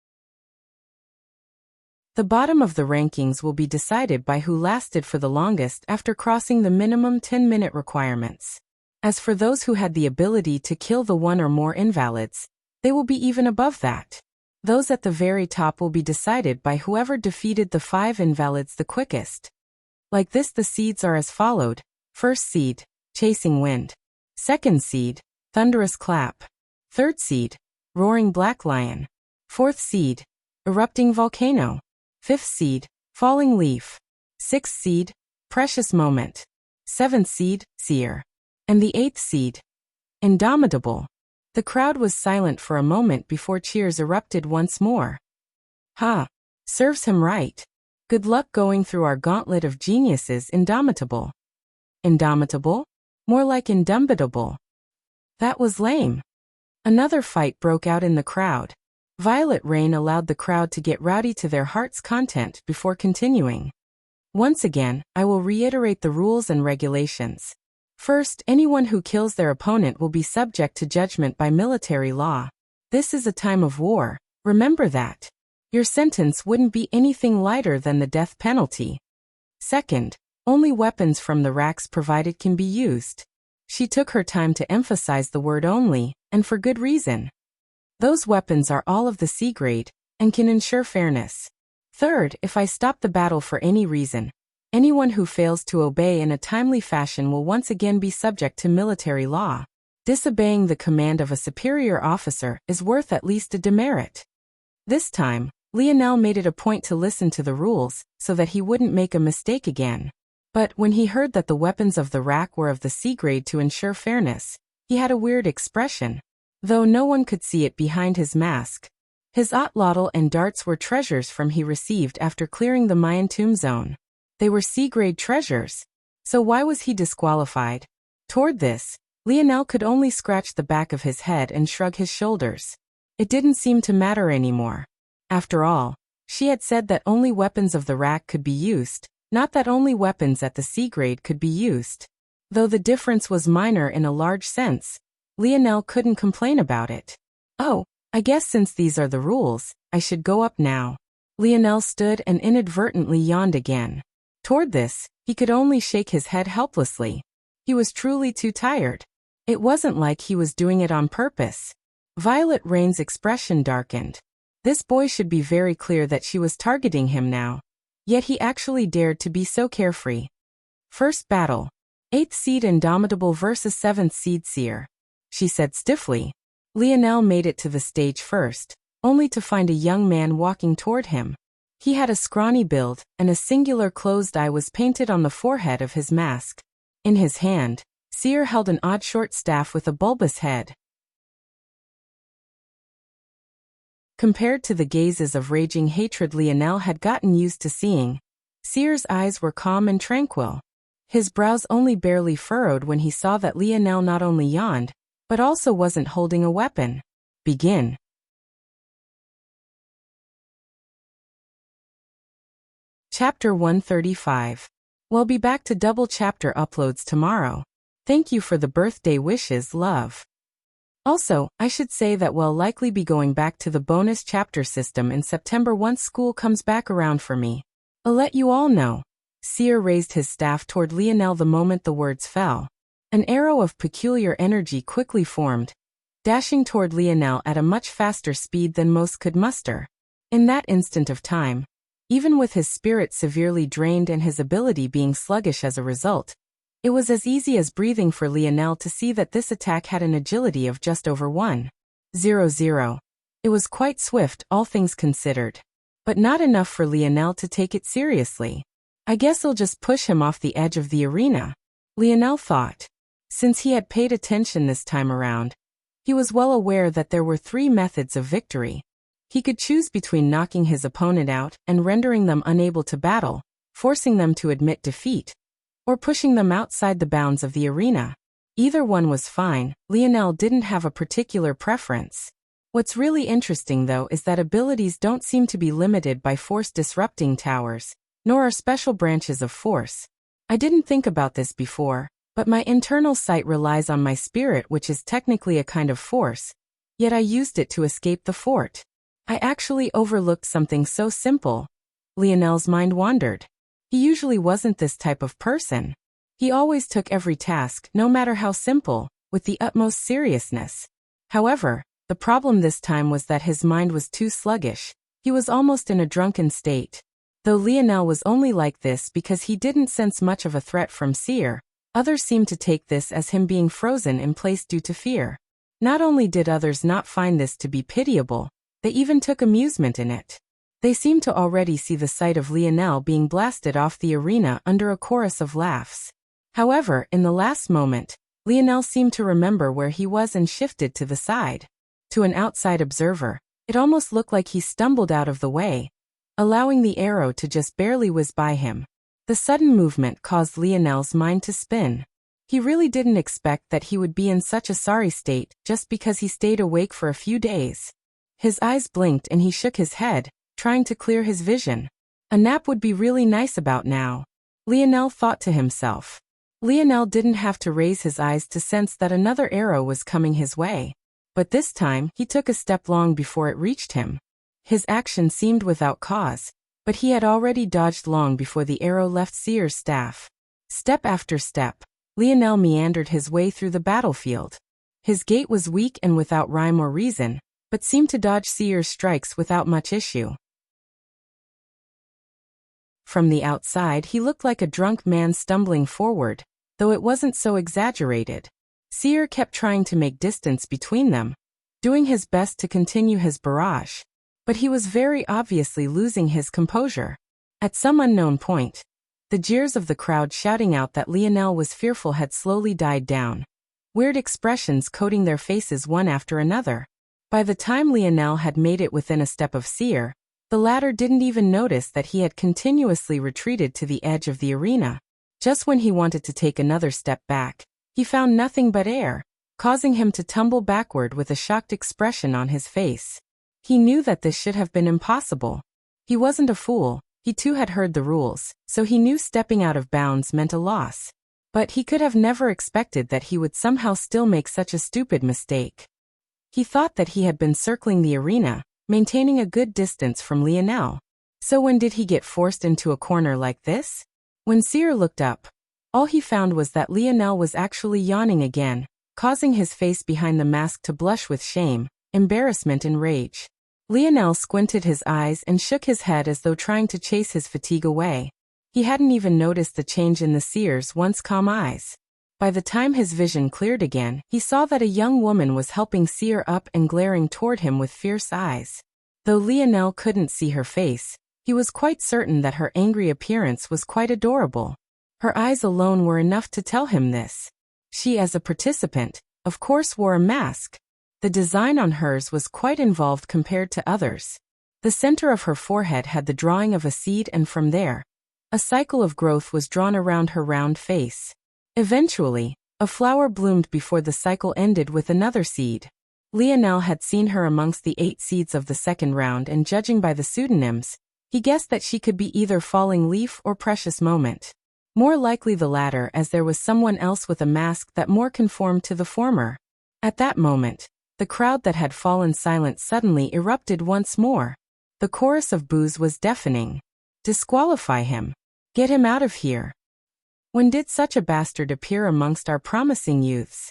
The bottom of the rankings will be decided by who lasted for the longest after crossing the minimum 10-minute requirements. As for those who had the ability to kill the 1 or more invalids, they will be even above that. Those at the very top will be decided by whoever defeated the 5 invalids the quickest. Like this, the seeds are as followed. First seed, Chasing Wind. Second seed, Thunderous Clap. Third seed, Roaring Black Lion. Fourth seed, Erupting Volcano. Fifth seed, Falling Leaf. Sixth seed, Precious Moment. Seventh seed, Seer. And the 8th seed, Indomitable. The crowd was silent for a moment before cheers erupted once more. Ha! Serves him right. Good luck going through our gauntlet of geniuses, Indomitable. Indomitable? More like Indomitable. That was lame. Another fight broke out in the crowd. Violet Rain allowed the crowd to get rowdy to their heart's content before continuing. Once again, I will reiterate the rules and regulations. First, anyone who kills their opponent will be subject to judgment by military law. This is a time of war, remember that. your sentence wouldn't be anything lighter than the death penalty. Second, only weapons from the racks provided can be used. She took her time to emphasize the word only, and for good reason. Those weapons are all of the C grade, and can ensure fairness. Third, if I stop the battle for any reason, anyone who fails to obey in a timely fashion will once again be subject to military law. Disobeying the command of a superior officer is worth at least a demerit. This time, Lionel made it a point to listen to the rules, so that he wouldn't make a mistake again. But when he heard that the weapons of the rack were of the C grade to ensure fairness, he had a weird expression, though no one could see it behind his mask. His otlotl and darts were treasures from he received after clearing the Mayan tomb zone. They were C grade treasures. So why was he disqualified? Toward this, Lionel could only scratch the back of his head and shrug his shoulders. It didn't seem to matter anymore. After all, she had said that only weapons of the rack could be used, not that only weapons at the C grade could be used. Though the difference was minor in a large sense, Lionel couldn't complain about it. Oh, I guess since these are the rules, I should go up now. Lionel stood and inadvertently yawned again. Toward this, he could only shake his head helplessly. He was truly too tired. It wasn't like he was doing it on purpose. Violet Rain's expression darkened. This boy should be very clear that she was targeting him now. Yet he actually dared to be so carefree. First battle. 8th seed Indomitable versus 7th seed Seer. She said stiffly. Lionel made it to the stage first, only to find a young man walking toward him. He had a scrawny build, and a singular closed eye was painted on the forehead of his mask. In his hand, Seer held an odd short staff with a bulbous head. Compared to the gazes of raging hatred Lionel had gotten used to seeing, Seer's eyes were calm and tranquil. His brows only barely furrowed when he saw that Lionel not only yawned, but also wasn't holding a weapon. Begin. Chapter 135. We'll be back to double chapter uploads tomorrow. Thank you for the birthday wishes, love. Also, I should say that we'll likely be going back to the bonus chapter system in September once school comes back around for me. I'll let you all know. Seer raised his staff toward Lionel the moment the words fell. An arrow of peculiar energy quickly formed, dashing toward Lionel at a much faster speed than most could muster. In that instant of time, even with his spirit severely drained and his ability being sluggish as a result, it was as easy as breathing for Lionel to see that this attack had an agility of just over 1.00. It was quite swift, all things considered. But not enough for Lionel to take it seriously. I guess I'll just push him off the edge of the arena, Lionel thought. Since he had paid attention this time around, he was well aware that there were 3 methods of victory. He could choose between knocking his opponent out and rendering them unable to battle, forcing them to admit defeat, or pushing them outside the bounds of the arena. Either one was fine, Lionel didn't have a particular preference. What's really interesting though is that abilities don't seem to be limited by force disrupting towers, nor are special branches of force. I didn't think about this before, but my internal sight relies on my spirit, which is technically a kind of force, yet I used it to escape the fort. I actually overlooked something so simple. Lionel's mind wandered. He usually wasn't this type of person. He always took every task, no matter how simple, with the utmost seriousness. However, the problem this time was that his mind was too sluggish. He was almost in a drunken state. Though Lionel was only like this because he didn't sense much of a threat from Seer, others seemed to take this as him being frozen in place due to fear. Not only did others not find this to be pitiable, they even took amusement in it. They seemed to already see the sight of Lionel being blasted off the arena under a chorus of laughs. However, in the last moment, Lionel seemed to remember where he was and shifted to the side. To an outside observer, it almost looked like he stumbled out of the way, allowing the arrow to just barely whiz by him. The sudden movement caused Lionel's mind to spin. He really didn't expect that he would be in such a sorry state just because he stayed awake for a few days. His eyes blinked and he shook his head, trying to clear his vision. A nap would be really nice about now, Lionel thought to himself. Lionel didn't have to raise his eyes to sense that another arrow was coming his way. But this time, he took a step long before it reached him. His action seemed without cause, but he had already dodged long before the arrow left Seer's staff. Step after step, Lionel meandered his way through the battlefield. His gait was weak and without rhyme or reason, but seemed to dodge Seer's strikes without much issue. From the outside he looked like a drunk man stumbling forward, though it wasn't so exaggerated. Seer kept trying to make distance between them, doing his best to continue his barrage. But he was very obviously losing his composure. At some unknown point, the jeers of the crowd shouting out that Lionel was fearful had slowly died down, weird expressions coating their faces one after another. By the time Lionel had made it within a step of Seer, the latter didn't even notice that he had continuously retreated to the edge of the arena. Just when he wanted to take another step back, he found nothing but air, causing him to tumble backward with a shocked expression on his face. He knew that this should have been impossible. He wasn't a fool, he too had heard the rules, so he knew stepping out of bounds meant a loss. But he could have never expected that he would somehow still make such a stupid mistake. He thought that he had been circling the arena, maintaining a good distance from Lionel. So when did he get forced into a corner like this? When Seer looked up, all he found was that Lionel was actually yawning again, causing his face behind the mask to blush with shame, embarrassment and rage. Lionel squinted his eyes and shook his head as though trying to chase his fatigue away. He hadn't even noticed the change in the Seer's once calm eyes. By the time his vision cleared again, he saw that a young woman was helping Seer up and glaring toward him with fierce eyes. Though Lionel couldn't see her face, he was quite certain that her angry appearance was quite adorable. Her eyes alone were enough to tell him this. She, as a participant, of course wore a mask. The design on hers was quite involved compared to others. The center of her forehead had the drawing of a seed, and from there, a cycle of growth was drawn around her round face. Eventually, a flower bloomed before the cycle ended with another seed. Lionel had seen her amongst the 8 seeds of the second round, and judging by the pseudonyms, he guessed that she could be either Falling Leaf or Precious Moment. More likely the latter, as there was someone else with a mask that more conformed to the former. At that moment, the crowd that had fallen silent suddenly erupted once more. The chorus of boos was deafening. Disqualify him. Get him out of here. When did such a bastard appear amongst our promising youths?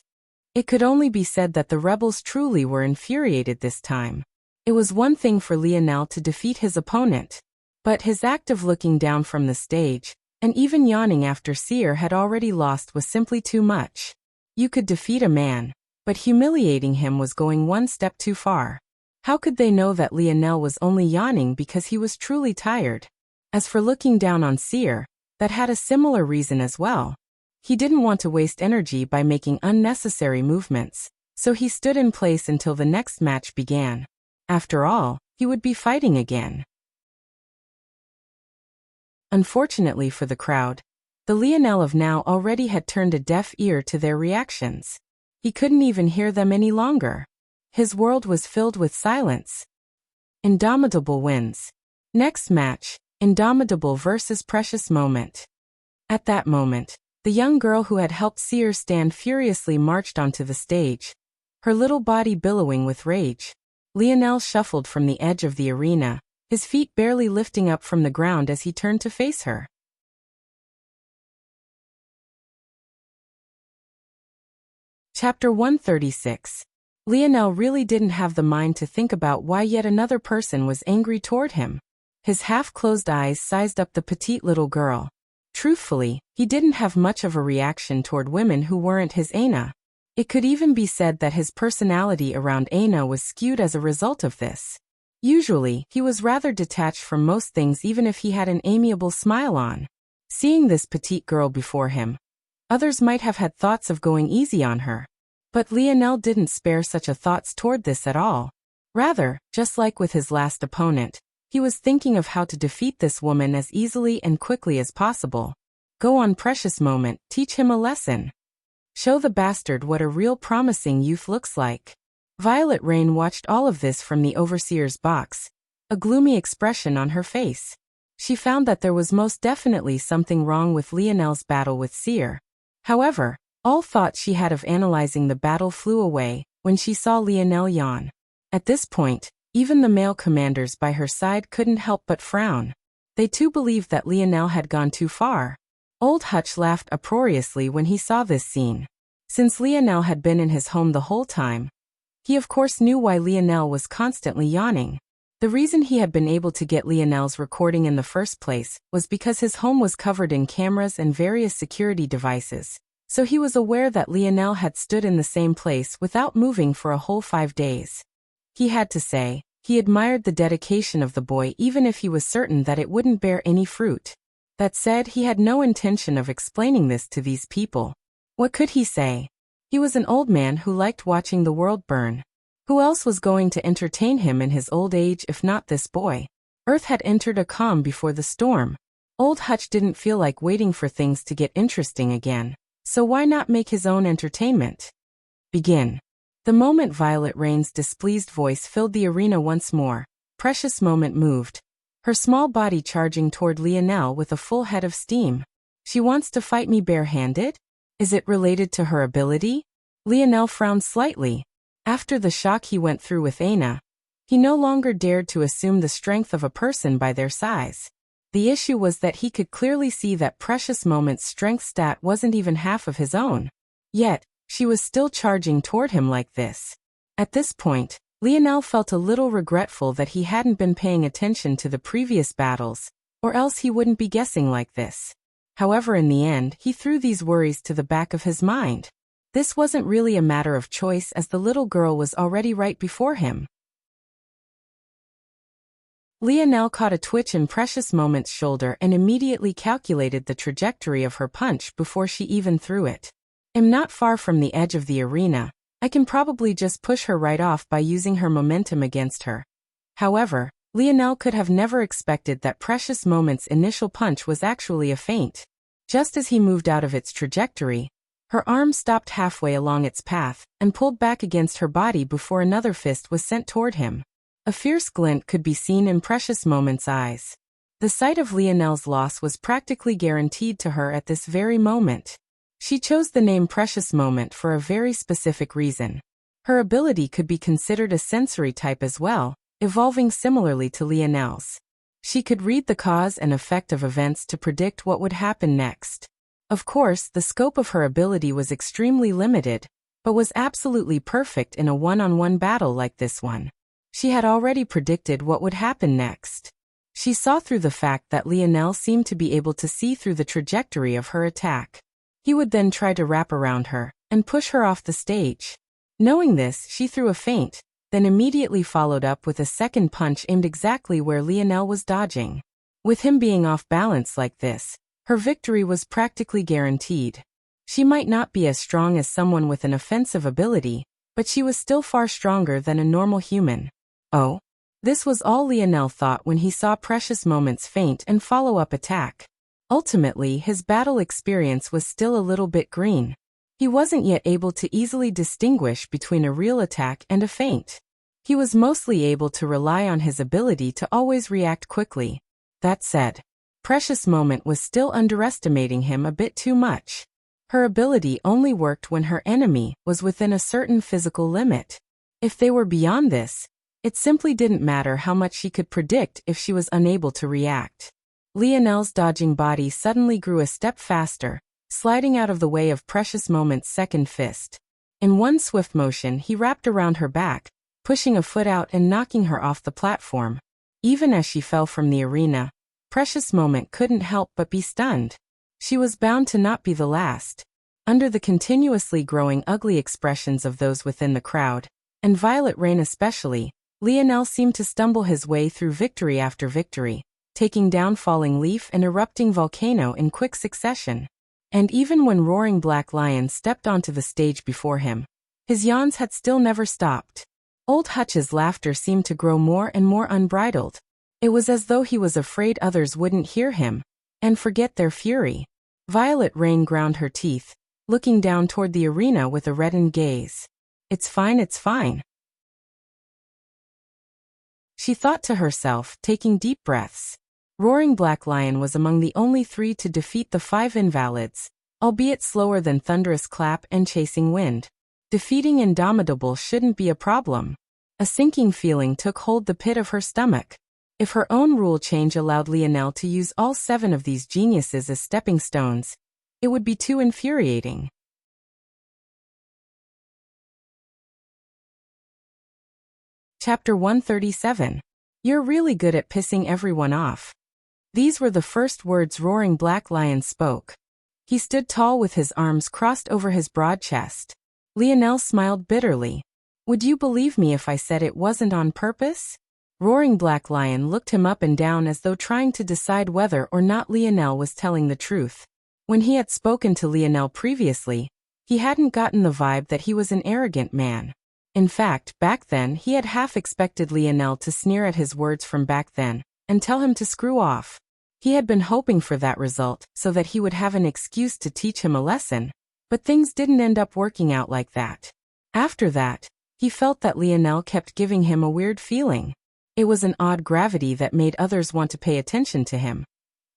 It could only be said that the rebels truly were infuriated this time. It was one thing for Lionel to defeat his opponent, but his act of looking down from the stage, and even yawning after Seer had already lost, was simply too much. You could defeat a man, but humiliating him was going one step too far. How could they know that Lionel was only yawning because he was truly tired? As for looking down on Seer, that had a similar reason as well. He didn't want to waste energy by making unnecessary movements, so he stood in place until the next match began. After all, he would be fighting again. Unfortunately for the crowd, the Lionel of now already had turned a deaf ear to their reactions. He couldn't even hear them any longer. His world was filled with silence. Indomitable wins. Next match, Indomitable versus Precious Moment. At that moment, the young girl who had helped Seer stand furiously marched onto the stage, her little body billowing with rage. Lionel shuffled from the edge of the arena, his feet barely lifting up from the ground as he turned to face her. Chapter 136. Lionel really didn't have the mind to think about why yet another person was angry toward him. His half-closed eyes sized up the petite little girl. Truthfully, he didn't have much of a reaction toward women who weren't his Aina. It could even be said that his personality around Aina was skewed as a result of this. Usually, he was rather detached from most things, even if he had an amiable smile on. Seeing this petite girl before him, others might have had thoughts of going easy on her. But Lionel didn't spare such a thoughts toward this at all. Rather, just like with his last opponent, he was thinking of how to defeat this woman as easily and quickly as possible. Go on, Precious Moment, teach him a lesson. Show the bastard what a real promising youth looks like. Violet Rain watched all of this from the overseer's box, a gloomy expression on her face. She found that there was most definitely something wrong with Lionel's battle with Seer. However, all thought she had of analyzing the battle flew away when she saw Lionel yawn. At this point, Even the male commanders by her side couldn't help but frown. They too believed that Lionel had gone too far. Old Hutch laughed uproariously when he saw this scene. Since Lionel had been in his home the whole time, he of course knew why Lionel was constantly yawning. The reason he had been able to get Lionel's recording in the first place was because his home was covered in cameras and various security devices, so he was aware that Lionel had stood in the same place without moving for a whole 5 days. He had to say, he admired the dedication of the boy even if he was certain that it wouldn't bear any fruit. That said, he had no intention of explaining this to these people. What could he say? He was an old man who liked watching the world burn. Who else was going to entertain him in his old age if not this boy? Earth had entered a calm before the storm. Old Hutch didn't feel like waiting for things to get interesting again, so why not make his own entertainment? Begin. The moment Violet Rain's displeased voice filled the arena once more, Precious Moment moved, her small body charging toward Lionel with a full head of steam. She wants to fight me barehanded? Is it related to her ability? Lionel frowned slightly. After the shock he went through with Aina, he no longer dared to assume the strength of a person by their size. The issue was that he could clearly see that Precious Moment's strength stat wasn't even half of his own. Yet, she was still charging toward him like this. At this point, Lionel felt a little regretful that he hadn't been paying attention to the previous battles, or else he wouldn't be guessing like this. However, in the end, he threw these worries to the back of his mind. This wasn't really a matter of choice as the little girl was already right before him. Lionel caught a twitch in Precious Moment's shoulder and immediately calculated the trajectory of her punch before she even threw it. I'm not far from the edge of the arena. I can probably just push her right off by using her momentum against her. However, Lionel could have never expected that Precious Moment's initial punch was actually a feint. Just as he moved out of its trajectory, her arm stopped halfway along its path and pulled back against her body before another fist was sent toward him. A fierce glint could be seen in Precious Moment's eyes. The sight of Lionel's loss was practically guaranteed to her at this very moment. She chose the name Precious Moment for a very specific reason. Her ability could be considered a sensory type as well, evolving similarly to Lionel's. She could read the cause and effect of events to predict what would happen next. Of course, the scope of her ability was extremely limited, but was absolutely perfect in a one-on-one battle like this one. She had already predicted what would happen next. She saw through the fact that Lionel seemed to be able to see through the trajectory of her attack. He would then try to wrap around her and push her off the stage. Knowing this, she threw a feint, then immediately followed up with a second punch aimed exactly where Lionel was dodging. With him being off balance like this, her victory was practically guaranteed. She might not be as strong as someone with an offensive ability, but she was still far stronger than a normal human. Oh? This was all Lionel thought when he saw Precious Moment's feint and follow-up attack. Ultimately, his battle experience was still a little bit green. He wasn't yet able to easily distinguish between a real attack and a feint. He was mostly able to rely on his ability to always react quickly. That said, Precious Moment was still underestimating him a bit too much. Her ability only worked when her enemy was within a certain physical limit. If they were beyond this, it simply didn't matter how much she could predict if she was unable to react. Lionel's dodging body suddenly grew a step faster, sliding out of the way of Precious Moment's second fist. In one swift motion, he wrapped around her back, pushing a foot out and knocking her off the platform. Even as she fell from the arena, Precious Moment couldn't help but be stunned. She was bound to not be the last. Under the continuously growing ugly expressions of those within the crowd, and Violet Rain especially, Lionel seemed to stumble his way through victory after victory, taking down Falling Leaf and Erupting Volcano in quick succession. And even when Roaring Black Lion stepped onto the stage before him, his yawns had still never stopped. Old Hutch's laughter seemed to grow more and more unbridled. It was as though he was afraid others wouldn't hear him and forget their fury. Violet Rain ground her teeth, looking down toward the arena with a reddened gaze. It's fine. She thought to herself, taking deep breaths. Roaring Black Lion was among the only 3 to defeat the 5 invalids, albeit slower than Thunderous Clap and Chasing Wind. Defeating Indomitable shouldn't be a problem. A sinking feeling took hold the pit of her stomach. If her own rule change allowed Lionel to use all 7 of these geniuses as stepping stones, it would be too infuriating. Chapter 137. You're really good at pissing everyone off. These were the first words Roaring Black Lion spoke. He stood tall with his arms crossed over his broad chest. Lionel smiled bitterly. Would you believe me if I said it wasn't on purpose? Roaring Black Lion looked him up and down as though trying to decide whether or not Lionel was telling the truth. When he had spoken to Lionel previously, he hadn't gotten the vibe that he was an arrogant man. In fact, back then he had half expected Lionel to sneer at his words from back then and tell him to screw off. He had been hoping for that result so that he would have an excuse to teach him a lesson, but things didn't end up working out like that. After that, he felt that Lionel kept giving him a weird feeling. It was an odd gravity that made others want to pay attention to him.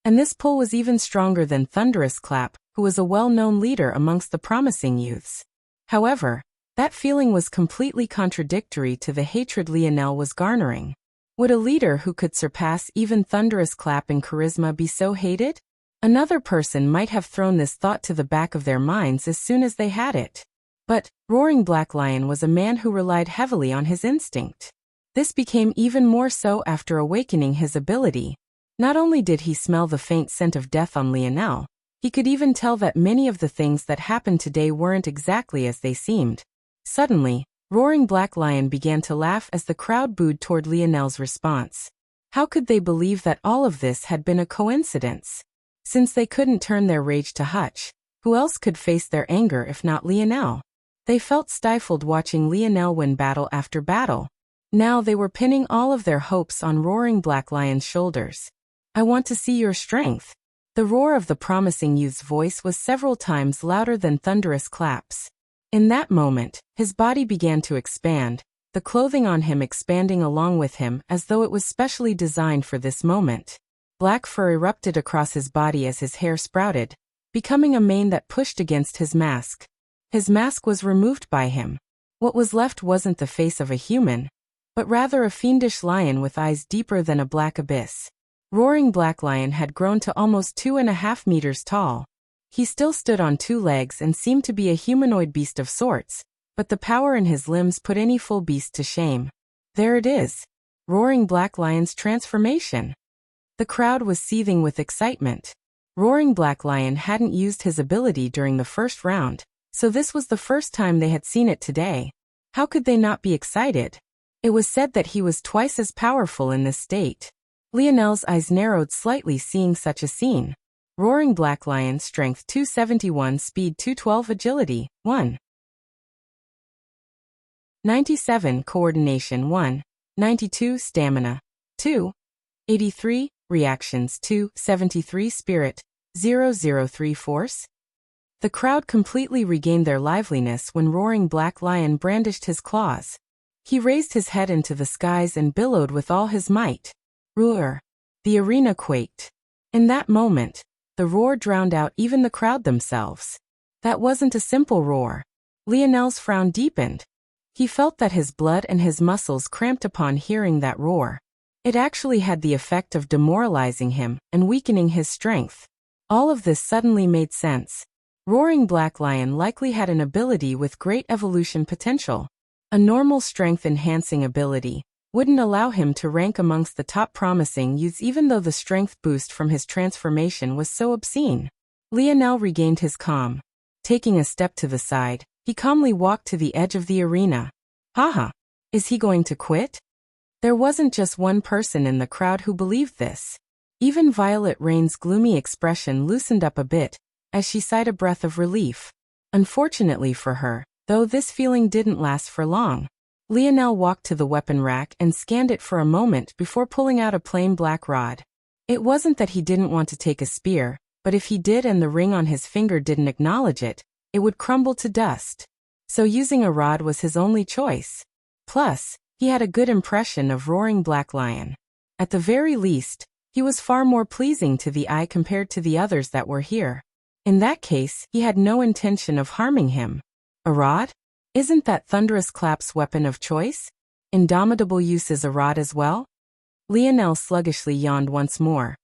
And this pull was even stronger than Thunderous Clap, who was a well-known leader amongst the promising youths. However, that feeling was completely contradictory to the hatred Lionel was garnering. Would a leader who could surpass even Thunderous Clap in charisma be so hated? Another person might have thrown this thought to the back of their minds as soon as they had it. But Roaring Black Lion was a man who relied heavily on his instinct. This became even more so after awakening his ability. Not only did he smell the faint scent of death on Lionel, he could even tell that many of the things that happened today weren't exactly as they seemed. Suddenly, Roaring Black Lion began to laugh as the crowd booed toward Lionel's response. How could they believe that all of this had been a coincidence? Since they couldn't turn their rage to hutch, who else could face their anger if not Lionel? They felt stifled watching Lionel win battle after battle. Now they were pinning all of their hopes on Roaring Black Lion's shoulders. I want to see your strength. The roar of the promising youth's voice was several times louder than Thunderous Clap's. In that moment, his body began to expand, the clothing on him expanding along with him as though it was specially designed for this moment. Black fur erupted across his body as his hair sprouted, becoming a mane that pushed against his mask. His mask was removed by him. What was left wasn't the face of a human, but rather a fiendish lion with eyes deeper than a black abyss. Roaring Black Lion had grown to almost 2.5 meters tall. He still stood on 2 legs and seemed to be a humanoid beast of sorts, but the power in his limbs put any full beast to shame. There it is. Roaring Black Lion's transformation. The crowd was seething with excitement. Roaring Black Lion hadn't used his ability during the first round, so this was the first time they had seen it today. How could they not be excited? It was said that he was twice as powerful in this state. Lionel's eyes narrowed slightly seeing such a scene. Roaring Black Lion, strength 271, speed 212, agility 1. 97, coordination 1. 92, stamina 2. 83, reactions 2. 73, spirit 003, force. The crowd completely regained their liveliness when Roaring Black Lion brandished his claws. He raised his head into the skies and billowed with all his might. Roar! The arena quaked. In that moment, the roar drowned out even the crowd themselves. That wasn't a simple roar. Lionel's frown deepened. He felt that his blood and his muscles cramped upon hearing that roar. It actually had the effect of demoralizing him and weakening his strength. All of this suddenly made sense. Roaring Black Lion likely had an ability with great evolution potential. A normal strength-enhancing ability wouldn't allow him to rank amongst the top promising youths even though the strength boost from his transformation was so obscene. Lionel regained his calm. Taking a step to the side, he calmly walked to the edge of the arena. Haha! Is he going to quit? There wasn't just one person in the crowd who believed this. Even Violet Rain's gloomy expression loosened up a bit, as she sighed a breath of relief. Unfortunately for her, though, this feeling didn't last for long. Lionel walked to the weapon rack and scanned it for a moment before pulling out a plain black rod. It wasn't that he didn't want to take a spear, but if he did and the ring on his finger didn't acknowledge it, it would crumble to dust. So using a rod was his only choice. Plus, he had a good impression of Roaring Black Lion. At the very least, he was far more pleasing to the eye compared to the others that were here. In that case, he had no intention of harming him. A rod? Isn't that Thunderous Clap's weapon of choice? Indomitable uses a rod as well? Lionel sluggishly yawned once more,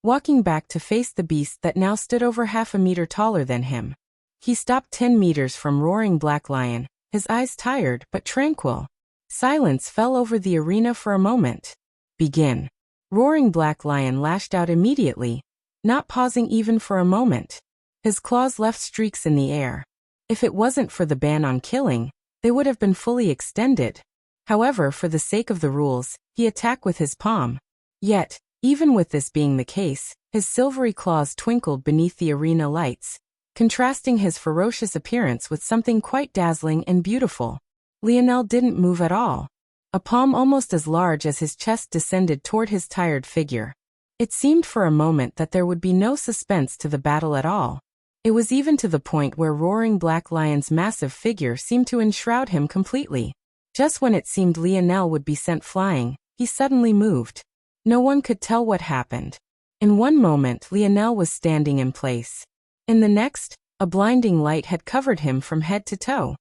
walking back to face the beast that now stood over half a meter taller than him. He stopped 10 meters from roaring Black Lion, his eyes tired but tranquil. Silence fell over the arena for a moment. Begin. Roaring Black Lion lashed out immediately, not pausing even for a moment. His claws left streaks in the air. If it wasn't for the ban on killing, they would have been fully extended. However, for the sake of the rules, he attacked with his palm. Yet, even with this being the case, his silvery claws twinkled beneath the arena lights, contrasting his ferocious appearance with something quite dazzling and beautiful. Lionel didn't move at all. A palm almost as large as his chest descended toward his tired figure. It seemed for a moment that there would be no suspense to the battle at all. It was even to the point where roaring Black Lion's massive figure seemed to enshroud him completely. Just when it seemed Lionel would be sent flying, he suddenly moved. No one could tell what happened. In one moment, Lionel was standing in place. In the next, a blinding light had covered him from head to toe.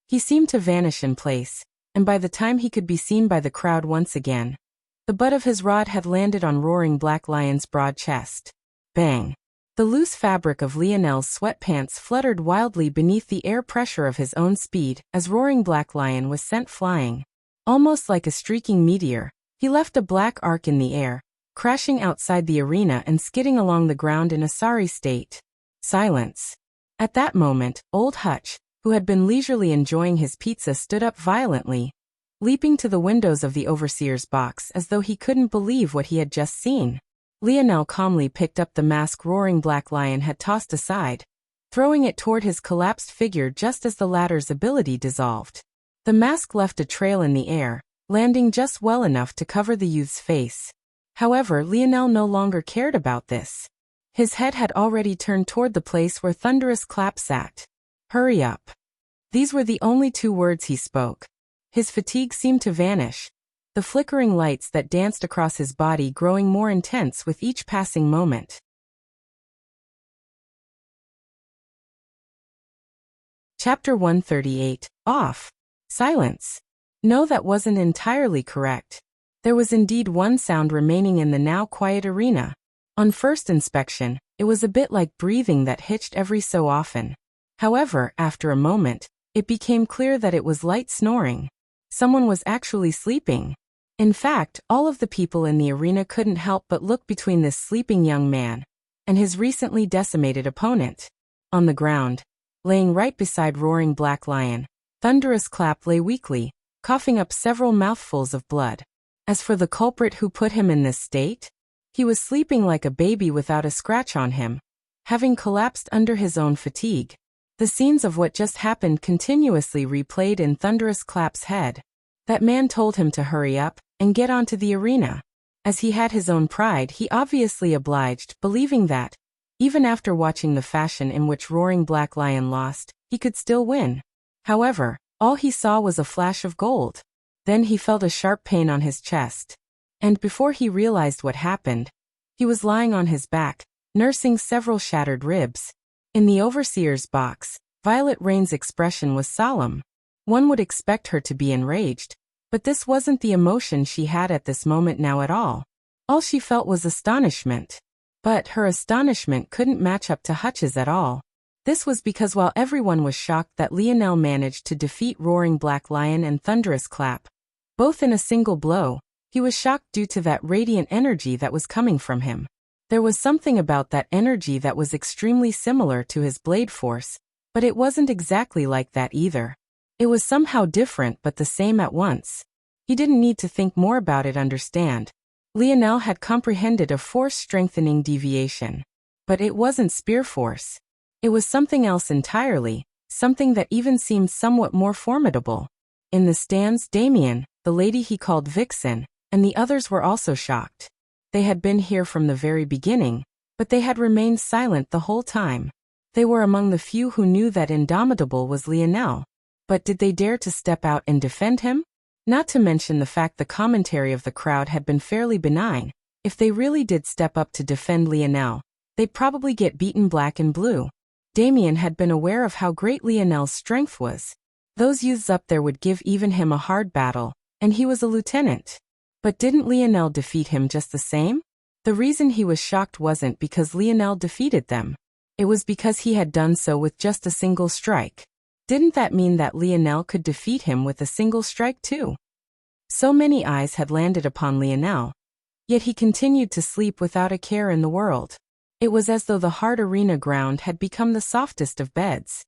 He seemed to vanish in place, and by the time he could be seen by the crowd once again, the butt of his rod had landed on roaring Black Lion's broad chest. Bang! The loose fabric of Lionel's sweatpants fluttered wildly beneath the air pressure of his own speed as roaring Black Lion was sent flying. Almost like a streaking meteor, he left a black arc in the air, crashing outside the arena and skidding along the ground in a sorry state. Silence. At that moment, Old Hutch, who had been leisurely enjoying his pizza, stood up violently, leaping to the windows of the overseer's box as though he couldn't believe what he had just seen. Lionel calmly picked up the mask roaring Black Lion had tossed aside, throwing it toward his collapsed figure just as the latter's ability dissolved. The mask left a trail in the air, landing just well enough to cover the youth's face. However, Lionel no longer cared about this. His head had already turned toward the place where Thunderous Clap sat. Hurry up. These were the only 2 words he spoke. His fatigue seemed to vanish, the flickering lights that danced across his body growing more intense with each passing moment. Chapter 138, Off. Silence. No, that wasn't entirely correct. There was indeed one sound remaining in the now quiet arena. On first inspection, it was a bit like breathing that hitched every so often. However, after a moment, it became clear that it was light snoring. Someone was actually sleeping. In fact, all of the people in the arena couldn't help but look between this sleeping young man and his recently decimated opponent. On the ground, laying right beside roaring Black Lion, Thunderous Clap lay weakly, coughing up several mouthfuls of blood. As for the culprit who put him in this state, he was sleeping like a baby without a scratch on him, having collapsed under his own fatigue. The scenes of what just happened continuously replayed in Thunderous Clap's head. That man told him to hurry up and get onto the arena. As he had his own pride, he obviously obliged, believing that, even after watching the fashion in which roaring Black Lion lost, he could still win. However, all he saw was a flash of gold. Then he felt a sharp pain on his chest. And before he realized what happened, he was lying on his back, nursing several shattered ribs. In the overseer's box, Violet Rain's expression was solemn. One would expect her to be enraged, but this wasn't the emotion she had at this moment now at all. All she felt was astonishment. But her astonishment couldn't match up to Hutch's at all. This was because while everyone was shocked that Lionel managed to defeat roaring Black Lion and Thunderous Clap, both in a single blow, he was shocked due to that radiant energy that was coming from him. There was something about that energy that was extremely similar to his blade force, but it wasn't exactly like that either. It was somehow different but the same at once. He didn't need to think more about it, understand. Lionel had comprehended a force-strengthening deviation. But it wasn't spear force. It was something else entirely, something that even seemed somewhat more formidable. In the stands, Damien, the lady he called Vixen, and the others were also shocked. They had been here from the very beginning, but they had remained silent the whole time. They were among the few who knew that Indomitable was Lionel. But did they dare to step out and defend him? Not to mention the fact the commentary of the crowd had been fairly benign. If they really did step up to defend Lionel, they'd probably get beaten black and blue. Damien had been aware of how great Lionel's strength was. Those youths up there would give even him a hard battle, and he was a lieutenant. But didn't Lionel defeat him just the same? The reason he was shocked wasn't because Lionel defeated them. It was because he had done so with just a single strike. Didn't that mean that Lionel could defeat him with a single strike too? So many eyes had landed upon Lionel, yet he continued to sleep without a care in the world. It was as though the hard arena ground had become the softest of beds.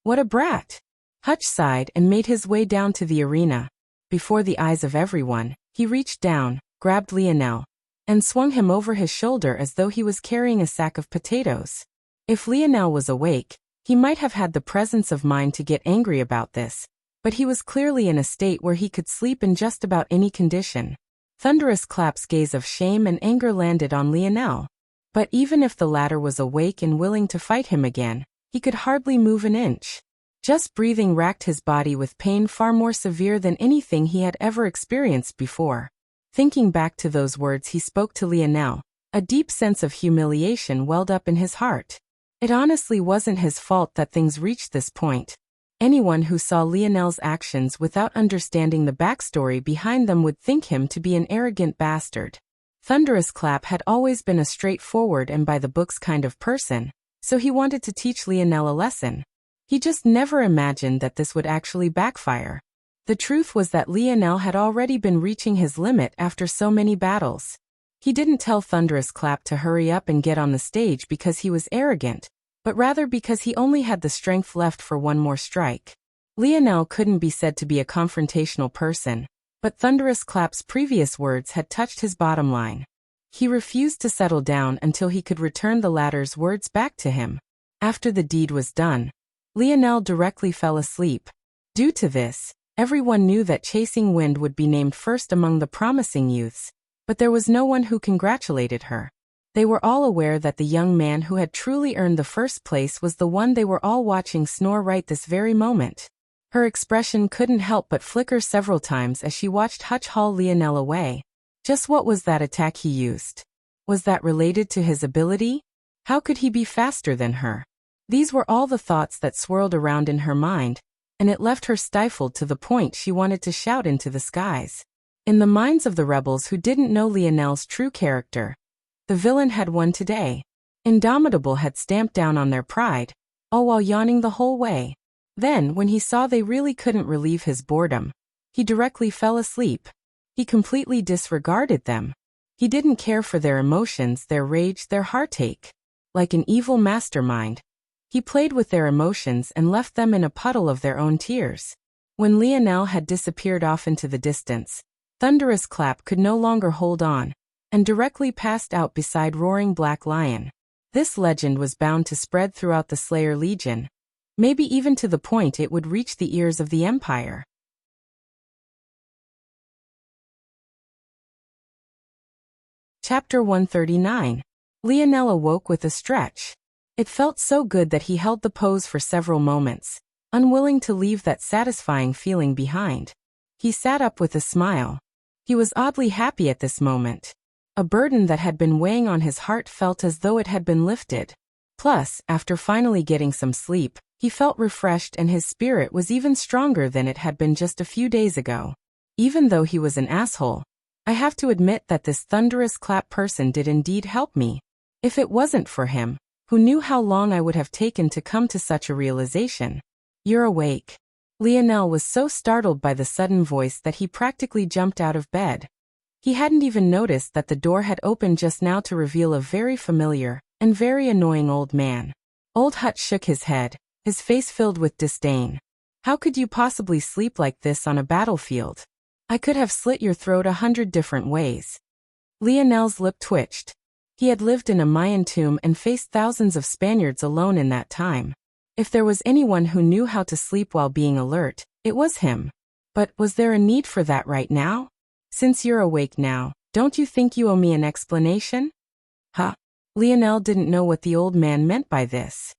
What a brat! Hutch sighed and made his way down to the arena. Before the eyes of everyone, he reached down, grabbed Lionel, and swung him over his shoulder as though he was carrying a sack of potatoes. If Lionel was awake, he might have had the presence of mind to get angry about this, but he was clearly in a state where he could sleep in just about any condition. Thunderous Clap's gaze of shame and anger landed on Lionel. But even if the latter was awake and willing to fight him again, he could hardly move an inch. Just breathing racked his body with pain far more severe than anything he had ever experienced before. Thinking back to those words he spoke to Lionel, a deep sense of humiliation welled up in his heart. It honestly wasn't his fault that things reached this point. Anyone who saw Lionel's actions without understanding the backstory behind them would think him to be an arrogant bastard. Thunderous Clap had always been a straightforward and by-the-books kind of person, so he wanted to teach Lionel a lesson. He just never imagined that this would actually backfire. The truth was that Lionel had already been reaching his limit after so many battles. He didn't tell Thunderous Clap to hurry up and get on the stage because he was arrogant, but rather because he only had the strength left for one more strike. Lionel couldn't be said to be a confrontational person, but Thunderous Clap's previous words had touched his bottom line. He refused to settle down until he could return the latter's words back to him. After the deed was done, Lionel directly fell asleep. Due to this, everyone knew that Chasing Wind would be named first among the promising youths, but there was no one who congratulated her. They were all aware that the young man who had truly earned the first place was the one they were all watching snore right this very moment. Her expression couldn't help but flicker several times as she watched Hutch haul Lionel away. Just what was that attack he used? Was that related to his ability? How could he be faster than her? These were all the thoughts that swirled around in her mind, and it left her stifled to the point she wanted to shout into the skies. In the minds of the rebels who didn't know Lionel's true character, the villain had won today. Indomitable had stamped down on their pride, all while yawning the whole way. Then, when he saw they really couldn't relieve his boredom, he directly fell asleep. He completely disregarded them. He didn't care for their emotions, their rage, their heartache. Like an evil mastermind, he played with their emotions and left them in a puddle of their own tears. When Lionel had disappeared off into the distance, Thunderous Clap could no longer hold on, and directly passed out beside Roaring Black Lion. This legend was bound to spread throughout the Slayer Legion, maybe even to the point it would reach the ears of the Empire. Chapter 139. Lionel awoke with a stretch. It felt so good that he held the pose for several moments, unwilling to leave that satisfying feeling behind. He sat up with a smile. He was oddly happy at this moment. A burden that had been weighing on his heart felt as though it had been lifted. Plus, after finally getting some sleep, he felt refreshed and his spirit was even stronger than it had been just a few days ago. Even though he was an asshole, I have to admit that this Thunderous Clap person did indeed help me. If it wasn't for him, who knew how long I would have taken to come to such a realization? You're awake. Lionel was so startled by the sudden voice that he practically jumped out of bed. He hadn't even noticed that the door had opened just now to reveal a very familiar and very annoying old man. Old Hutch shook his head, his face filled with disdain. How could you possibly sleep like this on a battlefield? I could have slit your throat 100 different ways. Lionel's lip twitched. He had lived in a Mayan tomb and faced thousands of Spaniards alone in that time. If there was anyone who knew how to sleep while being alert, it was him. But was there a need for that right now? Since you're awake now, don't you think you owe me an explanation? Huh? Lionel didn't know what the old man meant by this.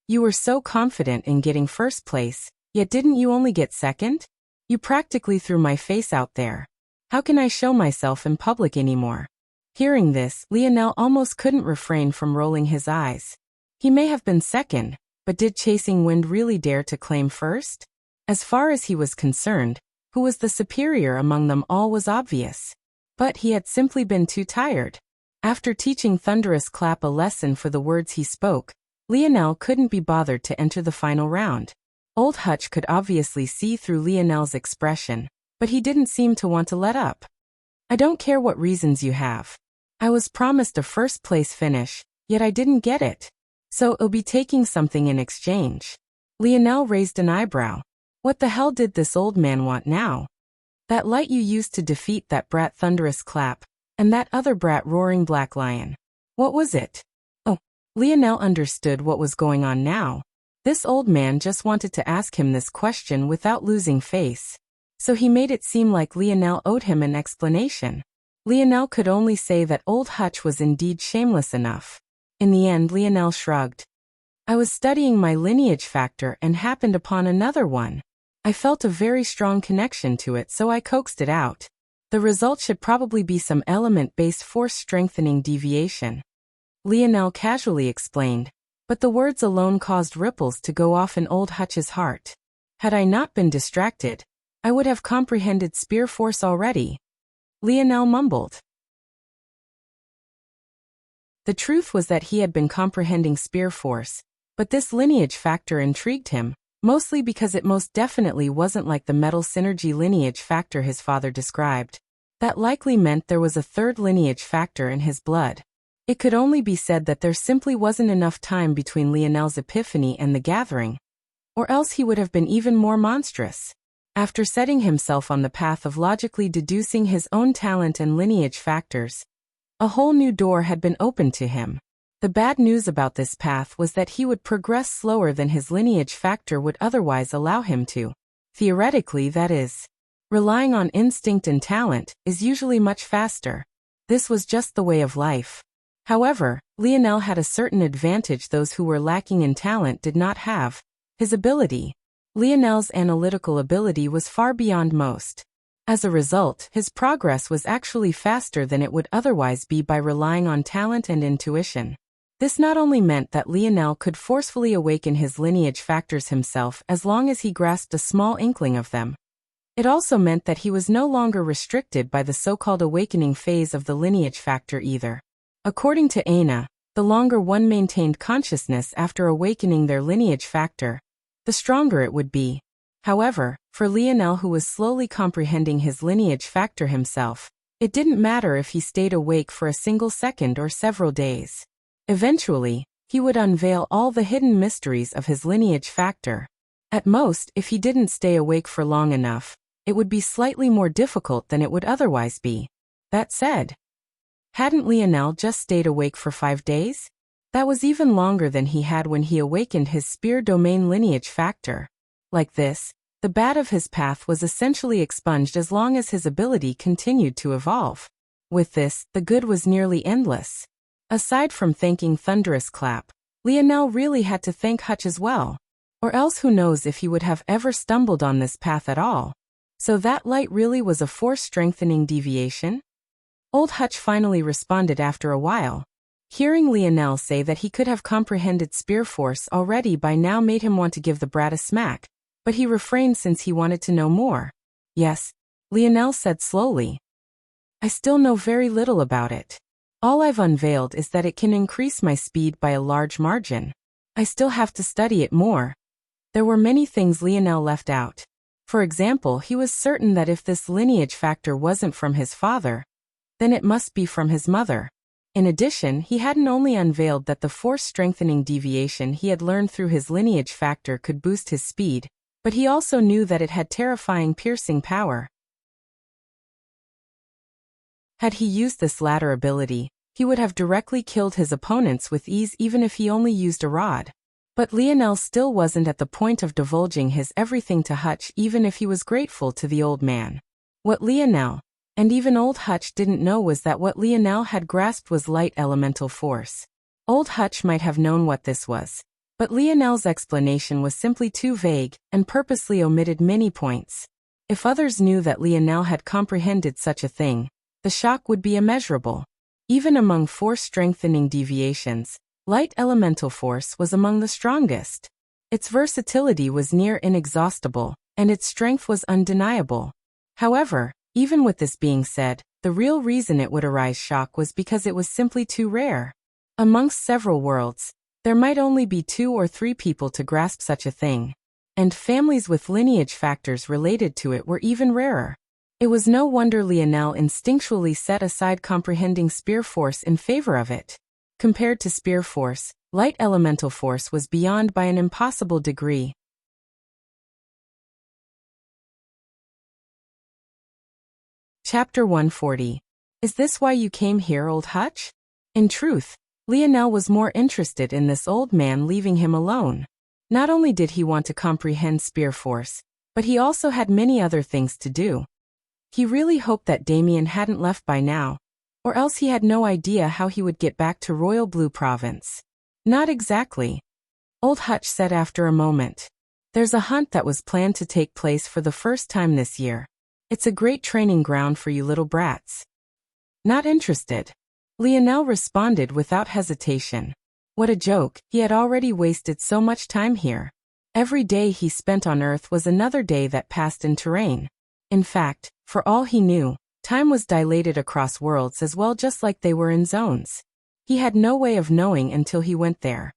You were so confident in getting first place, yet didn't you only get second? You practically threw my face out there. How can I show myself in public anymore? Hearing this, Lionel almost couldn't refrain from rolling his eyes. He may have been second, But did chasing wind really dare to claim first? As far as he was concerned, who was the superior among them all was obvious. But he had simply been too tired. After teaching Thunderous Clap a lesson for the words he spoke, Lionel couldn't be bothered to enter the final round. Old Hutch could obviously see through Lionel's expression, but he didn't seem to want to let up. I don't care what reasons you have. I was promised a first-place finish, yet I didn't get it. So I'll be taking something in exchange. Lionel raised an eyebrow. What the hell did this old man want now? That light you used to defeat that brat Thunderous Clap, and that other brat Roaring Black Lion. What was it? Oh, Lionel understood what was going on now. This old man just wanted to ask him this question without losing face. So he made it seem like Lionel owed him an explanation. Lionel could only say that old Hutch was indeed shameless enough. In the end, Lionel shrugged. I was studying my lineage factor and happened upon another one. I felt a very strong connection to it, so I coaxed it out. The result should probably be some element-based force-strengthening deviation. Lionel casually explained, but the words alone caused ripples to go off in old Hutch's heart. Had I not been distracted, I would have comprehended spear force already. Lionel mumbled. The truth was that he had been comprehending spear force, but this lineage factor intrigued him, mostly because it most definitely wasn't like the metal synergy lineage factor his father described. That likely meant there was a third lineage factor in his blood. It could only be said that there simply wasn't enough time between Lionel's epiphany and the gathering, or else he would have been even more monstrous. After setting himself on the path of logically deducing his own talent and lineage factors, a whole new door had been opened to him. The bad news about this path was that he would progress slower than his lineage factor would otherwise allow him to. Theoretically, that is. Relying on instinct and talent is usually much faster. This was just the way of life. However, Lionel had a certain advantage those who were lacking in talent did not have: his ability. Lionel's analytical ability was far beyond most. As a result, his progress was actually faster than it would otherwise be by relying on talent and intuition. This not only meant that Lionel could forcefully awaken his lineage factors himself as long as he grasped a small inkling of them. It also meant that he was no longer restricted by the so-called awakening phase of the lineage factor either. According to Aina, the longer one maintained consciousness after awakening their lineage factor, the stronger it would be. However, for Lionel, who was slowly comprehending his lineage factor himself, it didn't matter if he stayed awake for a single second or several days. Eventually, he would unveil all the hidden mysteries of his lineage factor. At most, if he didn't stay awake for long enough, it would be slightly more difficult than it would otherwise be. That said, hadn't Lionel just stayed awake for 5 days? That was even longer than he had when he awakened his spear domain lineage factor. Like this, the bad of his path was essentially expunged as long as his ability continued to evolve. With this, the good was nearly endless. Aside from thanking Thunderous Clap, Lionel really had to thank Hutch as well. Or else who knows if he would have ever stumbled on this path at all. So that light really was a force-strengthening deviation? Old Hutch finally responded after a while. Hearing Lionel say that he could have comprehended spear force already by now made him want to give the brat a smack, but he refrained since he wanted to know more. Yes, Lionel said slowly. I still know very little about it. All I've unveiled is that it can increase my speed by a large margin. I still have to study it more. There were many things Lionel left out. For example, he was certain that if this lineage factor wasn't from his father, then it must be from his mother. In addition, he hadn't only unveiled that the force-strengthening deviation he had learned through his lineage factor could boost his speed, but he also knew that it had terrifying piercing power. Had he used this latter ability, he would have directly killed his opponents with ease even if he only used a rod. But Lionel still wasn't at the point of divulging his everything to Hutch even if he was grateful to the old man. What Lionel, and even old Hutch, didn't know was that what Lionel had grasped was light elemental force. Old Hutch might have known what this was, but Lionel's explanation was simply too vague and purposely omitted many points. If others knew that Lionel had comprehended such a thing, the shock would be immeasurable. Even among force-strengthening deviations, light elemental force was among the strongest. Its versatility was near inexhaustible, and its strength was undeniable. However, even with this being said, the real reason it would arise shock was because it was simply too rare. Amongst several worlds, there might only be 2 or 3 people to grasp such a thing, and families with lineage factors related to it were even rarer. It was no wonder Lionel instinctually set aside comprehending spear force in favor of it. Compared to spear force, light elemental force was beyond by an impossible degree. Chapter 140. Is this why you came here, old Hutch? In truth, Lionel was more interested in this old man leaving him alone. Not only did he want to comprehend spear force, but he also had many other things to do. He really hoped that Damien hadn't left by now, or else he had no idea how he would get back to Royal Blue Province. Not exactly, old Hutch said after a moment. There's a hunt that was planned to take place for the first time this year. It's a great training ground for you little brats. Not interested, Lionel responded without hesitation. What a joke, he had already wasted so much time here. Every day he spent on Earth was another day that passed in terrain. In fact, for all he knew, time was dilated across worlds as well, just like they were in zones. He had no way of knowing until he went there.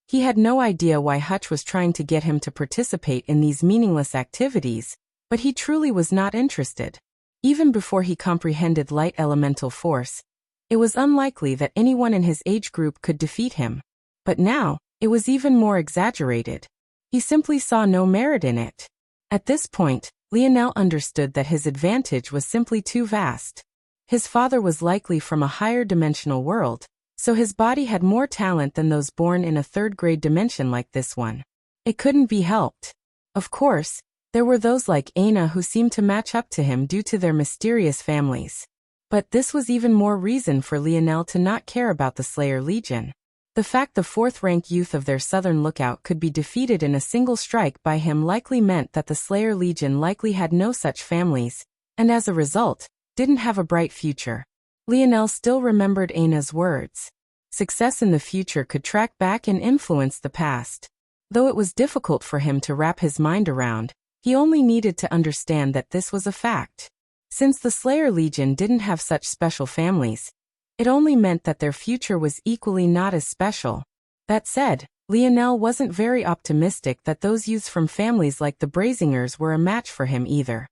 He had no idea why Hutch was trying to get him to participate in these meaningless activities, but he truly was not interested. Even before he comprehended light elemental force, it was unlikely that anyone in his age group could defeat him. But now, it was even more exaggerated. He simply saw no merit in it. At this point, Lionel understood that his advantage was simply too vast. His father was likely from a higher dimensional world, so his body had more talent than those born in a third-grade dimension like this one. It couldn't be helped. Of course, there were those like Aina who seemed to match up to him due to their mysterious families. But this was even more reason for Lionel to not care about the Slayer Legion. The fact the 4th-rank youth of their southern lookout could be defeated in a single strike by him likely meant that the Slayer Legion likely had no such families, and as a result, didn't have a bright future. Lionel still remembered Aina's words. Success in the future could track back and influence the past. Though it was difficult for him to wrap his mind around, he only needed to understand that this was a fact. Since the Slayer Legion didn't have such special families, it only meant that their future was equally not as special. That said, Lionel wasn't very optimistic that those youths from families like the Brazingers were a match for him either.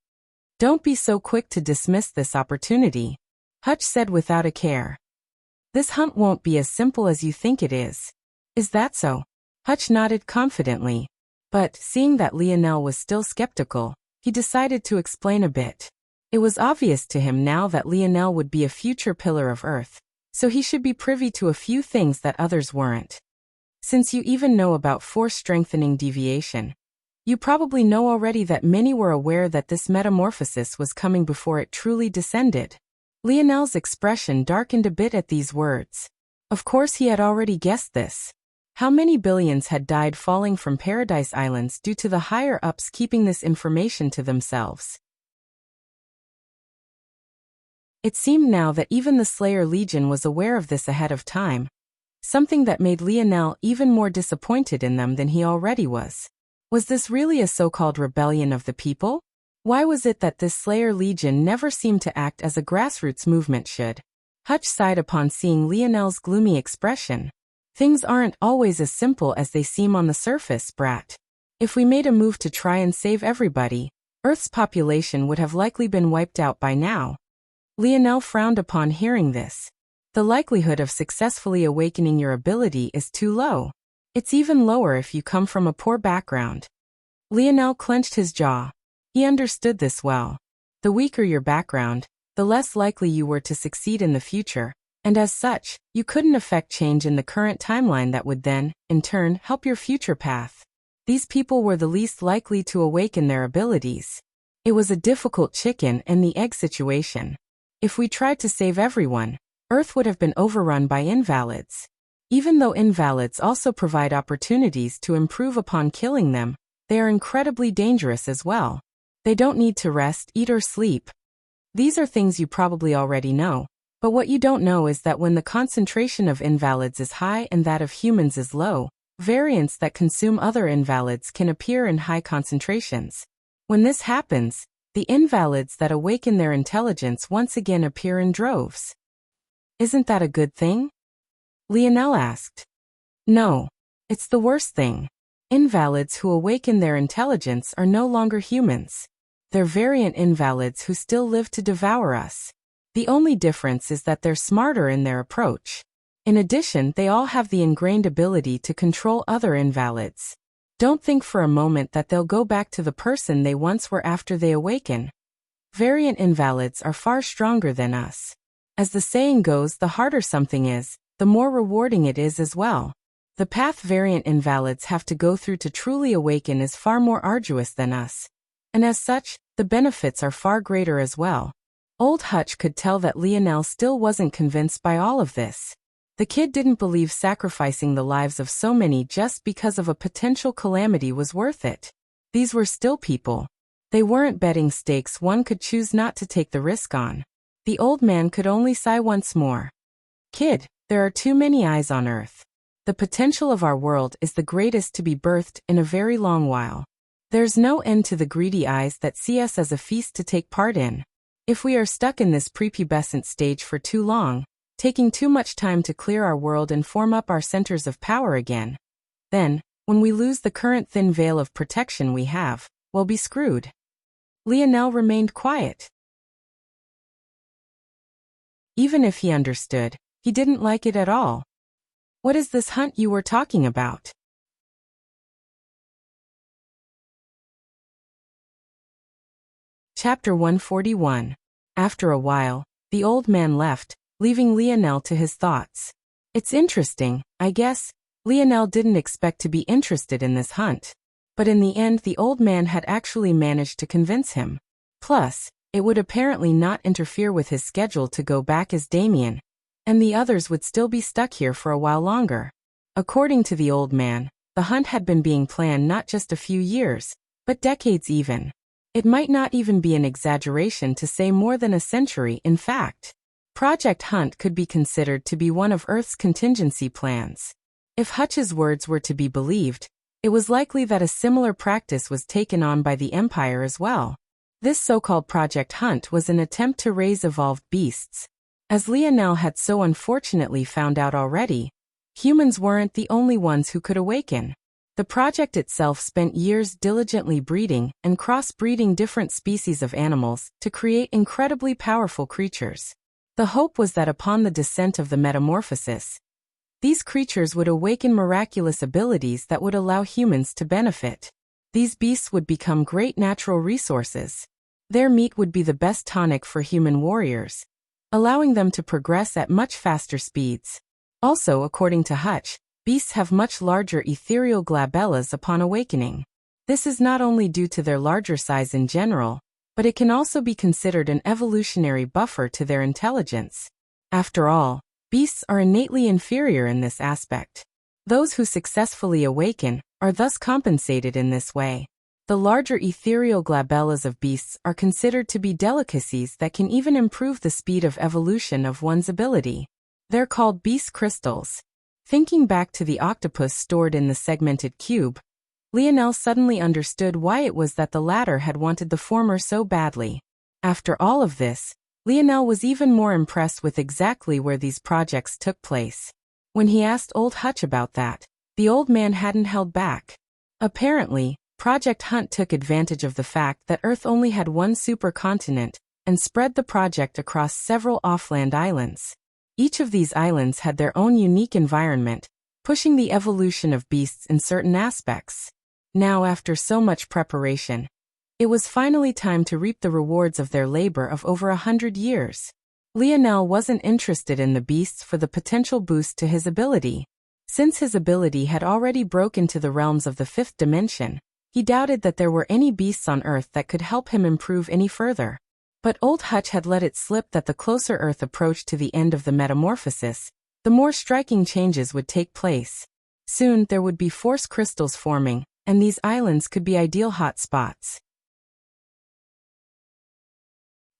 Don't be so quick to dismiss this opportunity, Hutch said without a care. This hunt won't be as simple as you think it is. Is that so? Hutch nodded confidently. But, seeing that Lionel was still skeptical, he decided to explain a bit. It was obvious to him now that Lionel would be a future pillar of Earth, so he should be privy to a few things that others weren't. Since you even know about force strengthening deviation, you probably know already that many were aware that this metamorphosis was coming before it truly descended. Lionel's expression darkened a bit at these words. Of course he had already guessed this. How many billions had died falling from Paradise Islands due to the higher-ups keeping this information to themselves? It seemed now that even the Slayer Legion was aware of this ahead of time, something that made Lionel even more disappointed in them than he already was. Was this really a so-called rebellion of the people? Why was it that this Slayer Legion never seemed to act as a grassroots movement should? Hutch sighed upon seeing Lionel's gloomy expression. Things aren't always as simple as they seem on the surface, brat. If we made a move to try and save everybody, Earth's population would have likely been wiped out by now. Lionel frowned upon hearing this. The likelihood of successfully awakening your ability is too low. It's even lower if you come from a poor background. Lionel clenched his jaw. He understood this well. The weaker your background, the less likely you were to succeed in the future, and as such, you couldn't affect change in the current timeline that would then, in turn, help your future path. These people were the least likely to awaken their abilities. It was a difficult chicken and the egg situation. If we tried to save everyone, Earth would have been overrun by invalids. Even though invalids also provide opportunities to improve upon killing them, they are incredibly dangerous as well. They don't need to rest, eat or sleep. These are things you probably already know, but what you don't know is that when the concentration of invalids is high and that of humans is low, Variants that consume other invalids can appear in high concentrations. When this happens, the invalids that awaken their intelligence once again appear in droves. Isn't that a good thing? Lionel asked. No. It's the worst thing. Invalids who awaken their intelligence are no longer humans. They're variant invalids who still live to devour us. The only difference is that they're smarter in their approach. In addition, they all have the ingrained ability to control other invalids. Don't think for a moment that they'll go back to the person they once were after they awaken. Variant invalids are far stronger than us. As the saying goes, the harder something is, the more rewarding it is as well. The path variant invalids have to go through to truly awaken is far more arduous than us. And as such, the benefits are far greater as well. Old Hutch could tell that Lionel still wasn't convinced by all of this. The kid didn't believe sacrificing the lives of so many just because of a potential calamity was worth it. These were still people. They weren't betting stakes one could choose not to take the risk on. The old man could only sigh once more. Kid, there are too many eyes on Earth. The potential of our world is the greatest to be birthed in a very long while. There's no end to the greedy eyes that see us as a feast to take part in. If we are stuck in this prepubescent stage for too long, taking too much time to clear our world and form up our centers of power again, then, when we lose the current thin veil of protection we have, we'll be screwed. Lionel remained quiet. Even if he understood, he didn't like it at all. What is this hunt you were talking about? Chapter 141. After a while, the old man left, leaving Lionel to his thoughts. It's interesting, I guess. Lionel didn't expect to be interested in this hunt. But in the end the old man had actually managed to convince him. Plus, it would apparently not interfere with his schedule to go back as Damien, and the others would still be stuck here for a while longer. According to the old man, the hunt had been being planned not just a few years, but decades even. It might not even be an exaggeration to say more than a century, in fact. Project Hunt could be considered to be one of Earth's contingency plans. If Hutch's words were to be believed, it was likely that a similar practice was taken on by the Empire as well. This so-called Project Hunt was an attempt to raise evolved beasts. As Lionel had so unfortunately found out already, humans weren't the only ones who could awaken. The project itself spent years diligently breeding and cross-breeding different species of animals to create incredibly powerful creatures. The hope was that upon the descent of the metamorphosis, these creatures would awaken miraculous abilities that would allow humans to benefit. These beasts would become great natural resources. Their meat would be the best tonic for human warriors, allowing them to progress at much faster speeds. Also, according to Hutch, beasts have much larger ethereal glabellas upon awakening. This is not only due to their larger size in general, but it can also be considered an evolutionary buffer to their intelligence. After all, beasts are innately inferior in this aspect. Those who successfully awaken are thus compensated in this way. The larger ethereal glabellas of beasts are considered to be delicacies that can even improve the speed of evolution of one's ability. They're called beast crystals. Thinking back to the octopus stored in the segmented cube, Lionel suddenly understood why it was that the latter had wanted the former so badly. After all of this, Lionel was even more impressed with exactly where these projects took place. When he asked old Hutch about that, the old man hadn't held back. Apparently, Project Hunt took advantage of the fact that Earth only had one supercontinent and spread the project across several offland islands. Each of these islands had their own unique environment, pushing the evolution of beasts in certain aspects. Now, after so much preparation, it was finally time to reap the rewards of their labor of over 100 years. Lionel wasn't interested in the beasts for the potential boost to his ability. Since his ability had already broken into the realms of the fifth dimension, he doubted that there were any beasts on Earth that could help him improve any further. But old Hutch had let it slip that the closer Earth approached to the end of the metamorphosis, the more striking changes would take place. Soon there would be force crystals forming, and these islands could be ideal hot spots.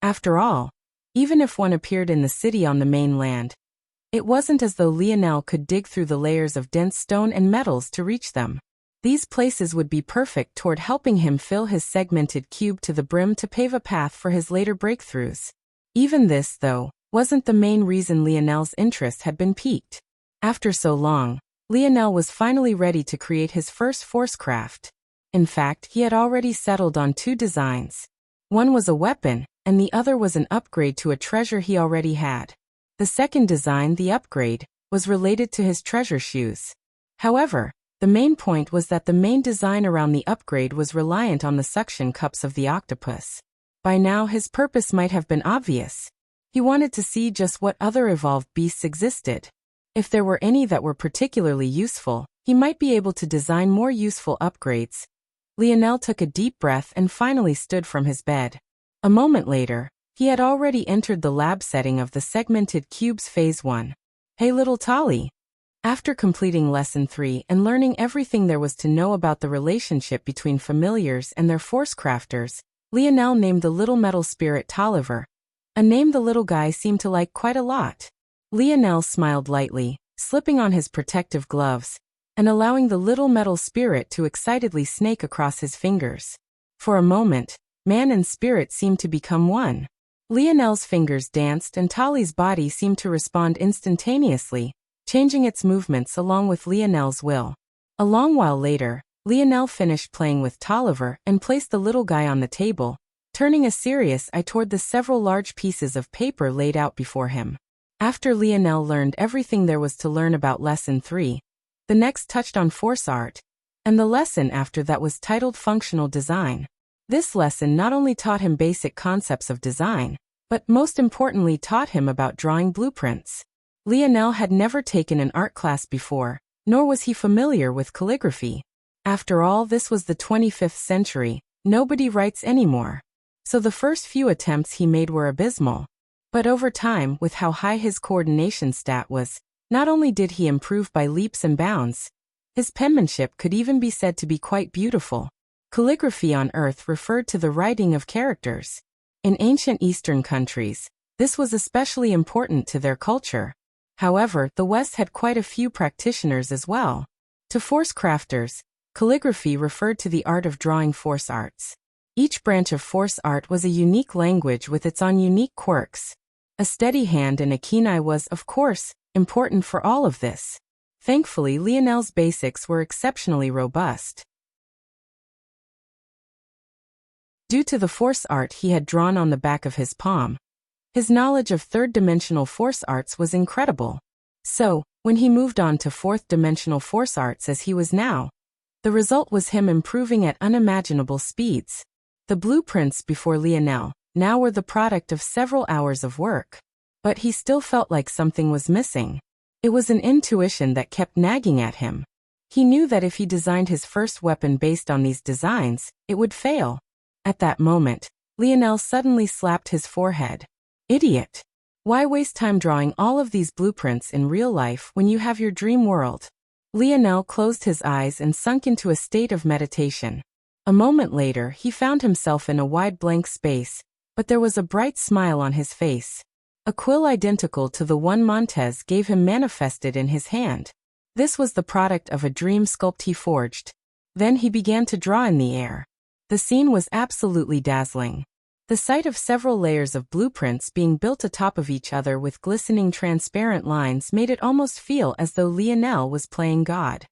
After all, even if one appeared in the city on the mainland, It wasn't as though Lionel could dig through the layers of dense stone and metals to reach them. These places would be perfect toward helping him fill his segmented cube to the brim to pave a path for his later breakthroughs. Even this, though, wasn't the main reason Lionel's interest had been piqued. After so long, Lionel was finally ready to create his first force craft. In fact, he had already settled on 2 designs. One was a weapon, and the other was an upgrade to a treasure he already had. The second design, the upgrade, was related to his treasure shoes. However, the main point was that the main design around the upgrade was reliant on the suction cups of the octopus. By now his purpose might have been obvious. He wanted to see just what other evolved beasts existed. If there were any that were particularly useful, he might be able to design more useful upgrades. Lionel took a deep breath and finally stood from his bed. A moment later, he had already entered the lab setting of the Segmented Cubes Phase 1. Hey little Tolly! After completing Lesson 3 and learning everything there was to know about the relationship between familiars and their force crafters, Lionel named the little metal spirit Tolliver, a name the little guy seemed to like quite a lot. Lionel smiled lightly, slipping on his protective gloves, and allowing the little metal spirit to excitedly snake across his fingers. For a moment, man and spirit seemed to become one. Lionel's fingers danced and Tolly's body seemed to respond instantaneously, changing its movements along with Lionel's will. A long while later, Lionel finished playing with Tolliver and placed the little guy on the table, turning a serious eye toward the several large pieces of paper laid out before him. After Lionel learned everything there was to learn about Lesson 3, the next touched on force art, and the lesson after that was titled Functional Design. This lesson not only taught him basic concepts of design, but most importantly taught him about drawing blueprints. Lionel had never taken an art class before, nor was he familiar with calligraphy. After all, this was the 25th century, nobody writes anymore. So the first few attempts he made were abysmal. But over time, with how high his coordination stat was, not only did he improve by leaps and bounds, his penmanship could even be said to be quite beautiful. Calligraphy on Earth referred to the writing of characters. In ancient Eastern countries, this was especially important to their culture. However, the West had quite a few practitioners as well. To force crafters, calligraphy referred to the art of drawing force arts. Each branch of force art was a unique language with its own unique quirks. A steady hand and a keen eye was, of course, important for all of this. Thankfully, Lionel's basics were exceptionally robust. Due to the force art he had drawn on the back of his palm, his knowledge of third-dimensional force arts was incredible. So, when he moved on to fourth-dimensional force arts as he was now, the result was him improving at unimaginable speeds. The blueprints before Lionel now were the product of several hours of work. But he still felt like something was missing. It was an intuition that kept nagging at him. He knew that if he designed his first weapon based on these designs, it would fail. At that moment, Lionel suddenly slapped his forehead. Idiot! Why waste time drawing all of these blueprints in real life when you have your dream world? Lionel closed his eyes and sunk into a state of meditation. A moment later, he found himself in a wide blank space, but there was a bright smile on his face. A quill identical to the one Montez gave him manifested in his hand. This was the product of a dream sculpt he forged. Then he began to draw in the air. The scene was absolutely dazzling. The sight of several layers of blueprints being built atop of each other with glistening transparent lines made it almost feel as though Lionel was playing God.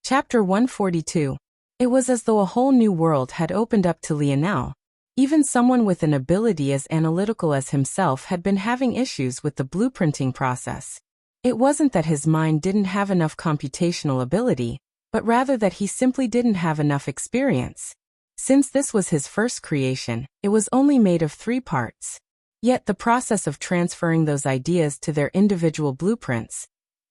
Chapter 142. It was as though a whole new world had opened up to Lionel. Even someone with an ability as analytical as himself had been having issues with the blueprinting process. It wasn't that his mind didn't have enough computational ability, but rather that he simply didn't have enough experience. Since this was his first creation, it was only made of 3 parts. Yet the process of transferring those ideas to their individual blueprints,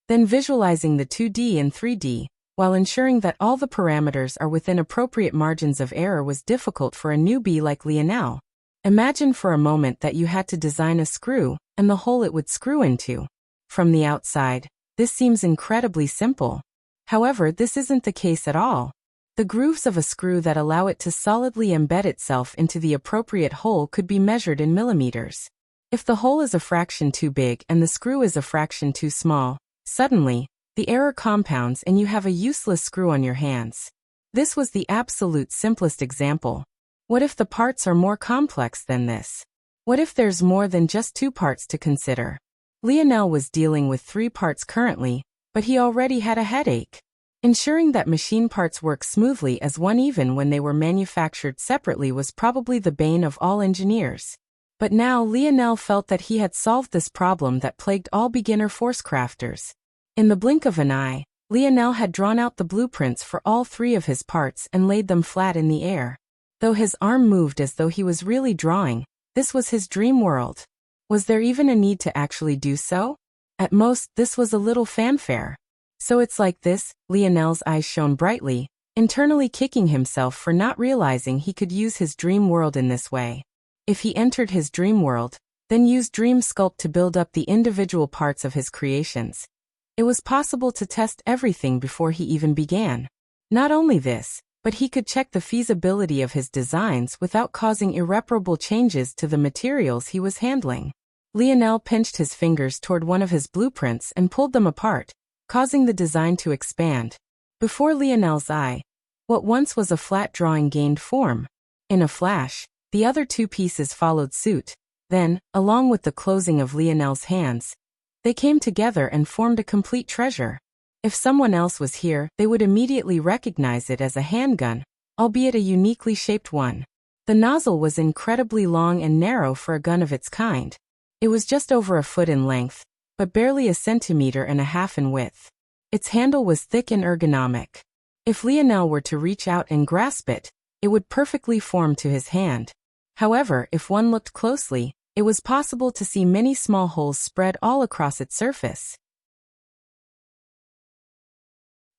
then visualizing the 2D and 3D, while ensuring that all the parameters are within appropriate margins of error was difficult for a newbie like Lionel. Imagine for a moment that you had to design a screw, and the hole it would screw into. From the outside, this seems incredibly simple. However, this isn't the case at all. The grooves of a screw that allow it to solidly embed itself into the appropriate hole could be measured in millimeters. If the hole is a fraction too big and the screw is a fraction too small, suddenly, the error compounds and you have a useless screw on your hands. This was the absolute simplest example. What if the parts are more complex than this? What if there's more than just 2 parts to consider? Lionel was dealing with 3 parts currently, but he already had a headache. Ensuring that machine parts work smoothly as one even when they were manufactured separately was probably the bane of all engineers. But now Lionel felt that he had solved this problem that plagued all beginner force crafters. In the blink of an eye, Lionel had drawn out the blueprints for all 3 of his parts and laid them flat in the air. Though his arm moved as though he was really drawing, this was his dream world. Was there even a need to actually do so? At most, this was a little fanfare. So it's like this, Lionel's eyes shone brightly, internally kicking himself for not realizing he could use his dream world in this way. If he entered his dream world, then used Dream Sculpt to build up the individual parts of his creations, it was possible to test everything before he even began. Not only this, but he could check the feasibility of his designs without causing irreparable changes to the materials he was handling. Lionel pinched his fingers toward one of his blueprints and pulled them apart, causing the design to expand. Before Lionel's eye, what once was a flat drawing gained form. In a flash, the other 2 pieces followed suit. Then, along with the closing of Lionel's hands, they came together and formed a complete treasure. If someone else was here, they would immediately recognize it as a handgun, albeit a uniquely shaped one. The nozzle was incredibly long and narrow for a gun of its kind. It was just over a foot in length, but barely 1.5 centimeters in width. Its handle was thick and ergonomic. If Lionel were to reach out and grasp it, it would perfectly form to his hand. However, if one looked closely, it was possible to see many small holes spread all across its surface.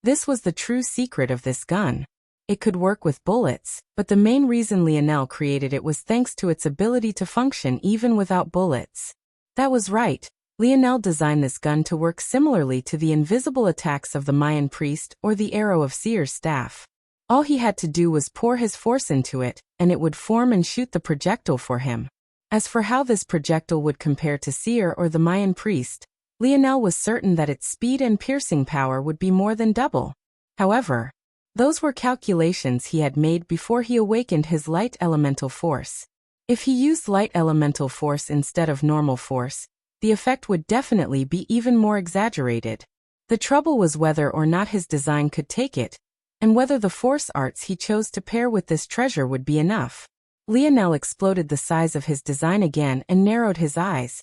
This was the true secret of this gun. It could work with bullets, but the main reason Lionel created it was thanks to its ability to function even without bullets. That was right. Lionel designed this gun to work similarly to the invisible attacks of the Mayan priest or the arrow of Seer's staff. All he had to do was pour his force into it, and it would form and shoot the projectile for him. As for how this projectile would compare to Seer or the Mayan priest, Lionel was certain that its speed and piercing power would be more than double. However, those were calculations he had made before he awakened his light elemental force. If he used light elemental force instead of normal force, the effect would definitely be even more exaggerated. The trouble was whether or not his design could take it, and whether the force arts he chose to pair with this treasure would be enough. Lionel exploded the size of his design again and narrowed his eyes,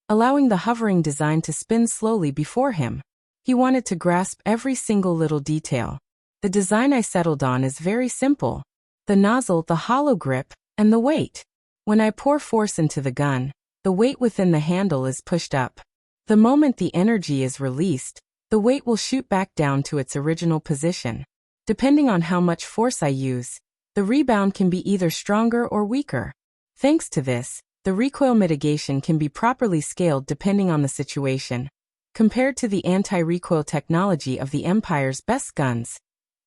allowing the hovering design to spin slowly before him. He wanted to grasp every single little detail. The design I settled on is very simple. The nozzle, the hollow grip, and the weight. When I pour force into the gun, the weight within the handle is pushed up. The moment the energy is released, the weight will shoot back down to its original position. Depending on how much force I use, the rebound can be either stronger or weaker. Thanks to this, the recoil mitigation can be properly scaled depending on the situation. Compared to the anti-recoil technology of the Empire's best guns,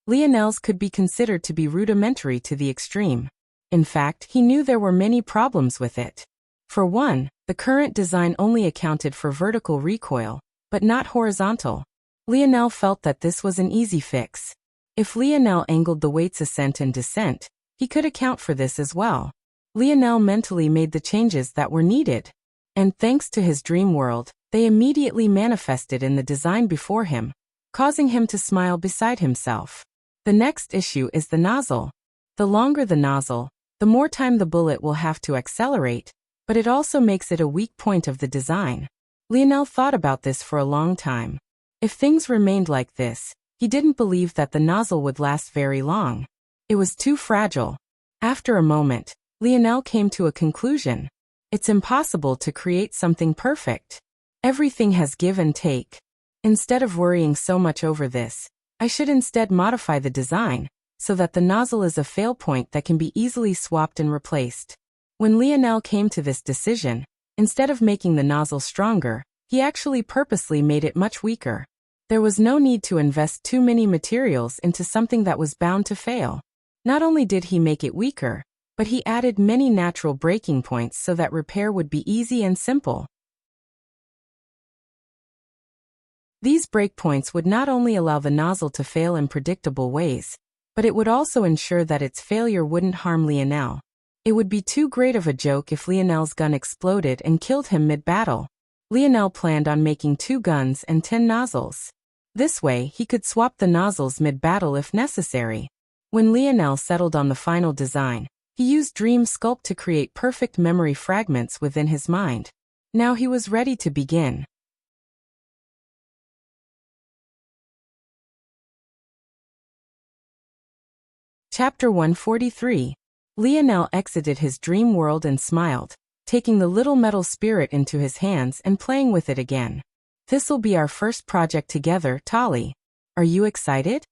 Lionel's could be considered to be rudimentary to the extreme. In fact, he knew there were many problems with it. For one, the current design only accounted for vertical recoil, but not horizontal. Lionel felt that this was an easy fix. If Lionel angled the weight's ascent and descent, he could account for this as well. Lionel mentally made the changes that were needed. And thanks to his dream world, they immediately manifested in the design before him, causing him to smile beside himself. The next issue is the nozzle. The longer the nozzle, the more time the bullet will have to accelerate, but it also makes it a weak point of the design. Lionel thought about this for a long time. If things remained like this, he didn't believe that the nozzle would last very long. It was too fragile. After a moment, Lionel came to a conclusion. It's impossible to create something perfect. Everything has give and take. Instead of worrying so much over this, I should instead modify the design, so that the nozzle is a fail point that can be easily swapped and replaced. When Lionel came to this decision, instead of making the nozzle stronger, he actually purposely made it much weaker. There was no need to invest too many materials into something that was bound to fail. Not only did he make it weaker, but he added many natural breaking points so that repair would be easy and simple. These breakpoints would not only allow the nozzle to fail in predictable ways, but it would also ensure that its failure wouldn't harm Lionel. It would be too great of a joke if Lionel's gun exploded and killed him mid-battle. Lionel planned on making 2 guns and 10 nozzles. This way, he could swap the nozzles mid-battle if necessary. When Lionel settled on the final design, he used Dream Sculpt to create perfect memory fragments within his mind. Now he was ready to begin. Chapter 143. Lionel exited his dream world and smiled, taking the little metal spirit into his hands and playing with it again. "This'll be our first project together, Tolly. Are you excited?"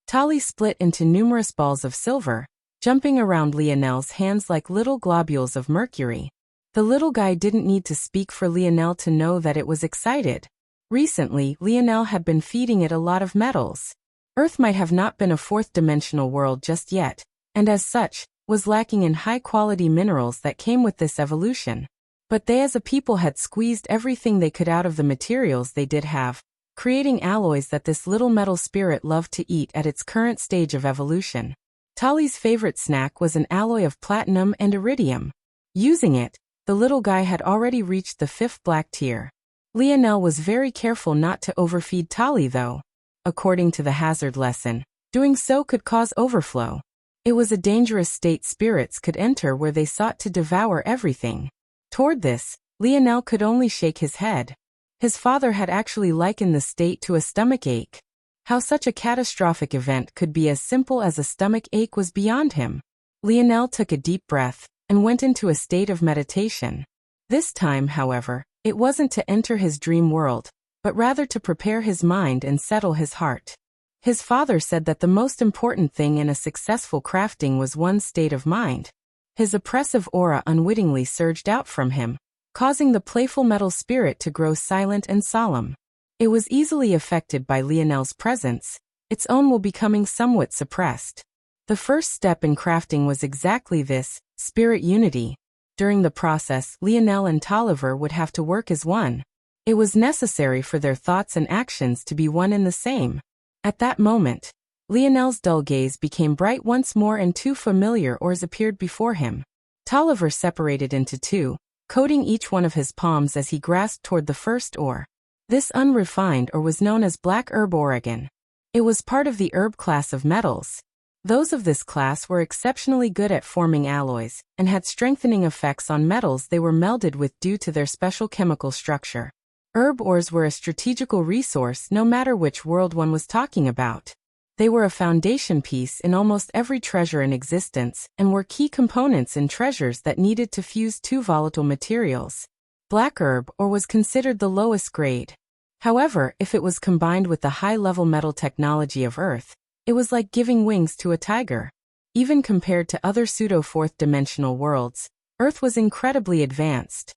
Tolly split into numerous balls of silver, jumping around Lionel's hands like little globules of mercury. The little guy didn't need to speak for Lionel to know that it was excited. Recently, Lionel had been feeding it a lot of metals. Earth might have not been a fourth-dimensional world just yet, and as such, was lacking in high-quality minerals that came with this evolution. But they as a people had squeezed everything they could out of the materials they did have, creating alloys that this little metal spirit loved to eat at its current stage of evolution. Tolly's favorite snack was an alloy of platinum and iridium. Using it, the little guy had already reached the 5th black tier. Lionel was very careful not to overfeed Tolly though. According to the hazard lesson, doing so could cause overflow. It was a dangerous state spirits could enter where they sought to devour everything. Toward this, Lionel could only shake his head. His father had actually likened the state to a stomach ache. How such a catastrophic event could be as simple as a stomach ache was beyond him. Lionel took a deep breath and went into a state of meditation. This time, however, it wasn't to enter his dream world, but rather to prepare his mind and settle his heart. His father said that the most important thing in a successful crafting was one's state of mind. His oppressive aura unwittingly surged out from him, causing the playful metal spirit to grow silent and solemn. It was easily affected by Lionel's presence, its own will becoming somewhat suppressed. The first step in crafting was exactly this, spirit unity. During the process, Lionel and Tolliver would have to work as one. It was necessary for their thoughts and actions to be one and the same. At that moment, Lionel's dull gaze became bright once more and 2 familiar oars appeared before him. Tolliver separated into 2, coating each one of his palms as he grasped toward the first oar. This unrefined ore was known as Black Herb Oregon. It was part of the herb class of metals. Those of this class were exceptionally good at forming alloys, and had strengthening effects on metals they were melded with due to their special chemical structure. Herb ores were a strategical resource no matter which world one was talking about. They were a foundation piece in almost every treasure in existence, and were key components in treasures that needed to fuse 2 volatile materials. Black herb ore was considered the lowest grade. However, if it was combined with the high-level metal technology of Earth, it was like giving wings to a tiger. Even compared to other pseudo-fourth-dimensional worlds, Earth was incredibly advanced.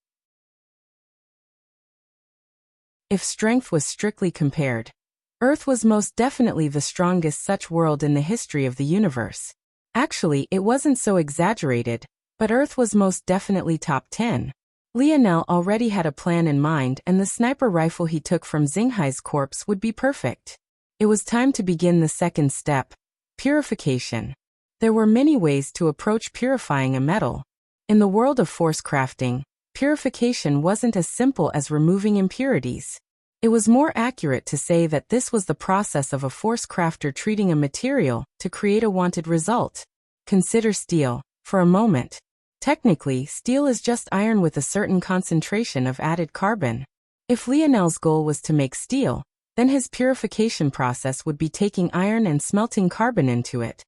If strength was strictly compared, Earth was most definitely the strongest such world in the history of the universe. Actually, it wasn't so exaggerated, but Earth was most definitely top 10. Lionel already had a plan in mind, and the sniper rifle he took from Xinghai's corpse would be perfect. It was time to begin the second step, purification. There were many ways to approach purifying a metal. In the world of force crafting, purification wasn't as simple as removing impurities. It was more accurate to say that this was the process of a force crafter treating a material to create a wanted result. Consider steel, for a moment. Technically, steel is just iron with a certain concentration of added carbon. If Lionel's goal was to make steel, then his purification process would be taking iron and smelting carbon into it,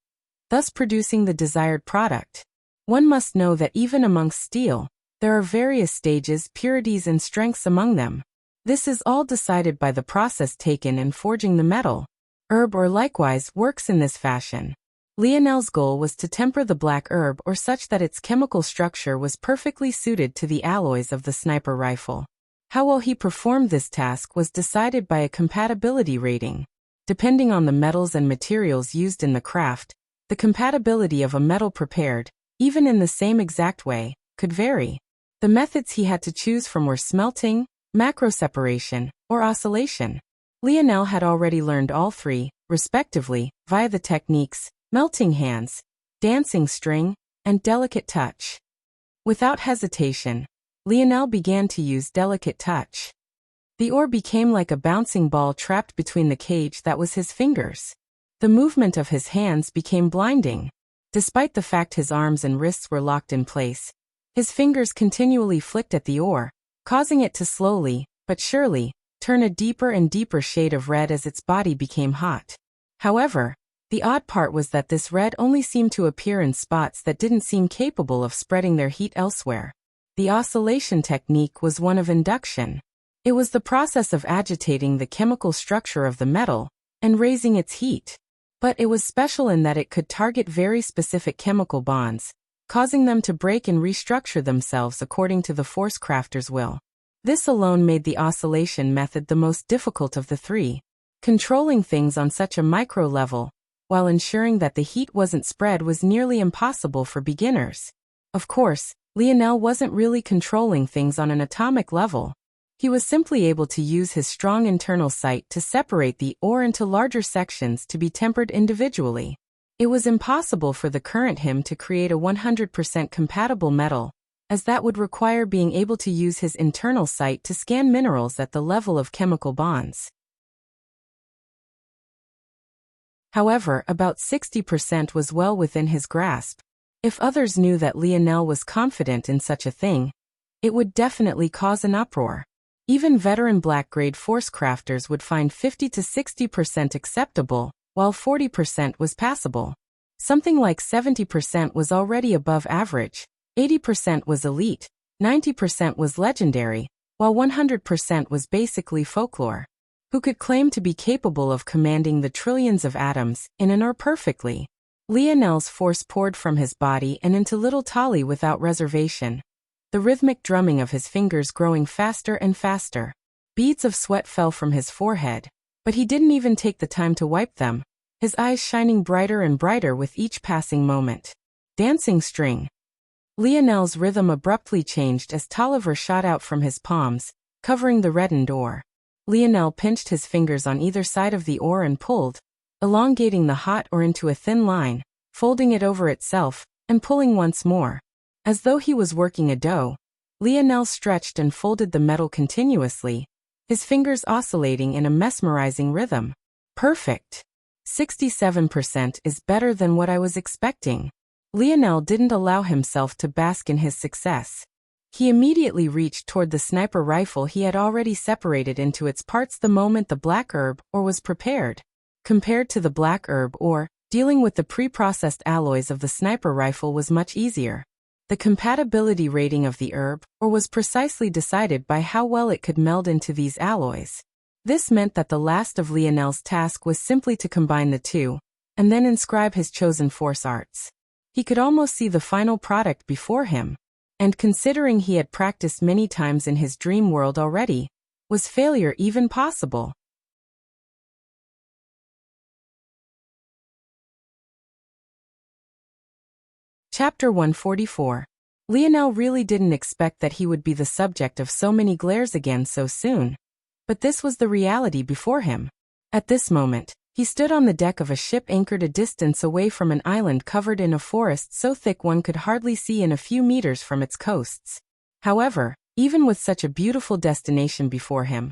thus producing the desired product. One must know that even amongst steel, there are various stages, purities and strengths among them. This is all decided by the process taken in forging the metal. Herb ore likewise works in this fashion. Lionel's goal was to temper the black herb ore such that its chemical structure was perfectly suited to the alloys of the sniper rifle. How well he performed this task was decided by a compatibility rating. Depending on the metals and materials used in the craft, the compatibility of a metal prepared, even in the same exact way, could vary. The methods he had to choose from were smelting, macroseparation, or oscillation. Lionel had already learned all three, respectively, via the techniques, melting hands, dancing string, and delicate touch. Without hesitation, Lionel began to use delicate touch. The ore became like a bouncing ball trapped between the cage that was his fingers. The movement of his hands became blinding. Despite the fact his arms and wrists were locked in place, his fingers continually flicked at the ore, causing it to slowly, but surely, turn a deeper and deeper shade of red as its body became hot. However, the odd part was that this red only seemed to appear in spots that didn't seem capable of spreading their heat elsewhere. The oscillation technique was one of induction. It was the process of agitating the chemical structure of the metal and raising its heat. But it was special in that it could target very specific chemical bonds, causing them to break and restructure themselves according to the force crafter's will. This alone made the oscillation method the most difficult of the three. Controlling things on such a micro level, while ensuring that the heat wasn't spread, was nearly impossible for beginners. Of course, Lionel wasn't really controlling things on an atomic level. He was simply able to use his strong internal sight to separate the ore into larger sections to be tempered individually. It was impossible for the current him to create a 100% compatible metal, as that would require being able to use his internal sight to scan minerals at the level of chemical bonds. However, about 60% was well within his grasp. If others knew that Lionel was confident in such a thing, it would definitely cause an uproar. Even veteran black-grade force crafters would find 50 to 60% acceptable, while 40% was passable. Something like 70% was already above average, 80% was elite, 90% was legendary, while 100% was basically folklore. Who could claim to be capable of commanding the trillions of atoms in an ore perfectly? Lionel's force poured from his body and into little Tali without reservation, the rhythmic drumming of his fingers growing faster and faster. Beads of sweat fell from his forehead, but he didn't even take the time to wipe them, his eyes shining brighter and brighter with each passing moment. Dancing string. Lionel's rhythm abruptly changed as Tolliver shot out from his palms, covering the reddened ore. Lionel pinched his fingers on either side of the ore and pulled, elongating the hot ore into a thin line, folding it over itself, and pulling once more. As though he was working a dough, Lionel stretched and folded the metal continuously, his fingers oscillating in a mesmerizing rhythm. Perfect. 67% is better than what I was expecting. Lionel didn't allow himself to bask in his success. He immediately reached toward the sniper rifle he had already separated into its parts the moment the black herb ore was prepared. Compared to the black herb ore, dealing with the pre-processed alloys of the sniper rifle was much easier. The compatibility rating of the herb ore was precisely decided by how well it could meld into these alloys. This meant that the last of Lionel's task was simply to combine the two, and then inscribe his chosen force arts. He could almost see the final product before him, and considering he had practiced many times in his dream world already, was failure even possible? Chapter 144. Lionel really didn't expect that he would be the subject of so many glares again so soon. But this was the reality before him. At this moment, he stood on the deck of a ship anchored a distance away from an island covered in a forest so thick one could hardly see in a few meters from its coasts. However, even with such a beautiful destination before him,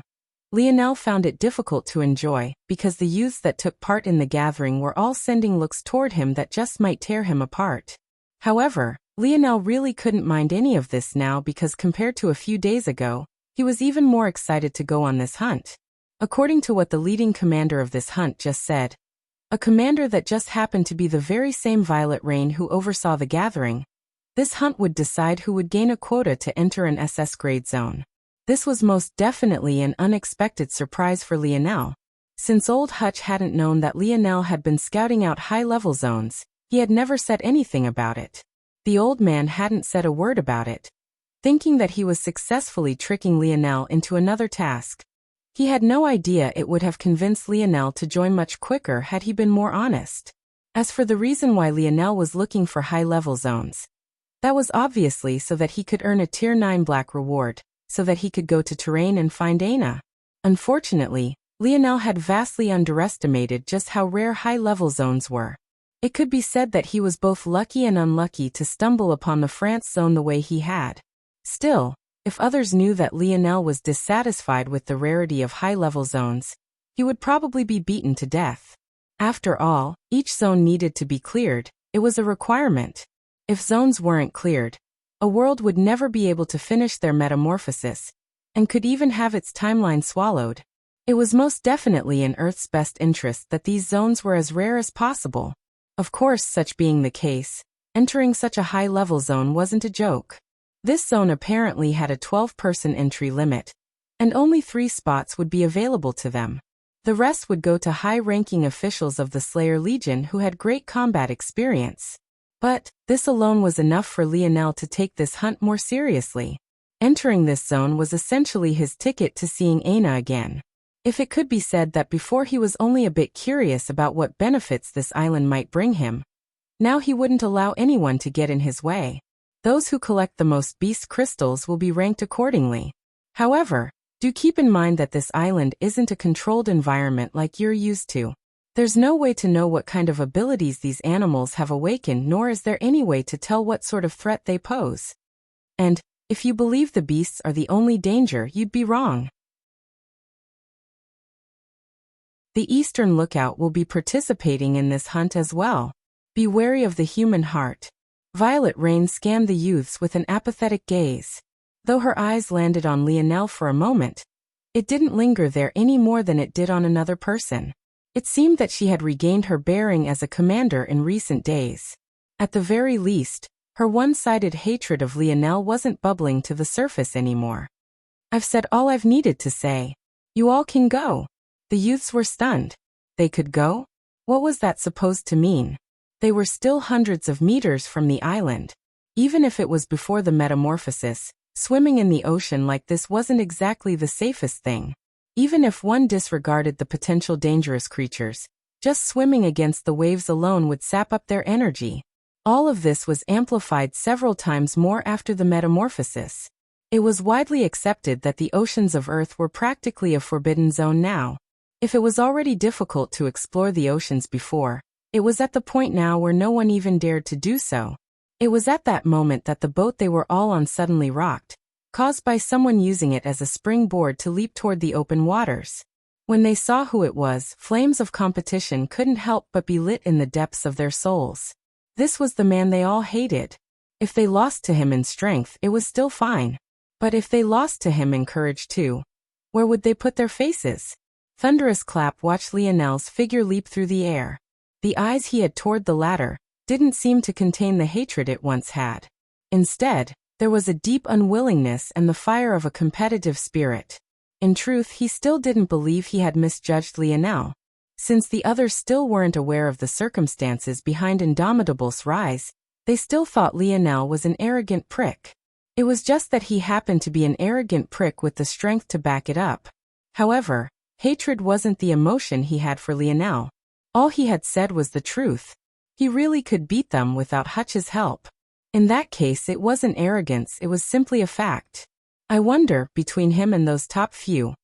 Lionel found it difficult to enjoy, because the youths that took part in the gathering were all sending looks toward him that just might tear him apart. However, Lionel really couldn't mind any of this now because compared to a few days ago, he was even more excited to go on this hunt. According to what the leading commander of this hunt just said, a commander that just happened to be the very same Violet Rain who oversaw the gathering, this hunt would decide who would gain a quota to enter an SS grade zone. This was most definitely an unexpected surprise for Lionel. Since old Hutch hadn't known that Lionel had been scouting out high-level zones, he had never said anything about it. The old man hadn't said a word about it. thinking that he was successfully tricking Lionel into another task. He had no idea it would have convinced Lionel to join much quicker had he been more honest. As for the reason why Lionel was looking for high-level zones, that was obviously so that he could earn a Tier 9 black reward, so that he could go to Terrain and find Aina. Unfortunately, Lionel had vastly underestimated just how rare high-level zones were. It could be said that he was both lucky and unlucky to stumble upon the France zone the way he had. Still, if others knew that Lionel was dissatisfied with the rarity of high-level zones, he would probably be beaten to death. After all, each zone needed to be cleared. It was a requirement. If zones weren't cleared, a world would never be able to finish their metamorphosis, and could even have its timeline swallowed. It was most definitely in Earth's best interest that these zones were as rare as possible. Of course, such being the case, entering such a high-level zone wasn't a joke. This zone apparently had a 12-person entry limit, and only 3 spots would be available to them. The rest would go to high-ranking officials of the Slayer Legion who had great combat experience. But this alone was enough for Lionel to take this hunt more seriously. Entering this zone was essentially his ticket to seeing Aina again. If it could be said that before he was only a bit curious about what benefits this island might bring him, now he wouldn't allow anyone to get in his way. Those who collect the most beast crystals will be ranked accordingly. However, do keep in mind that this island isn't a controlled environment like you're used to. There's no way to know what kind of abilities these animals have awakened, nor is there any way to tell what sort of threat they pose. And, if you believe the beasts are the only danger, you'd be wrong. The Eastern Lookout will be participating in this hunt as well. Be wary of the human heart. Violet Rain scanned the youths with an apathetic gaze. Though her eyes landed on Lionel for a moment, it didn't linger there any more than it did on another person. It seemed that she had regained her bearing as a commander in recent days. At the very least, her one-sided hatred of Lionel wasn't bubbling to the surface anymore. I've said all I've needed to say. You all can go. The youths were stunned. They could go? What was that supposed to mean? They were still hundreds of meters from the island. Even if it was before the metamorphosis, swimming in the ocean like this wasn't exactly the safest thing. Even if one disregarded the potential dangerous creatures, just swimming against the waves alone would sap up their energy. All of this was amplified several times more after the metamorphosis. It was widely accepted that the oceans of Earth were practically a forbidden zone now. If it was already difficult to explore the oceans before, it was at the point now where no one even dared to do so. It was at that moment that the boat they were all on suddenly rocked, caused by someone using it as a springboard to leap toward the open waters. When they saw who it was, flames of competition couldn't help but be lit in the depths of their souls. This was the man they all hated. If they lost to him in strength, it was still fine. But if they lost to him in courage too, where would they put their faces? Thunderous Clap watched Lionel's figure leap through the air. The eyes he had toward the latter didn't seem to contain the hatred it once had. Instead, there was a deep unwillingness and the fire of a competitive spirit. In truth, he still didn't believe he had misjudged Lionel. Since the others still weren't aware of the circumstances behind Indomitable's rise, they still thought Lionel was an arrogant prick. It was just that he happened to be an arrogant prick with the strength to back it up. However, hatred wasn't the emotion he had for Lionel. All he had said was the truth. He really could beat them without Hutch's help. In that case, it wasn't arrogance, it was simply a fact. I wonder, between him and those top few,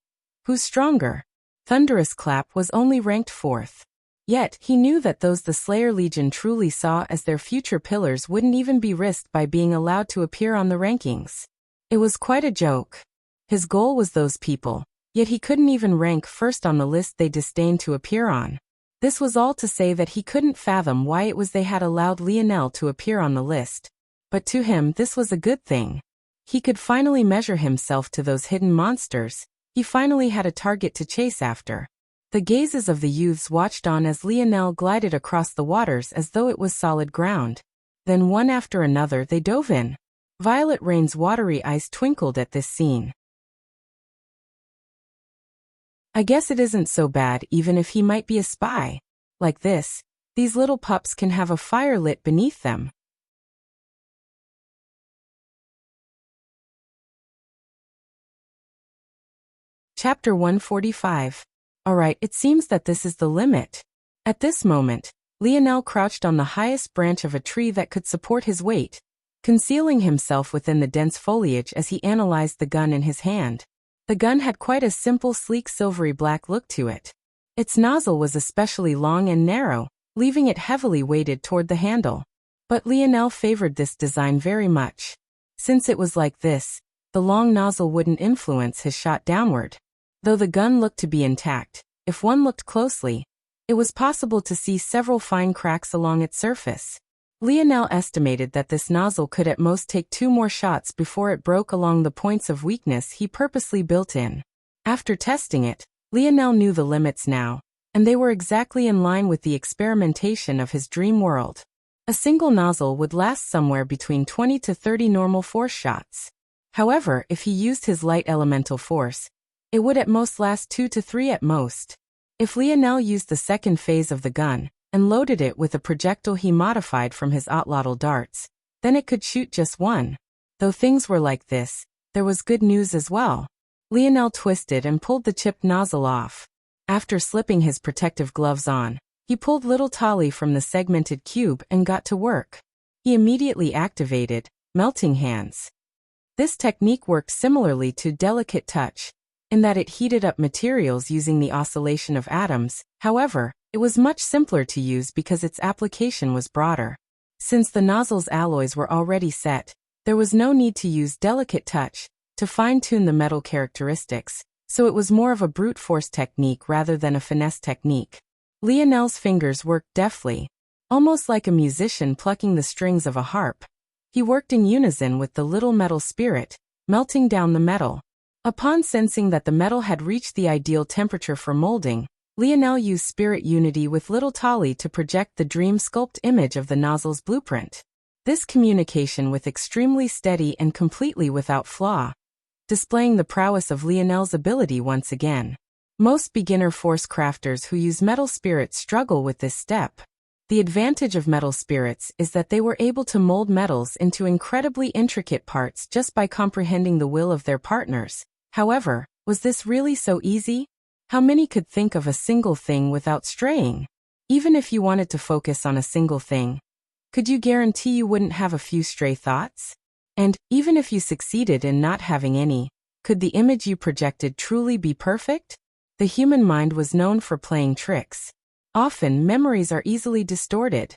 who's stronger? Thunderous Clap was only ranked 4th. Yet, he knew that those the Slayer Legion truly saw as their future pillars wouldn't even be risked by being allowed to appear on the rankings. It was quite a joke. His goal was those people, yet he couldn't even rank first on the list they disdained to appear on. This was all to say that he couldn't fathom why it was they had allowed Lionel to appear on the list. But to him this was a good thing. He could finally measure himself to those hidden monsters. He finally had a target to chase after. The gazes of the youths watched on as Lionel glided across the waters as though it was solid ground. Then one after another they dove in. Violet Rain's watery eyes twinkled at this scene. I guess it isn't so bad even if he might be a spy. Like this, these little pups can have a fire lit beneath them. Chapter 145. Alright, it seems that this is the limit. At this moment, Lionel crouched on the highest branch of a tree that could support his weight, concealing himself within the dense foliage as he analyzed the gun in his hand. The gun had quite a simple, sleek, silvery black look to it. Its nozzle was especially long and narrow, leaving it heavily weighted toward the handle. But Lionel favored this design very much. Since it was like this, the long nozzle wouldn't influence his shot downward. Though the gun looked to be intact, if one looked closely, it was possible to see several fine cracks along its surface. Lionel estimated that this nozzle could at most take 2 more shots before it broke along the points of weakness he purposely built in. After testing it, Lionel knew the limits now, and they were exactly in line with the experimentation of his dream world. A single nozzle would last somewhere between 20 to 30 normal force shots. However, if he used his light elemental force, it would at most last 2 to 3 at most. If Lionel used the second phase of the gun, and loaded it with a projectile he modified from his otlotl darts, then it could shoot just 1. Though things were like this, there was good news as well. Lionel twisted and pulled the chipped nozzle off. After slipping his protective gloves on, he pulled little Tali from the segmented cube and got to work. He immediately activated melting hands. This technique worked similarly to delicate touch, in that it heated up materials using the oscillation of atoms. However, it was much simpler to use because its application was broader. Since the nozzle's alloys were already set, there was no need to use delicate touch to fine-tune the metal characteristics, so it was more of a brute force technique rather than a finesse technique. Lionel's fingers worked deftly, almost like a musician plucking the strings of a harp. He worked in unison with the little metal spirit, melting down the metal. Upon sensing that the metal had reached the ideal temperature for molding, Lionel used spirit unity with little Tali to project the dream sculpt image of the nozzle's blueprint. This communication was extremely steady and completely without flaw, displaying the prowess of Lionel's ability once again. Most beginner force crafters who use metal spirits struggle with this step. The advantage of metal spirits is that they were able to mold metals into incredibly intricate parts just by comprehending the will of their partners. However, was this really so easy? How many could think of a single thing without straying? Even if you wanted to focus on a single thing, could you guarantee you wouldn't have a few stray thoughts? And, even if you succeeded in not having any, could the image you projected truly be perfect? The human mind was known for playing tricks. Often, memories are easily distorted.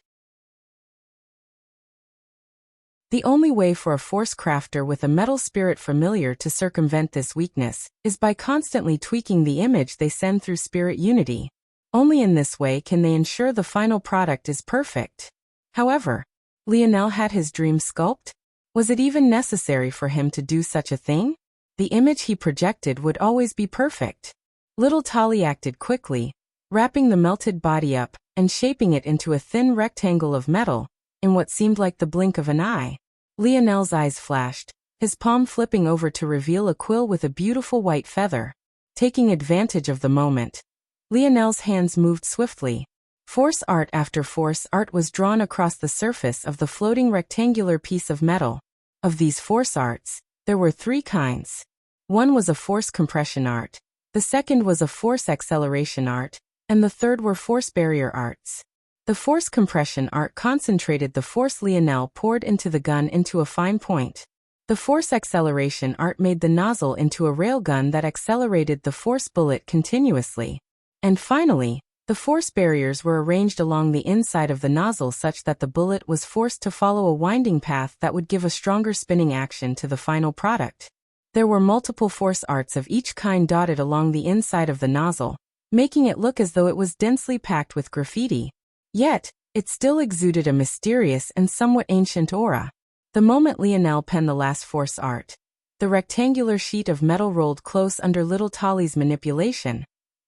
The only way for a force crafter with a metal spirit familiar to circumvent this weakness is by constantly tweaking the image they send through spirit unity. Only in this way can they ensure the final product is perfect. However, Lionel had his dream sculpt. Was it even necessary for him to do such a thing? The image he projected would always be perfect. Little Tali acted quickly, wrapping the melted body up and shaping it into a thin rectangle of metal, in what seemed like the blink of an eye. Lionel's eyes flashed, his palm flipping over to reveal a quill with a beautiful white feather. Taking advantage of the moment, Lionel's hands moved swiftly. Force art after force art was drawn across the surface of the floating rectangular piece of metal. Of these force arts, there were 3 kinds. One was a force compression art, the second was a force acceleration art, and the third were force barrier arts. The force compression art concentrated the force Lionel poured into the gun into a fine point. The force acceleration art made the nozzle into a railgun that accelerated the force bullet continuously. And finally, the force barriers were arranged along the inside of the nozzle such that the bullet was forced to follow a winding path that would give a stronger spinning action to the final product. There were multiple force arts of each kind dotted along the inside of the nozzle, making it look as though it was densely packed with graffiti. Yet, it still exuded a mysterious and somewhat ancient aura. The moment Lionel penned the last force art, the rectangular sheet of metal rolled close under little Tali's manipulation,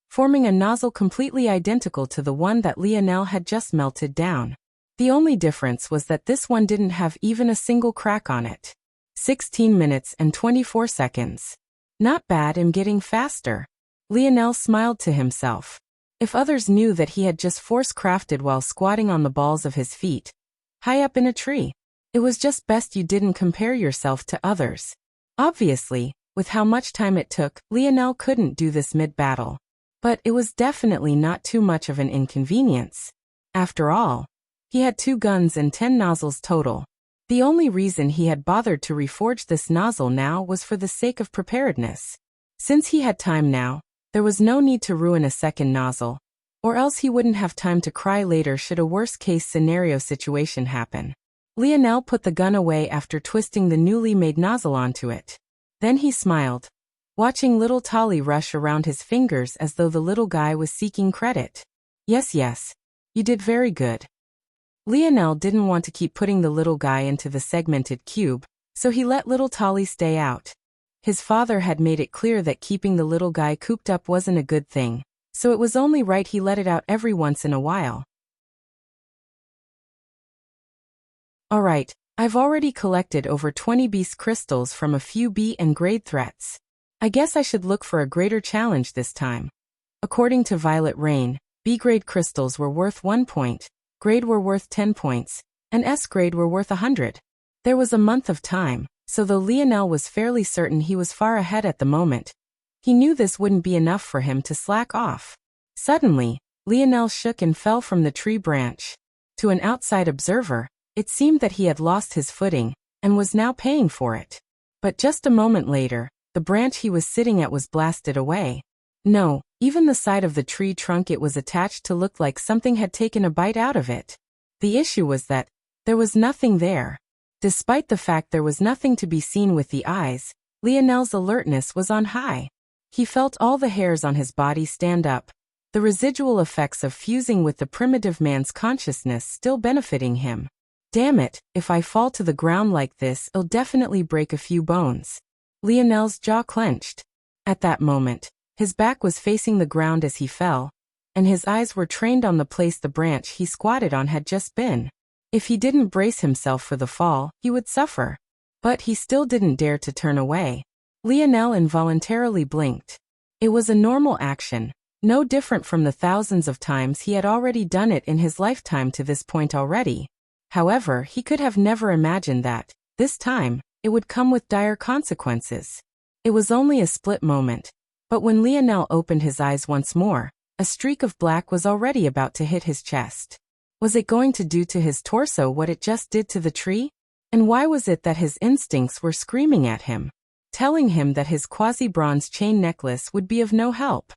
forming a nozzle completely identical to the one that Lionel had just melted down. The only difference was that this one didn't have even a single crack on it. 16 minutes and 24 seconds. Not bad, and getting faster. Lionel smiled to himself. If others knew that he had just force crafted while squatting on the balls of his feet, high up in a tree, it was just best you didn't compare yourself to others. Obviously, With how much time it took, Lionel couldn't do this mid-battle. But it was definitely not too much of an inconvenience. After all, he had 2 guns and 10 nozzles total. The only reason he had bothered to reforge this nozzle now was for the sake of preparedness. Since he had time now, there was no need to ruin a second nozzle, or else he wouldn't have time to cry later should a worst-case scenario situation happen. Lionel put the gun away after twisting the newly made nozzle onto it. Then he smiled, watching little Tolly rush around his fingers as though the little guy was seeking credit. Yes, you did very good. Lionel didn't want to keep putting the little guy into the segmented cube, so he let little Tolly stay out. His father had made it clear that keeping the little guy cooped up wasn't a good thing, so it was only right he let it out every once in a while. Alright, I've already collected over 20 beast crystals from a few B and grade threats. I guess I should look for a greater challenge this time. According to Violet Rain, B grade crystals were worth 1 point, grade were worth 10 points, and S grade were worth 100. There was a month of time, so though Lionel was fairly certain he was far ahead at the moment, he knew this wouldn't be enough for him to slack off. Suddenly, Lionel shook and fell from the tree branch. To an outside observer, it seemed that he had lost his footing, and was now paying for it. But just a moment later, the branch he was sitting at was blasted away. No, even the side of the tree trunk it was attached to looked like something had taken a bite out of it. The issue was that there was nothing there. Despite the fact there was nothing to be seen with the eyes, Lionel's alertness was on high. He felt all the hairs on his body stand up, the residual effects of fusing with the primitive man's consciousness still benefiting him. Damn it, if I fall to the ground like this, I'll definitely break a few bones. Lionel's jaw clenched. At that moment, his back was facing the ground as he fell, and his eyes were trained on the place the branch he squatted on had just been. If he didn't brace himself for the fall, he would suffer. But he still didn't dare to turn away. Lionel involuntarily blinked. It was a normal action, no different from the thousands of times he had already done it in his lifetime to this point already. However, he could have never imagined that, this time, it would come with dire consequences. It was only a split moment, but when Lionel opened his eyes once more, a streak of black was already about to hit his chest. Was it going to do to his torso what it just did to the tree? And why was it that his instincts were screaming at him, telling him that his quasi-bronze chain necklace would be of no help?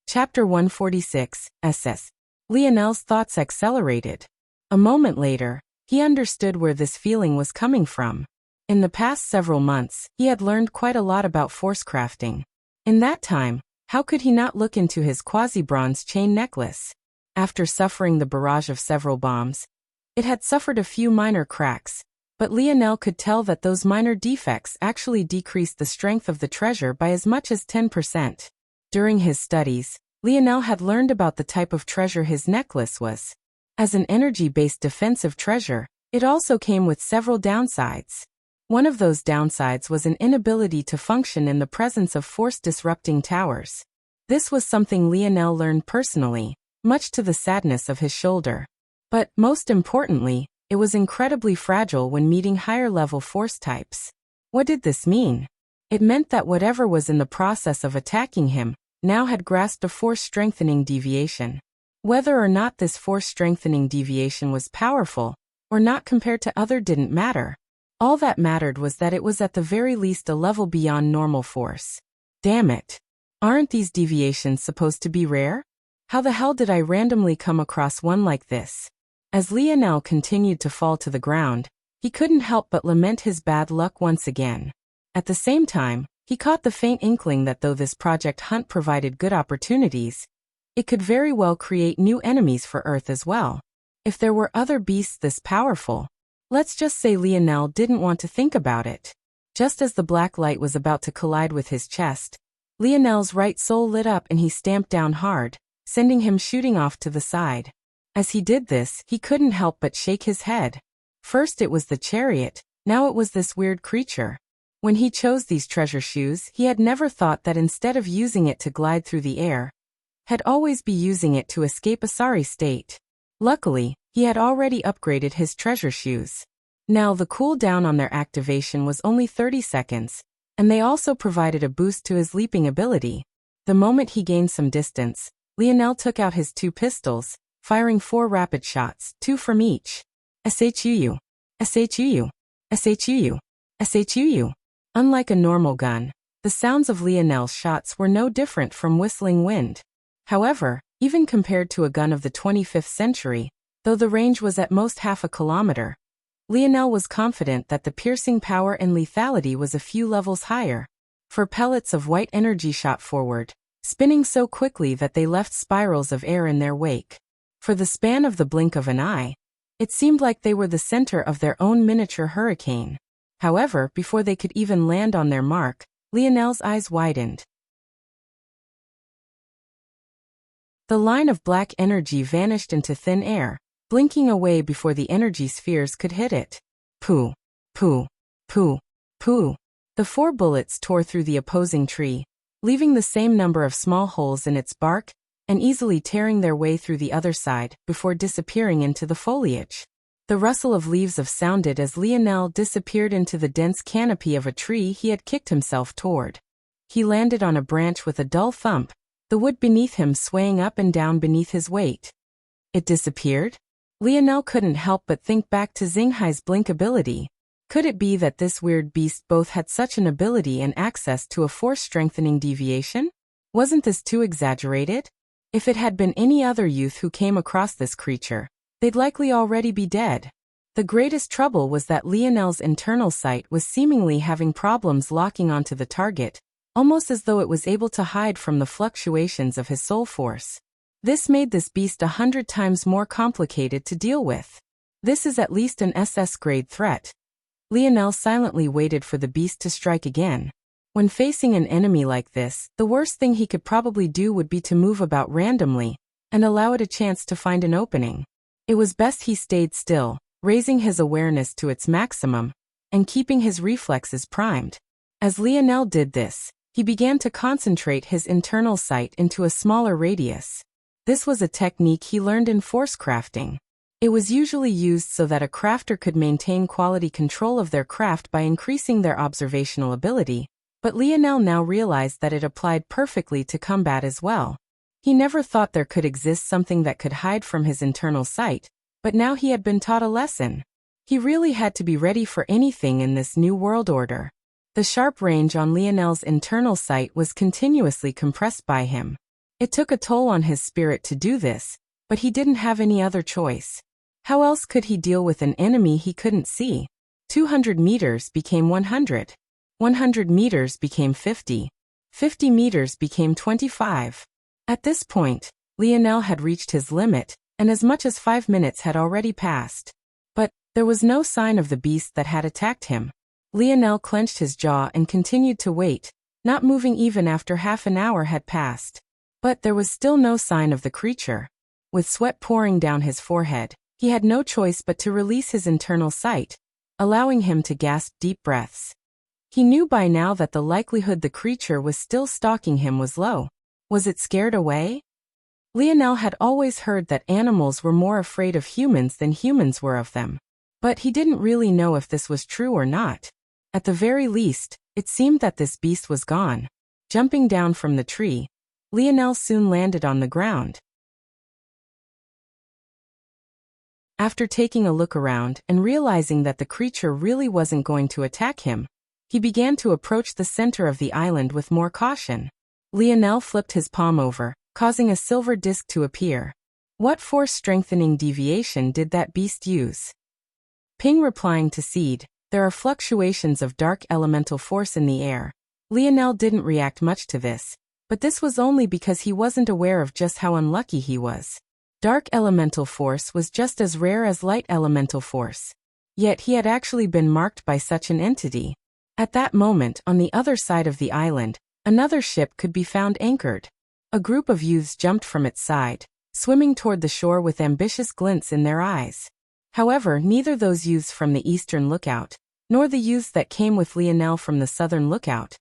Chapter 146, SS. Lionel's thoughts accelerated. A moment later, he understood where this feeling was coming from. In the past several months, he had learned quite a lot about force crafting. In that time, how could he not look into his quasi-bronze chain necklace? After suffering the barrage of several bombs, it had suffered a few minor cracks, but Lionel could tell that those minor defects actually decreased the strength of the treasure by as much as 10%. During his studies, Lionel had learned about the type of treasure his necklace was. As an energy-based defensive treasure, it also came with several downsides. One of those downsides was an inability to function in the presence of force-disrupting towers. This was something Lionel learned personally, much to the sadness of his shoulder. But, most importantly, it was incredibly fragile when meeting higher-level force types. What did this mean? It meant that whatever was in the process of attacking him now had grasped a force-strengthening deviation. Whether or not this force-strengthening deviation was powerful or not compared to other didn't matter. All that mattered was that it was at the very least a level beyond normal force. Damn it. Aren't these deviations supposed to be rare? How the hell did I randomly come across one like this? As Lionel continued to fall to the ground, he couldn't help but lament his bad luck once again. At the same time, he caught the faint inkling that though this project hunt provided good opportunities, it could very well create new enemies for Earth as well. If there were other beasts this powerful, let's just say Lionel didn't want to think about it. Just as the black light was about to collide with his chest, Lionel's right soul lit up and he stamped down hard, sending him shooting off to the side. As he did this, he couldn't help but shake his head. First it was the chariot, now it was this weird creature. When he chose these treasure shoes, he had never thought that instead of using it to glide through the air, had always be using it to escape a sorry state. Luckily, He had already upgraded his treasure shoes. Now the cooldown on their activation was only 30 seconds, and they also provided a boost to his leaping ability. The moment he gained some distance, Lionel took out his 2 pistols, firing 4 rapid shots, 2 from each. SHUU. SHUU. SHUU. SHUU. Unlike a normal gun, the sounds of Lionel's shots were no different from whistling wind. However, even compared to a gun of the 25th century, though the range was at most half a kilometer, Lionel was confident that the piercing power and lethality was a few levels higher. For pellets of white energy shot forward, spinning so quickly that they left spirals of air in their wake. For the span of the blink of an eye, it seemed like they were the center of their own miniature hurricane. However, before they could even land on their mark, Lionel's eyes widened. The line of black energy vanished into thin air, blinking away before the energy spheres could hit it. Pooh, pooh, pooh, pooh. The 4 bullets tore through the opposing tree, leaving the same number of small holes in its bark, and easily tearing their way through the other side before disappearing into the foliage. The rustle of leaves sounded as Lionel disappeared into the dense canopy of a tree he had kicked himself toward. He landed on a branch with a dull thump, the wood beneath him swaying up and down beneath his weight. It disappeared? Lionel couldn't help but think back to Xinghai's blink ability. Could it be that this weird beast both had such an ability and access to a force-strengthening deviation? Wasn't this too exaggerated? If it had been any other youth who came across this creature, they'd likely already be dead. The greatest trouble was that Lionel's internal sight was seemingly having problems locking onto the target, almost as though it was able to hide from the fluctuations of his soul force. This made this beast 100 times more complicated to deal with. This is at least an SS-grade threat. Lionel silently waited for the beast to strike again. When facing an enemy like this, the worst thing he could probably do would be to move about randomly and allow it a chance to find an opening. It was best he stayed still, raising his awareness to its maximum and keeping his reflexes primed. As Lionel did this, he began to concentrate his internal sight into a smaller radius. This was a technique he learned in force crafting. It was usually used so that a crafter could maintain quality control of their craft by increasing their observational ability, but Lionel now realized that it applied perfectly to combat as well. He never thought there could exist something that could hide from his internal sight, but now he had been taught a lesson. He really had to be ready for anything in this new world order. The sharp range on Lionel's internal sight was continuously compressed by him. It took a toll on his spirit to do this, but he didn't have any other choice. How else could he deal with an enemy he couldn't see? 200 meters became 100. 100 meters became 50. 50 meters became 25. At this point, Lionel had reached his limit, and as much as 5 minutes had already passed. But there was no sign of the beast that had attacked him. Lionel clenched his jaw and continued to wait, not moving even after half an hour had passed. But there was still no sign of the creature. With sweat pouring down his forehead, he had no choice but to release his internal sight, allowing him to gasp deep breaths. He knew by now that the likelihood the creature was still stalking him was low. Was it scared away? Lionel had always heard that animals were more afraid of humans than humans were of them. But he didn't really know if this was true or not. At the very least, it seemed that this beast was gone. Jumping down from the tree, Lionel soon landed on the ground. After taking a look around and realizing that the creature really wasn't going to attack him, he began to approach the center of the island with more caution. Lionel flipped his palm over, causing a silver disc to appear. What force-strengthening deviation did that beast use? Ping replying to Seed, there are fluctuations of dark elemental force in the air. Lionel didn't react much to this, but this was only because he wasn't aware of just how unlucky he was. Dark elemental force was just as rare as light elemental force. Yet he had actually been marked by such an entity. At that moment, on the other side of the island, another ship could be found anchored. A group of youths jumped from its side, swimming toward the shore with ambitious glints in their eyes. However, neither those youths from the eastern lookout, nor the youths that came with Lionel from the southern lookout,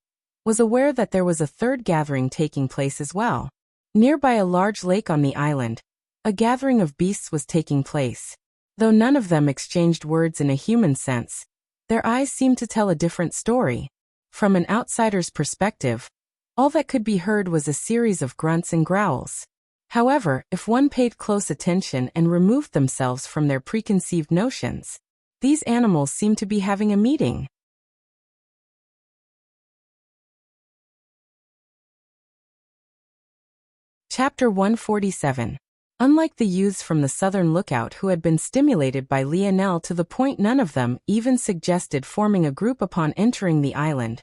was aware that there was a third gathering taking place as well. Nearby a large lake on the island, A gathering of beasts was taking place. Though none of them exchanged words in a human sense, their eyes seemed to tell a different story. From an outsider's perspective, all that could be heard was a series of grunts and growls. However, if one paid close attention and removed themselves from their preconceived notions, these animals seemed to be having a meeting. Chapter 147. Unlike the youths from the Southern Lookout who had been stimulated by Lionel to the point none of them even suggested forming a group upon entering the island,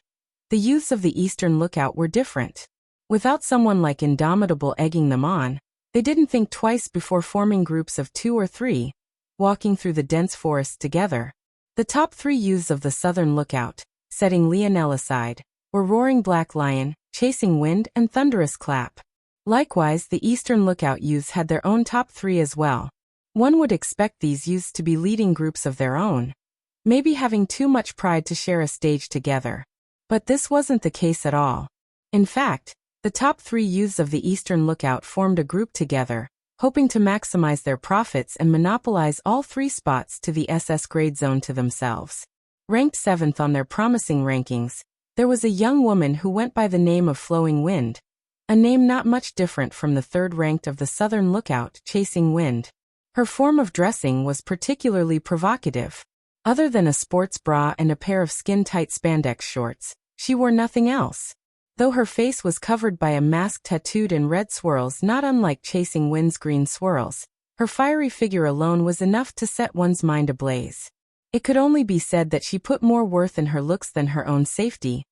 the youths of the Eastern Lookout were different. Without someone like Indomitable egging them on, they didn't think twice before forming groups of 2 or 3, walking through the dense forests together. The top 3 youths of the Southern Lookout, setting Lionel aside, were Roaring Black Lion, Chasing Wind, and Thunderous Clap. Likewise, the Eastern Lookout youths had their own top 3 as well. One would expect these youths to be leading groups of their own, maybe having too much pride to share a stage together. But this wasn't the case at all. In fact, the top 3 youths of the Eastern Lookout formed a group together, hoping to maximize their profits and monopolize all 3 spots to the SS grade zone to themselves. Ranked 7th on their promising rankings, there was a young woman who went by the name of Flowing Wind, a name not much different from the 3rd ranked of the Southern Lookout, Chasing Wind. Her form of dressing was particularly provocative. Other than a sports bra and a pair of skin-tight spandex shorts, she wore nothing else. Though her face was covered by a mask tattooed in red swirls not unlike Chasing Wind's green swirls, her fiery figure alone was enough to set one's mind ablaze. It could only be said that she put more worth in her looks than her own safety,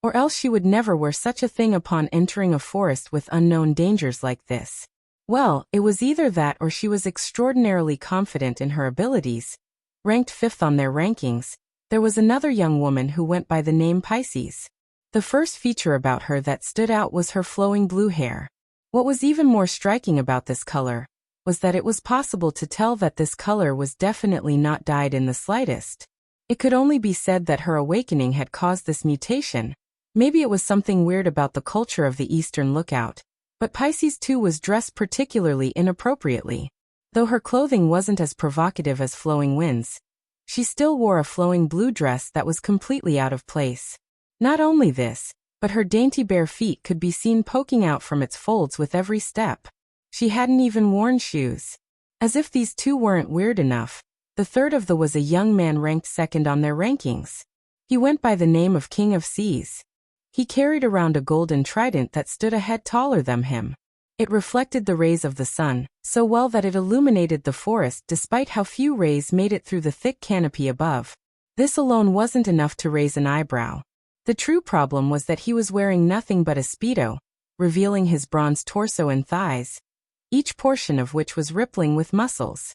or else she would never wear such a thing upon entering a forest with unknown dangers like this. Well, it was either that or she was extraordinarily confident in her abilities. Ranked 5th on their rankings, there was another young woman who went by the name Pisces. The first feature about her that stood out was her flowing blue hair. What was even more striking about this color was that it was possible to tell that this color was definitely not dyed in the slightest. It could only be said that her awakening had caused this mutation. Maybe it was something weird about the culture of the Eastern Lookout, but Pisces too was dressed particularly inappropriately. Though her clothing wasn't as provocative as Flowing Wind's, she still wore a flowing blue dress that was completely out of place. Not only this, but her dainty bare feet could be seen poking out from its folds with every step. She hadn't even worn shoes. As if these 2 weren't weird enough, the 3rd of them was a young man ranked 2nd on their rankings. He went by the name of King of Seas. He carried around a golden trident that stood a head taller than him. It reflected the rays of the sun, so well that it illuminated the forest despite how few rays made it through the thick canopy above. This alone wasn't enough to raise an eyebrow. The true problem was that he was wearing nothing but a Speedo, revealing his bronze torso and thighs, each portion of which was rippling with muscles.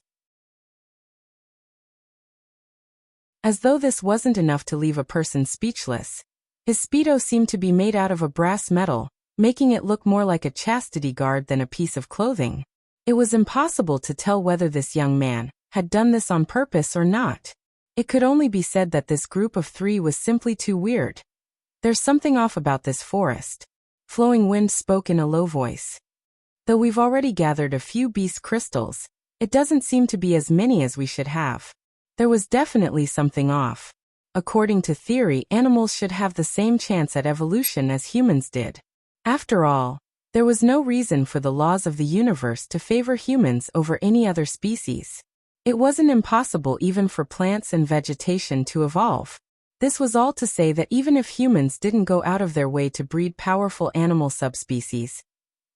As though this wasn't enough to leave a person speechless, his Speedo seemed to be made out of a brass metal, making it look more like a chastity guard than a piece of clothing. It was impossible to tell whether this young man had done this on purpose or not. It could only be said that this group of 3 was simply too weird. There's something off about this forest. Flowing Wind spoke in a low voice. Though we've already gathered a few beast crystals, it doesn't seem to be as many as we should have. There was definitely something off. According to theory, animals should have the same chance at evolution as humans did. After all, there was no reason for the laws of the universe to favor humans over any other species. It wasn't impossible even for plants and vegetation to evolve. This was all to say that even if humans didn't go out of their way to breed powerful animal subspecies,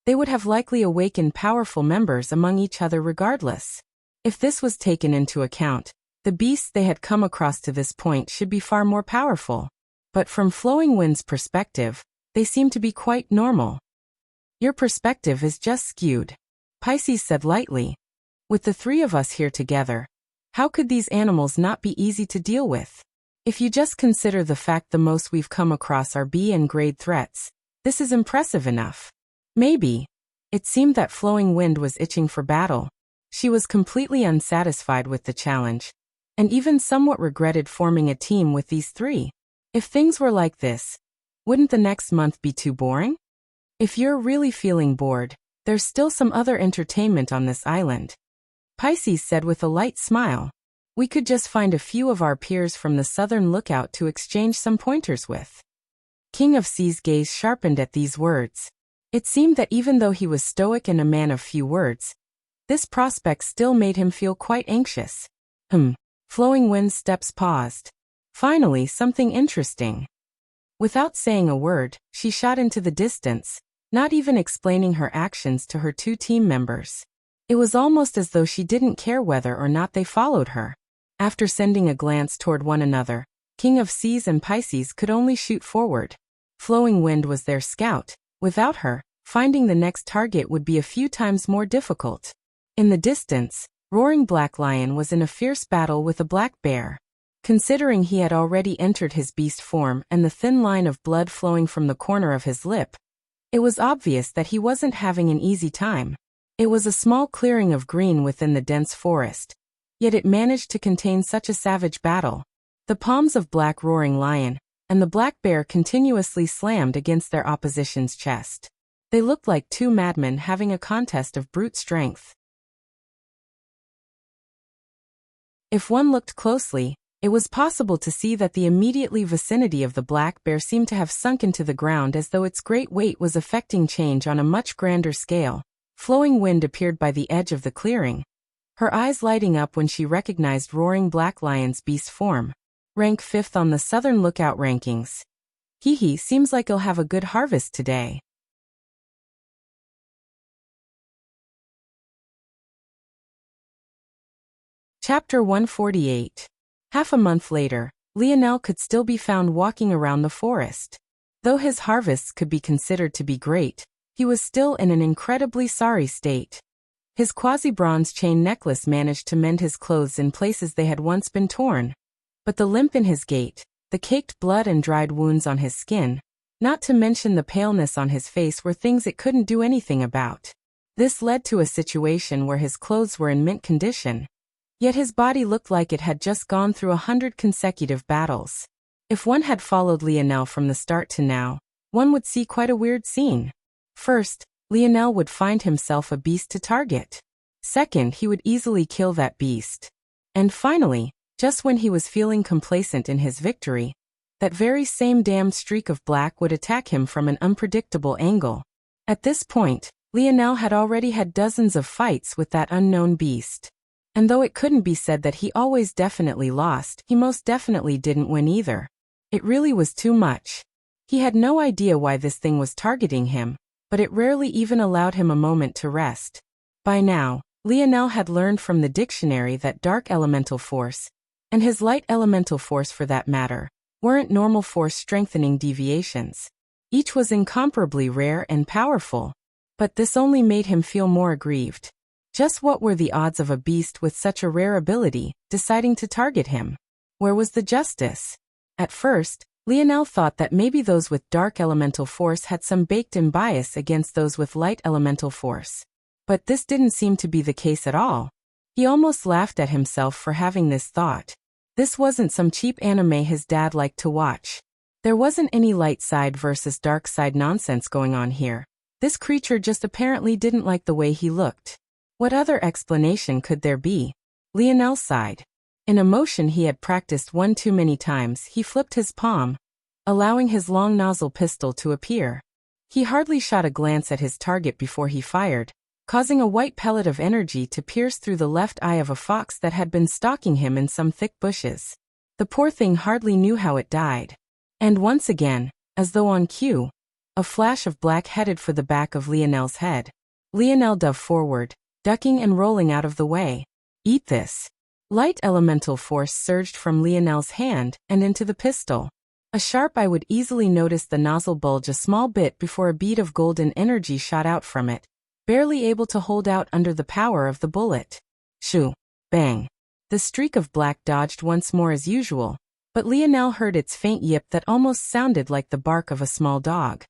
they would have likely awakened powerful members among each other regardless. If this was taken into account, the beasts they had come across to this point should be far more powerful. But from Flowing Wind's perspective, they seem to be quite normal. Your perspective is just skewed, Pisces said lightly. With the 3 of us here together, how could these animals not be easy to deal with? If you just consider the fact the most we've come across are B and grade threats, this is impressive enough. Maybe. It seemed that Flowing Wind was itching for battle. She was completely unsatisfied with the challenge, and even somewhat regretted forming a team with these 3. If things were like this, wouldn't the next month be too boring? If you're really feeling bored, There's still some other entertainment on this island. Pisces said with a light smile. We could just find a few of our peers from the southern lookout to exchange some pointers with. King of Sea's gaze sharpened at these words. It seemed that even though he was stoic and a man of few words, this prospect still made him feel quite anxious. Flowing Wind's steps paused. Finally, something interesting. Without saying a word, she shot into the distance, not even explaining her actions to her two team members. It was almost as though she didn't care whether or not they followed her. After sending a glance toward one another, King of Seas and Pisces could only shoot forward. Flowing Wind was their scout. Without her, finding the next target would be a few times more difficult. In the distance, Roaring Black Lion was in a fierce battle with a black bear. Considering he had already entered his beast form and the thin line of blood flowing from the corner of his lip, it was obvious that he wasn't having an easy time. It was a small clearing of green within the dense forest, yet it managed to contain such a savage battle. The palms of Black Roaring Lion and the black bear continuously slammed against their opposition's chest. They looked like two madmen having a contest of brute strength. If one looked closely, it was possible to see that the immediately vicinity of the black bear seemed to have sunk into the ground as though its great weight was affecting change on a much grander scale. Flowing Wind appeared by the edge of the clearing, her eyes lighting up when she recognized Roaring Black Lion's beast form. Rank 5th on the Southern Lookout rankings. Seems like he'll have a good harvest today. Chapter 148. Half a month later, Lionel could still be found walking around the forest. Though his harvests could be considered to be great, he was still in an incredibly sorry state. His quasi-bronze chain necklace managed to mend his clothes in places they had once been torn. But the limp in his gait, the caked blood and dried wounds on his skin, not to mention the paleness on his face were things it couldn't do anything about. This led to a situation where his clothes were in mint condition. Yet his body looked like it had just gone through 100 consecutive battles. If one had followed Lionel from the start to now, one would see quite a weird scene. First, Lionel would find himself a beast to target. Second, he would easily kill that beast. And finally, just when he was feeling complacent in his victory, that very same damned streak of black would attack him from an unpredictable angle. At this point, Lionel had already had dozens of fights with that unknown beast. And though it couldn't be said that he always definitely lost, he most definitely didn't win either. It really was too much. He had no idea why this thing was targeting him, but it rarely even allowed him a moment to rest. By now, Lionel had learned from the dictionary that dark elemental force, and his light elemental force for that matter, weren't normal force strengthening deviations. Each was incomparably rare and powerful. But this only made him feel more aggrieved. Just what were the odds of a beast with such a rare ability deciding to target him? Where was the justice? At first, Lionel thought that maybe those with dark elemental force had some baked-in bias against those with light elemental force. But this didn't seem to be the case at all. He almost laughed at himself for having this thought. This wasn't some cheap anime his dad liked to watch. There wasn't any light side versus dark side nonsense going on here. This creature just apparently didn't like the way he looked. What other explanation could there be? Lionel sighed. In a motion he had practiced one too many times, he flipped his palm, allowing his long nozzle pistol to appear. He hardly shot a glance at his target before he fired, causing a white pellet of energy to pierce through the left eye of a fox that had been stalking him in some thick bushes. The poor thing hardly knew how it died. And once again, as though on cue, a flash of black headed for the back of Lionel's head. Lionel dove forward, ducking and rolling out of the way. Eat this. Light elemental force surged from Lionel's hand and into the pistol. A sharp eye would easily notice the nozzle bulge a small bit before a bead of golden energy shot out from it, barely able to hold out under the power of the bullet. Shoo! Bang! The streak of black dodged once more as usual, but Lionel heard its faint yip that almost sounded like the bark of a small dog.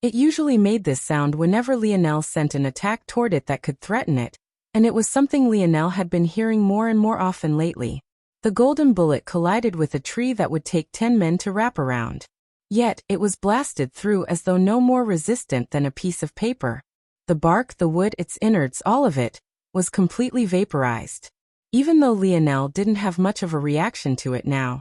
It usually made this sound whenever Lionel sent an attack toward it that could threaten it, and it was something Lionel had been hearing more and more often lately. The golden bullet collided with a tree that would take 10 men to wrap around. Yet, it was blasted through as though no more resistant than a piece of paper. The bark, the wood, its innards, all of it, was completely vaporized. Even though Lionel didn't have much of a reaction to it now.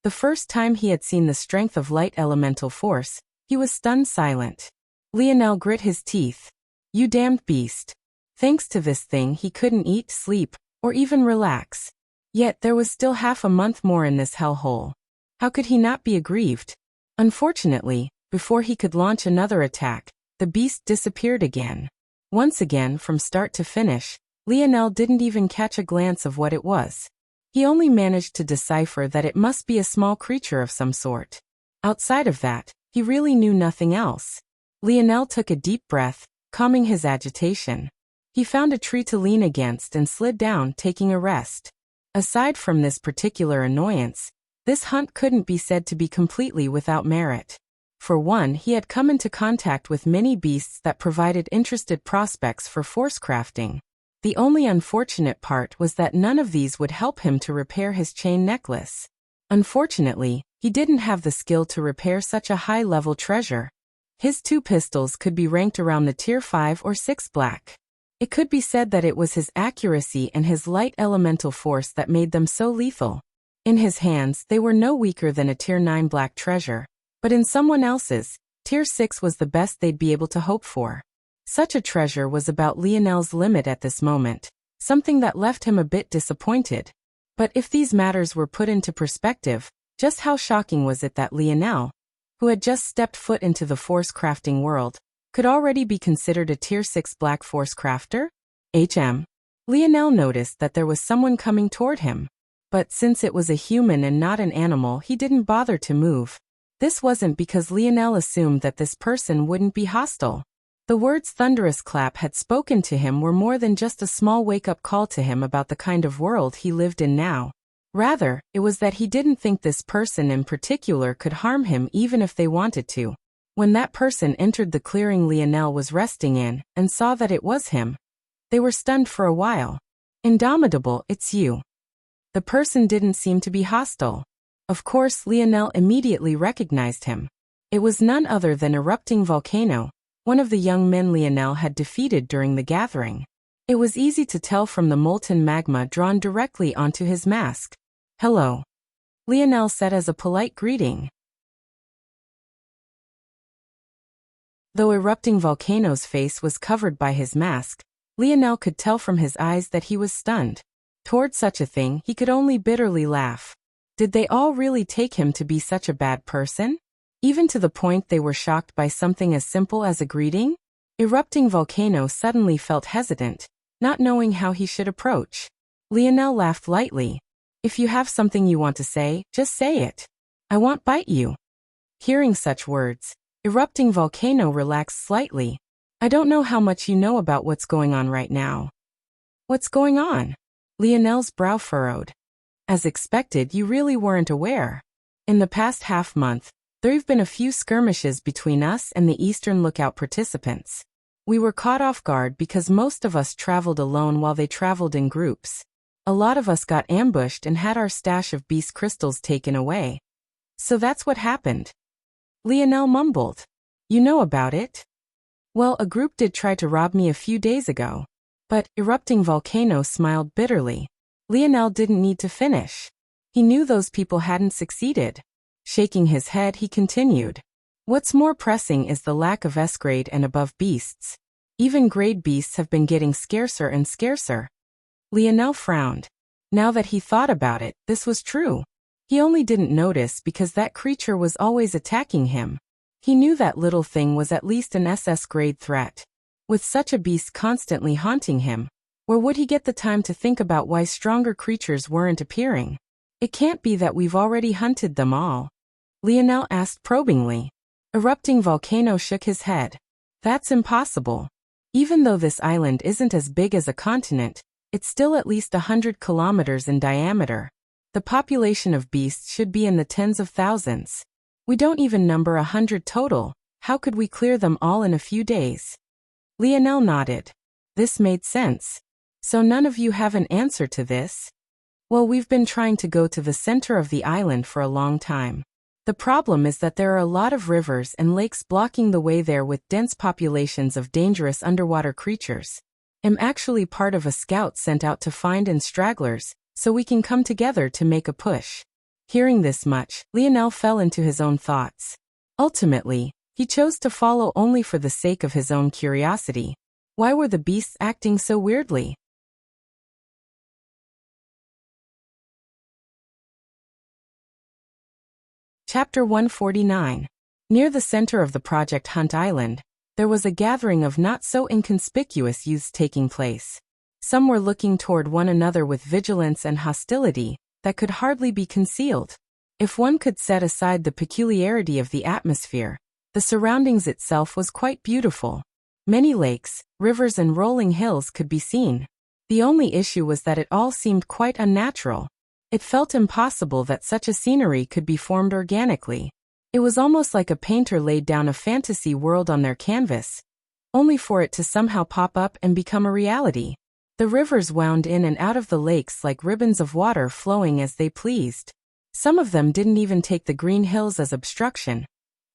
The first time he had seen the strength of light elemental force, he was stunned silent. Lionel grit his teeth. You damned beast. Thanks to this thing he couldn't eat, sleep, or even relax. Yet there was still half a month more in this hellhole. How could he not be aggrieved? Unfortunately, before he could launch another attack, the beast disappeared again. Once again, from start to finish, Lionel didn't even catch a glance of what it was. He only managed to decipher that it must be a small creature of some sort. Outside of that, he really knew nothing else. Lionel took a deep breath, calming his agitation. He found a tree to lean against and slid down, taking a rest. Aside from this particular annoyance, this hunt couldn't be said to be completely without merit. For one, he had come into contact with many beasts that provided interested prospects for force crafting. The only unfortunate part was that none of these would help him to repair his chain necklace. Unfortunately, he didn't have the skill to repair such a high-level treasure. His 2 pistols could be ranked around the tier 5 or 6 black. It could be said that it was his accuracy and his light elemental force that made them so lethal. In his hands, they were no weaker than a tier 9 black treasure, but in someone else's, tier 6 was the best they'd be able to hope for. Such a treasure was about Lionel's limit at this moment, something that left him a bit disappointed. But if these matters were put into perspective, just how shocking was it that Lionel, who had just stepped foot into the force crafting world, could already be considered a tier 6 black force crafter? Lionel noticed that there was someone coming toward him. But since it was a human and not an animal, he didn't bother to move. This wasn't because Lionel assumed that this person wouldn't be hostile. The words thunderous clap had spoken to him were more than just a small wake-up call to him about the kind of world he lived in now. Rather, it was that he didn't think this person in particular could harm him even if they wanted to. When that person entered the clearing Lionel was resting in, and saw that it was him, they were stunned for a while. Indomitable, it's you. The person didn't seem to be hostile. Of course, Lionel immediately recognized him. It was none other than Erupting Volcano, one of the young men Lionel had defeated during the gathering. It was easy to tell from the molten magma drawn directly onto his mask. Hello, Lionel said as a polite greeting. Though Erupting Volcano's face was covered by his mask, Lionel could tell from his eyes that he was stunned. Toward such a thing, he could only bitterly laugh. Did they all really take him to be such a bad person? Even to the point they were shocked by something as simple as a greeting? Erupting Volcano suddenly felt hesitant, not knowing how he should approach. Lionel laughed lightly. If you have something you want to say, just say it. I won't bite you. Hearing such words, Erupting Volcano relaxed slightly. I don't know how much you know about what's going on right now. What's going on? Lionel's brow furrowed. As expected, you really weren't aware. In the past half-month, there've been a few skirmishes between us and the Eastern Lookout participants. We were caught off guard because most of us traveled alone while they traveled in groups. A lot of us got ambushed and had our stash of beast crystals taken away. So that's what happened. Lionel mumbled. You know about it? Well, a group did try to rob me a few days ago. But Erupting Volcano smiled bitterly. Lionel didn't need to finish. He knew those people hadn't succeeded. Shaking his head, he continued. What's more pressing is the lack of S-grade and above beasts. Even grade beasts have been getting scarcer and scarcer. Lionel frowned. Now that he thought about it, this was true. He only didn't notice because that creature was always attacking him. He knew that little thing was at least an SS-grade threat. With such a beast constantly haunting him, where would he get the time to think about why stronger creatures weren't appearing? It can't be that we've already hunted them all. Lionel asked probingly. Erupting Volcano shook his head. That's impossible. Even though this island isn't as big as a continent, it's still at least 100 kilometers in diameter. The population of beasts should be in the tens of thousands. We don't even number 100 total. How could we clear them all in a few days? Lionel nodded. This made sense. So none of you have an answer to this? Well, we've been trying to go to the center of the island for a long time. The The problem is that there are a lot of rivers and lakes blocking the way there with dense populations of dangerous underwater creatures. I'm actually part of a scout sent out to find and stragglers, so we can come together to make a push." Hearing this much, Lionel fell into his own thoughts. Ultimately, he chose to follow only for the sake of his own curiosity. Why were the beasts acting so weirdly? Chapter 149. Near the center of the Project Hunt Island, there was a gathering of not-so-inconspicuous youths taking place. Some were looking toward one another with vigilance and hostility that could hardly be concealed. If one could set aside the peculiarity of the atmosphere, the surroundings itself was quite beautiful. Many lakes, rivers and rolling hills could be seen. The only issue was that it all seemed quite unnatural. It felt impossible that such a scenery could be formed organically. It was almost like a painter laid down a fantasy world on their canvas, only for it to somehow pop up and become a reality. The rivers wound in and out of the lakes like ribbons of water flowing as they pleased. Some of them didn't even take the green hills as obstruction,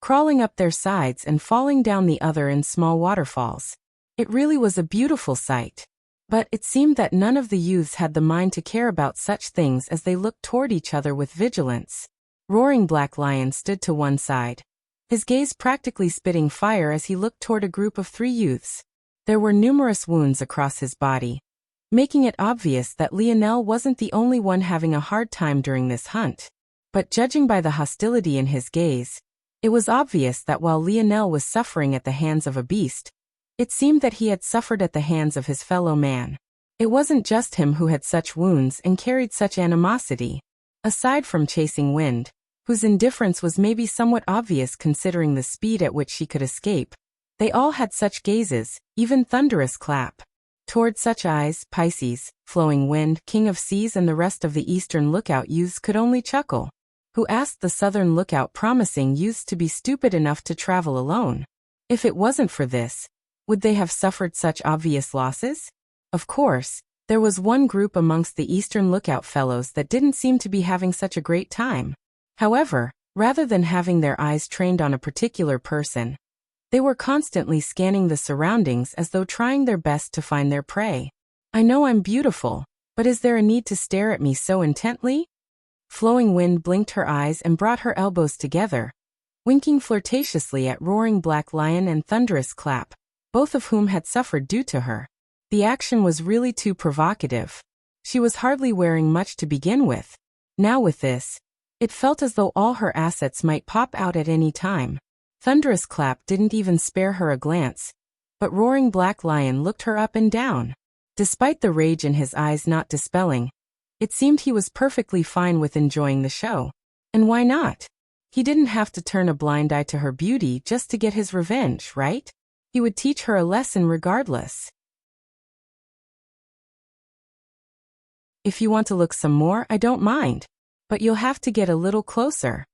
crawling up their sides and falling down the other in small waterfalls. It really was a beautiful sight. But it seemed that none of the youths had the mind to care about such things as they looked toward each other with vigilance. Roaring Black Lion stood to one side, his gaze practically spitting fire as he looked toward a group of 3 youths. There were numerous wounds across his body, making it obvious that Lionel wasn't the only one having a hard time during this hunt. But judging by the hostility in his gaze, it was obvious that while Lionel was suffering at the hands of a beast, it seemed that he had suffered at the hands of his fellow man. It wasn't just him who had such wounds and carried such animosity. Aside from Chasing Wind, whose indifference was maybe somewhat obvious considering the speed at which she could escape, they all had such gazes, even Thunderous Clap. Toward such eyes, Pisces, Flowing Wind, King of Seas and the rest of the Eastern Lookout youths could only chuckle, who asked the Southern Lookout promising youths to be stupid enough to travel alone. If it wasn't for this, would they have suffered such obvious losses? Of course, there was one group amongst the Eastern Lookout fellows that didn't seem to be having such a great time. However, rather than having their eyes trained on a particular person, they were constantly scanning the surroundings as though trying their best to find their prey. "I know I'm beautiful, but is there a need to stare at me so intently?" Flowing Wind blinked her eyes and brought her elbows together, winking flirtatiously at Roaring Black Lion and Thunderous Clap, both of whom had suffered due to her. The action was really too provocative. She was hardly wearing much to begin with. Now with this, it felt as though all her assets might pop out at any time. Thunderous Clap didn't even spare her a glance, but Roaring Black Lion looked her up and down. Despite the rage in his eyes not dispelling, it seemed he was perfectly fine with enjoying the show. And why not? He didn't have to turn a blind eye to her beauty just to get his revenge, right? He would teach her a lesson regardless. "If you want to look some more, I don't mind, but you'll have to get a little closer,"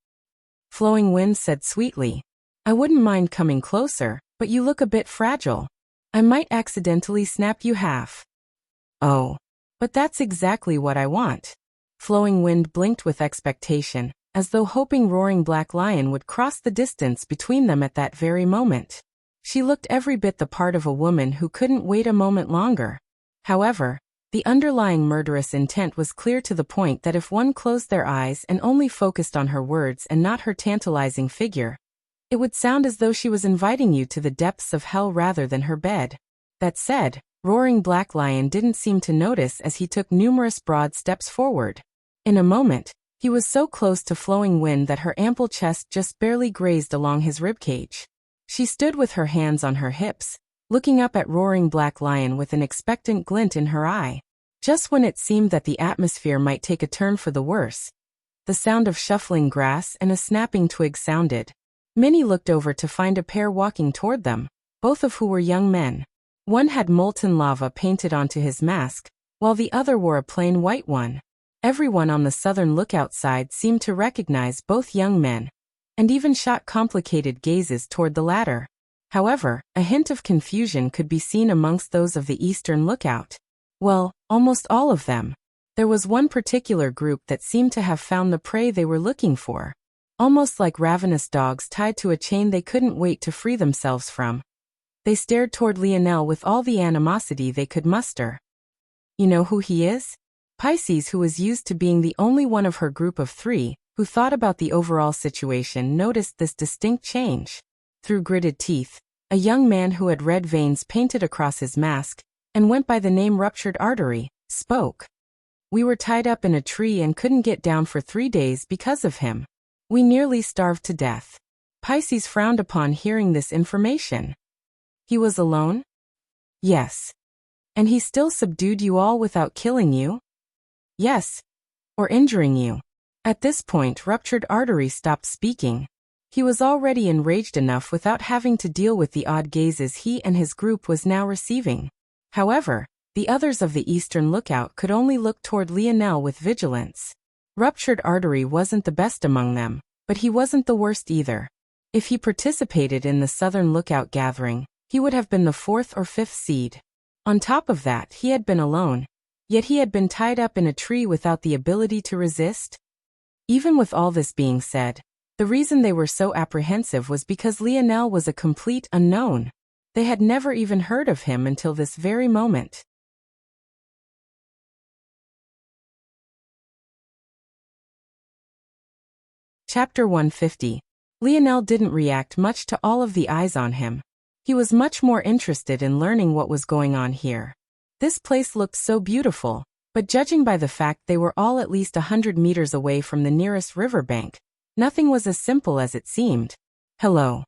Flowing Wind said sweetly. "I wouldn't mind coming closer, but you look a bit fragile. I might accidentally snap you half." "Oh, but that's exactly what I want." Flowing Wind blinked with expectation, as though hoping Roaring Black Lion would cross the distance between them at that very moment. She looked every bit the part of a woman who couldn't wait a moment longer. However, the underlying murderous intent was clear to the point that if one closed their eyes and only focused on her words and not her tantalizing figure, it would sound as though she was inviting you to the depths of hell rather than her bed. That said, Roaring Black Lion didn't seem to notice as he took numerous broad steps forward. In a moment, he was so close to Flowing Wind that her ample chest just barely grazed along his ribcage. She stood with her hands on her hips, looking up at Roaring Black Lion with an expectant glint in her eye. Just when it seemed that the atmosphere might take a turn for the worse, the sound of shuffling grass and a snapping twig sounded. Many looked over to find a pair walking toward them, both of who were young men. One had molten lava painted onto his mask, while the other wore a plain white one. Everyone on the Southern Lookout side seemed to recognize both young men, and even shot complicated gazes toward the latter. However, a hint of confusion could be seen amongst those of the Eastern Lookout. Well, almost all of them. There was one particular group that seemed to have found the prey they were looking for. almost like ravenous dogs tied to a chain they couldn't wait to free themselves from. They stared toward Lionel with all the animosity they could muster. You know who he is? Pisces, who was used to being the only one of her group of three who thought about the overall situation, noticed this distinct change. Through gritted teeth, a young man who had red veins painted across his mask and went by the name Ruptured Artery spoke. We were tied up in a tree and couldn't get down for 3 days because of him. We nearly starved to death. Pisces frowned upon hearing this information. He was alone? Yes. And he still subdued you all without killing you? Yes. Or injuring you. At this point, Ruptured Artery stopped speaking. He was already enraged enough without having to deal with the odd gazes he and his group was now receiving. However, the others of the Eastern Lookout could only look toward Lionel with vigilance. Ruptured Artery wasn't the best among them, but he wasn't the worst either. If he participated in the Southern Lookout gathering, he would have been the 4th or 5th seed. On top of that, he had been alone. Yet he had been tied up in a tree without the ability to resist. Even with all this being said, the reason they were so apprehensive was because Lionel was a complete unknown. They had never even heard of him until this very moment. Chapter 150. Lionel didn't react much to all of the eyes on him. He was much more interested in learning what was going on here. This place looked so beautiful, but judging by the fact they were all at least 100 meters away from the nearest riverbank, nothing was as simple as it seemed. Hello.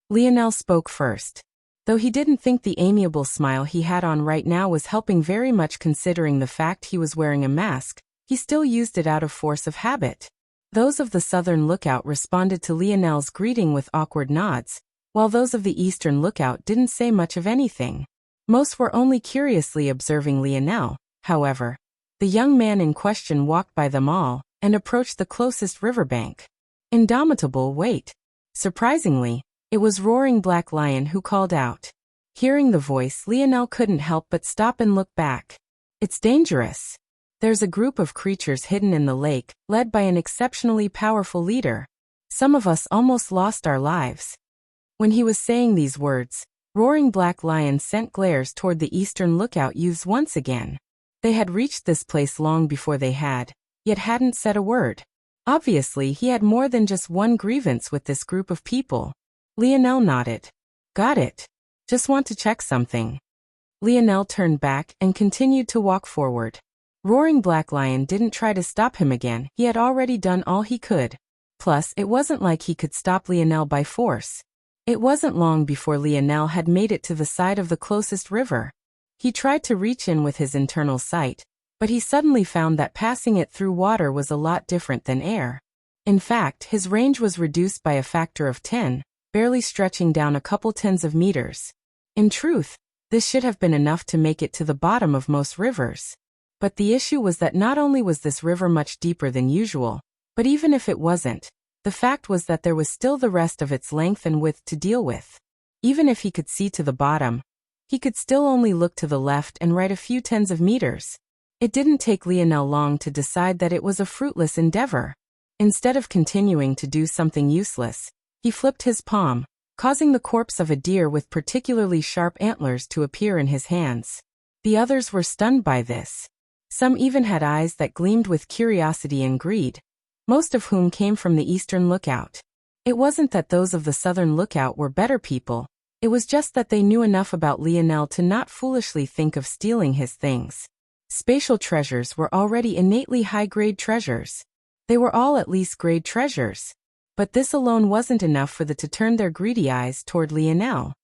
Lionel spoke first. Though he didn't think the amiable smile he had on right now was helping very much considering the fact he was wearing a mask, he still used it out of force of habit. Those of the Southern Lookout responded to Lionel's greeting with awkward nods, while those of the Eastern Lookout didn't say much of anything. Most were only curiously observing Lionel. However, the young man in question walked by them all and approached the closest riverbank. Indomitable wait. Surprisingly, it was Roaring Black Lion who called out. Hearing the voice, Lionel couldn't help but stop and look back. It's dangerous. There's a group of creatures hidden in the lake, led by an exceptionally powerful leader. Some of us almost lost our lives. When he was saying these words, Roaring Black Lion sent glares toward the Eastern Lookout youths once again. They had reached this place long before they had, yet hadn't said a word. Obviously, he had more than just one grievance with this group of people. Lionel nodded. Got it. Just want to check something. Lionel turned back and continued to walk forward. Roaring Black Lion didn't try to stop him again. He had already done all he could. Plus, it wasn't like he could stop Lionel by force. It wasn't long before Lionel had made it to the side of the closest river. He tried to reach in with his internal sight, but he suddenly found that passing it through water was a lot different than air. In fact, his range was reduced by a factor of 10, barely stretching down a couple tens of meters. In truth, this should have been enough to make it to the bottom of most rivers. But the issue was that not only was this river much deeper than usual, but even if it wasn't, the fact was that there was still the rest of its length and width to deal with. Even if he could see to the bottom, he could still only look to the left and right a few tens of meters. It didn't take Lionel long to decide that it was a fruitless endeavor. Instead of continuing to do something useless, he flipped his palm, causing the corpse of a deer with particularly sharp antlers to appear in his hands. The others were stunned by this. Some even had eyes that gleamed with curiosity and greed, most of whom came from the Eastern Lookout. It wasn't that those of the Southern Lookout were better people, it was just that they knew enough about Lionel to not foolishly think of stealing his things. Spatial treasures were already innately high-grade treasures. They were all at least grade treasures. But this alone wasn't enough for them to turn their greedy eyes toward Lionel.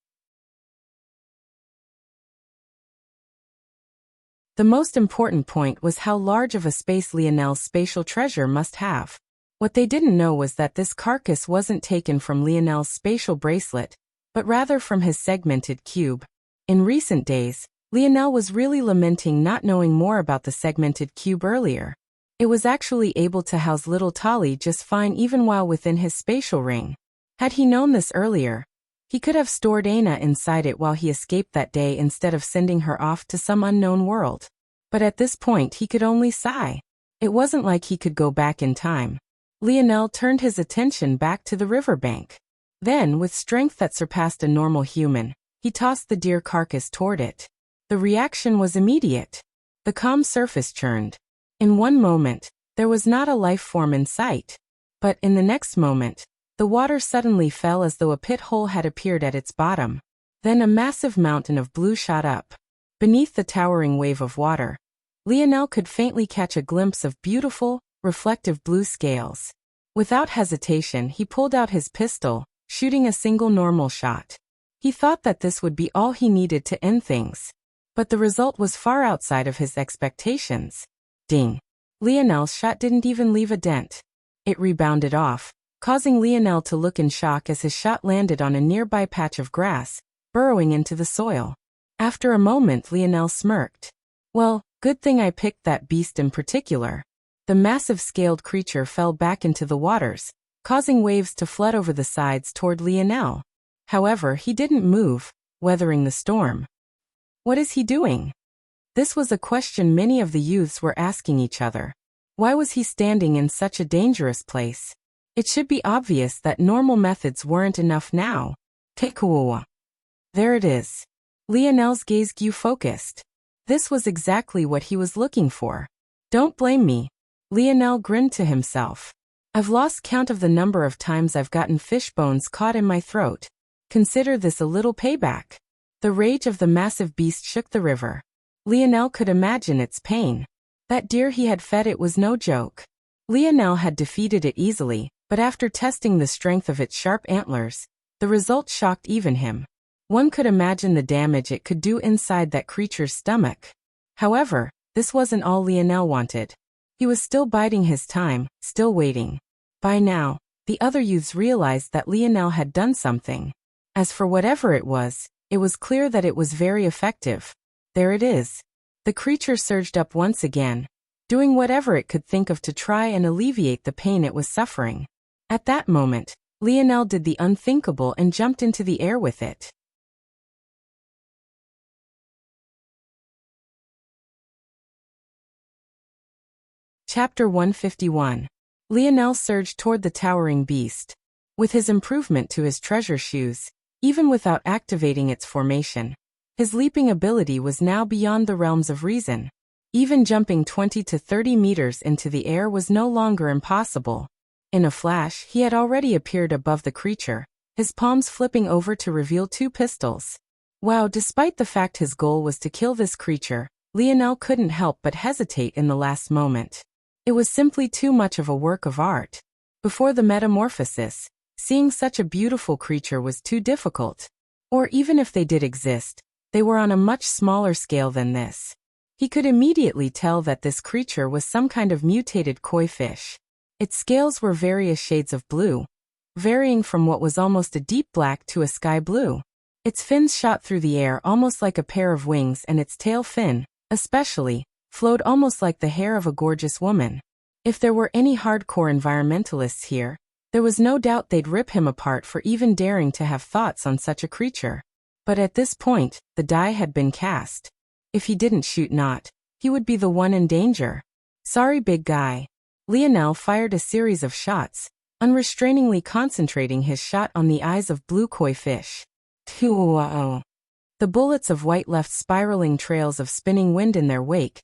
The most important point was how large of a space Lionel's spatial treasure must have. What they didn't know was that this carcass wasn't taken from Lionel's spatial bracelet, but rather from his segmented cube. In recent days, Lionel was really lamenting not knowing more about the segmented cube earlier. It was actually able to house little Tali just fine even while within his spatial ring. Had he known this earlier, he could have stored Aina inside it while he escaped that day instead of sending her off to some unknown world. But at this point he could only sigh. It wasn't like he could go back in time. Lionel turned his attention back to the riverbank. Then, with strength that surpassed a normal human, he tossed the deer carcass toward it. The reaction was immediate. The calm surface churned. In one moment, there was not a life form in sight. But in the next moment, the water suddenly fell as though a pit hole had appeared at its bottom. Then a massive mountain of blue shot up. Beneath the towering wave of water, Lionel could faintly catch a glimpse of beautiful, reflective blue scales. Without hesitation, he pulled out his pistol, shooting a single normal shot. He thought that this would be all he needed to end things. But the result was far outside of his expectations. Ding! Lionel's shot didn't even leave a dent. It rebounded off, causing Lionel to look in shock as his shot landed on a nearby patch of grass, burrowing into the soil. After a moment, Lionel smirked. Well, good thing I picked that beast in particular. The massive scaled creature fell back into the waters, causing waves to flood over the sides toward Lionel. However, he didn't move, weathering the storm. What is he doing? This was a question many of the youths were asking each other. Why was he standing in such a dangerous place? It should be obvious that normal methods weren't enough now. Tekuwa. There it is. Lionel's gaze grew focused. This was exactly what he was looking for. Don't blame me. Lionel grinned to himself. I've lost count of the number of times I've gotten fish bones caught in my throat. Consider this a little payback. The rage of the massive beast shook the river. Lionel could imagine its pain. That deer he had fed it was no joke. Lionel had defeated it easily, but after testing the strength of its sharp antlers, the result shocked even him. One could imagine the damage it could do inside that creature's stomach. However, this wasn't all Lionel wanted. He was still biding his time, still waiting. By now, the other youths realized that Lionel had done something. As for whatever it was clear that it was very effective. There it is. The creature surged up once again, doing whatever it could think of to try and alleviate the pain it was suffering. At that moment, Lionel did the unthinkable and jumped into the air with it. Chapter 151. Lionel surged toward the towering beast. With his improvement to his treasure shoes, even without activating its formation, his leaping ability was now beyond the realms of reason. Even jumping 20 to 30 meters into the air was no longer impossible. In a flash, he had already appeared above the creature, his palms flipping over to reveal two pistols. Wow, despite the fact his goal was to kill this creature, Lionel couldn't help but hesitate in the last moment. It was simply too much of a work of art. Before the metamorphosis, seeing such a beautiful creature was too difficult. Or even if they did exist, they were on a much smaller scale than this. He could immediately tell that this creature was some kind of mutated koi fish. Its scales were various shades of blue, varying from what was almost a deep black to a sky blue. Its fins shot through the air almost like a pair of wings, and its tail fin, especially, flowed almost like the hair of a gorgeous woman. If there were any hardcore environmentalists here, there was no doubt they'd rip him apart for even daring to have thoughts on such a creature. But at this point, the die had been cast. If he didn't shoot not, he would be the one in danger. Sorry, big guy. Lionel fired a series of shots, unrestrainingly concentrating his shot on the eyes of blue koi fish. The bullets of white left spiraling trails of spinning wind in their wake,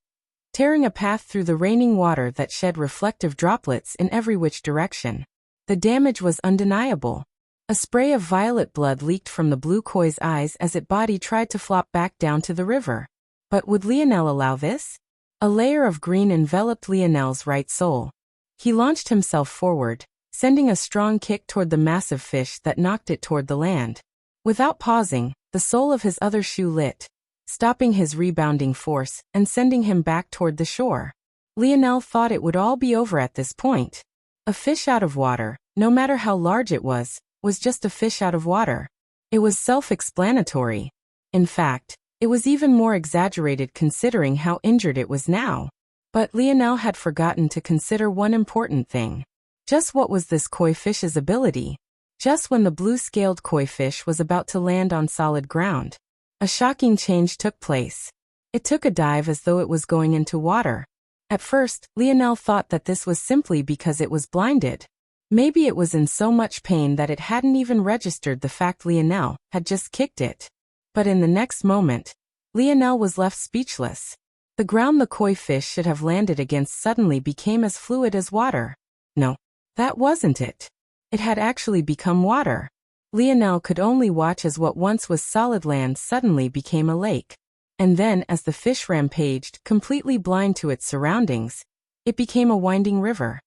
tearing a path through the raining water that shed reflective droplets in every which direction. The damage was undeniable. A spray of violet blood leaked from the blue koi's eyes as its body tried to flop back down to the river. But would Lionel allow this? A layer of green enveloped Lionel's right sole. He launched himself forward, sending a strong kick toward the massive fish that knocked it toward the land. Without pausing, the sole of his other shoe lit, stopping his rebounding force and sending him back toward the shore. Lionel thought it would all be over at this point. A fish out of water, no matter how large it was just a fish out of water. It was self-explanatory. In fact, it was even more exaggerated considering how injured it was now. But Lionel had forgotten to consider one important thing. Just what was this koi fish's ability? Just when the blue-scaled koi fish was about to land on solid ground, a shocking change took place. It took a dive as though it was going into water. At first, Lionel thought that this was simply because it was blinded. Maybe it was in so much pain that it hadn't even registered the fact Lionel had just kicked it. But in the next moment, Lionel was left speechless. The ground the koi fish should have landed against suddenly became as fluid as water. No, that wasn't it. It had actually become water. Lionel could only watch as what once was solid land suddenly became a lake. And then, as the fish rampaged, completely blind to its surroundings, it became a winding river.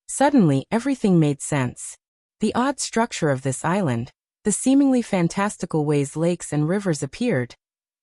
Suddenly, everything made sense. The odd structure of this island, the seemingly fantastical ways lakes and rivers appeared,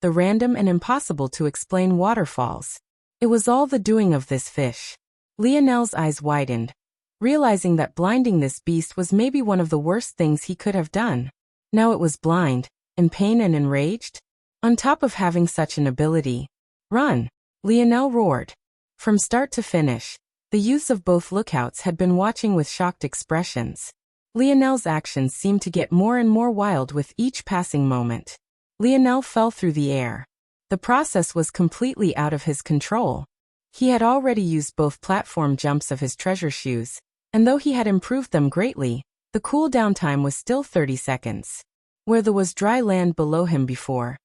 the random and impossible to explain waterfalls. It was all the doing of this fish. Lionel's eyes widened, realizing that blinding this beast was maybe one of the worst things he could have done. Now it was blind, in pain and enraged. On top of having such an ability. Run! Lionel roared. From start to finish, the youths of both lookouts had been watching with shocked expressions. Lionel's actions seemed to get more and more wild with each passing moment. Lionel fell through the air. The process was completely out of his control. He had already used both platform jumps of his treasure shoes, and though he had improved them greatly, the cool-down time was still 30 seconds. Where there was dry land below him before,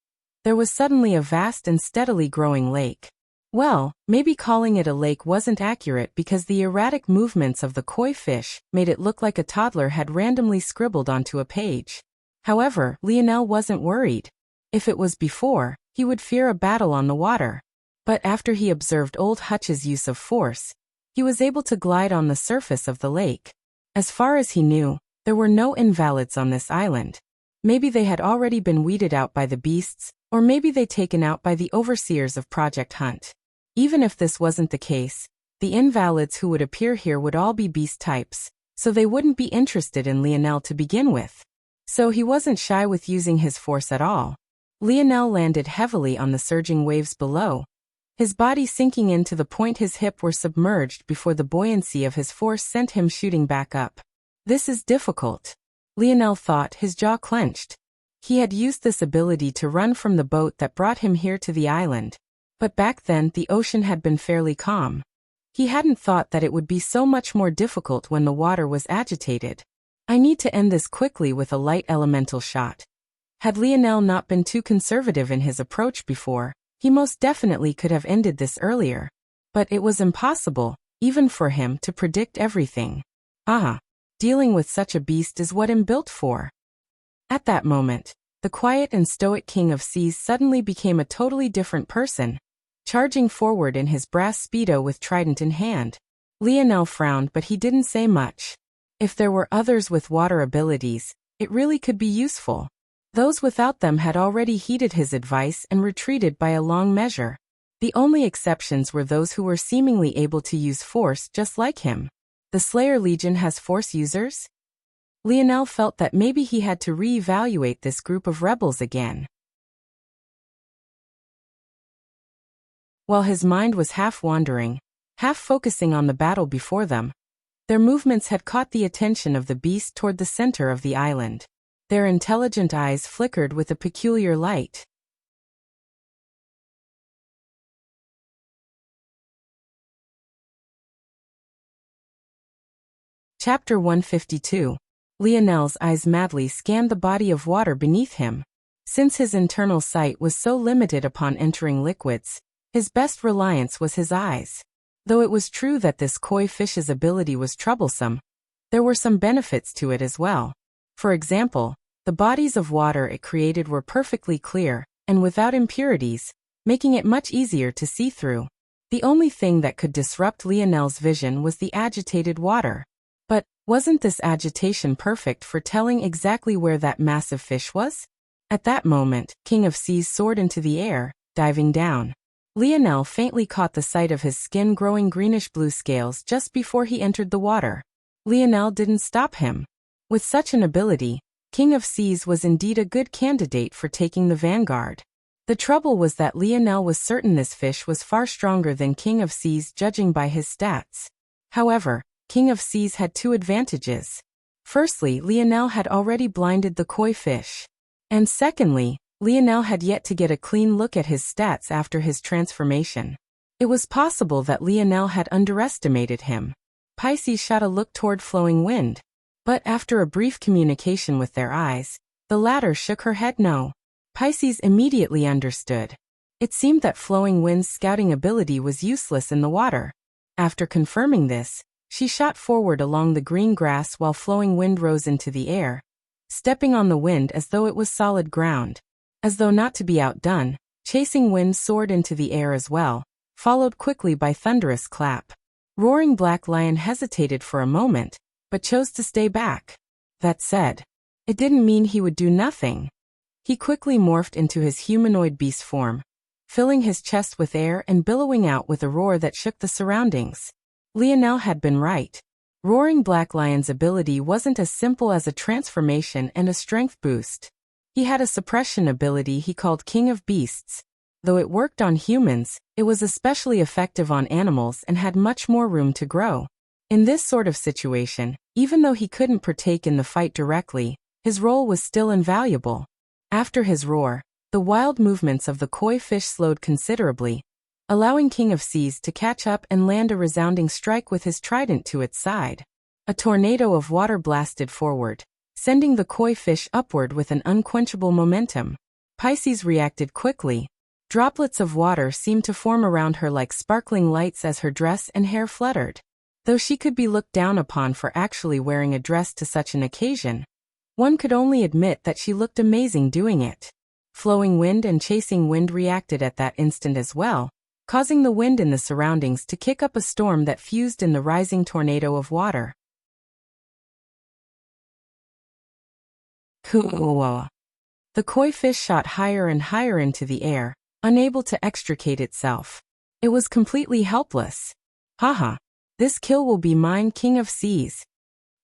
there was suddenly a vast and steadily growing lake. Well, maybe calling it a lake wasn't accurate because the erratic movements of the koi fish made it look like a toddler had randomly scribbled onto a page. However, Lionel wasn't worried. If it was before, he would fear a battle on the water. But after he observed Old Hutch's use of force, he was able to glide on the surface of the lake. As far as he knew, there were no invalids on this island. Maybe they had already been weeded out by the beasts, or maybe they taken out by the overseers of Project Hunt. Even if this wasn't the case, the invalids who would appear here would all be beast types, so they wouldn't be interested in Lionel to begin with. So he wasn't shy with using his force at all. Lionel landed heavily on the surging waves below, his body sinking in to the point his hips were submerged before the buoyancy of his force sent him shooting back up. This is difficult. Lionel thought, his jaw clenched. He had used this ability to run from the boat that brought him here to the island. But back then the ocean had been fairly calm. He hadn't thought that it would be so much more difficult when the water was agitated. I need to end this quickly with a light elemental shot. Had Lionel not been too conservative in his approach before, he most definitely could have ended this earlier. But it was impossible, even for him, to predict everything. Dealing with such a beast is what I'm built for. At that moment, the quiet and stoic King of Seas suddenly became a totally different person, charging forward in his brass speedo with trident in hand. Lionel frowned, but he didn't say much. If there were others with water abilities, it really could be useful. Those without them had already heeded his advice and retreated by a long measure. The only exceptions were those who were seemingly able to use force just like him. The Slayer Legion has force users? Lionel felt that maybe he had to re-evaluate this group of rebels again. While his mind was half wandering, half focusing on the battle before them, their movements had caught the attention of the beast toward the center of the island. Their intelligent eyes flickered with a peculiar light. Chapter 152. Lionel's eyes madly scanned the body of water beneath him. Since his internal sight was so limited upon entering liquids, his best reliance was his eyes. Though it was true that this koi fish's ability was troublesome, there were some benefits to it as well. For example, the bodies of water it created were perfectly clear, and without impurities, making it much easier to see through. The only thing that could disrupt Lionel's vision was the agitated water. But, wasn't this agitation perfect for telling exactly where that massive fish was? At that moment, King of Seas soared into the air, diving down. Lionel faintly caught the sight of his skin growing greenish-blue scales just before he entered the water. Lionel didn't stop him. With such an ability, King of Seas was indeed a good candidate for taking the vanguard. The trouble was that Lionel was certain this fish was far stronger than King of Seas judging by his stats. However, King of Seas had two advantages. Firstly, Lionel had already blinded the koi fish. And secondly, Lionel had yet to get a clean look at his stats after his transformation. It was possible that Lionel had underestimated him. Pisces shot a look toward Flowing Wind. But after a brief communication with their eyes, the latter shook her head no. Pisces immediately understood. It seemed that Flowing Wind's scouting ability was useless in the water. After confirming this, she shot forward along the green grass while Flowing Wind rose into the air, stepping on the wind as though it was solid ground. As though not to be outdone, Chasing Wind soared into the air as well, followed quickly by Thunderous Clap. Roaring Black Lion hesitated for a moment, but chose to stay back. That said, it didn't mean he would do nothing. He quickly morphed into his humanoid beast form, filling his chest with air and billowing out with a roar that shook the surroundings. Lionel had been right. Roaring Black Lion's ability wasn't as simple as a transformation and a strength boost. He had a suppression ability he called King of Beasts. Though it worked on humans, it was especially effective on animals and had much more room to grow. In this sort of situation, even though he couldn't partake in the fight directly, his role was still invaluable. After his roar, the wild movements of the koi fish slowed considerably, allowing King of Seas to catch up and land a resounding strike with his trident to its side. A tornado of water blasted forward, sending the koi fish upward with an unquenchable momentum. Pisces reacted quickly. Droplets of water seemed to form around her like sparkling lights as her dress and hair fluttered. Though she could be looked down upon for actually wearing a dress to such an occasion, one could only admit that she looked amazing doing it. Flowing Wind and Chasing Wind reacted at that instant as well, causing the wind in the surroundings to kick up a storm that fused in the rising tornado of water. The koi fish shot higher and higher into the air, unable to extricate itself. It was completely helpless. Haha. This kill will be mine, King of Seas.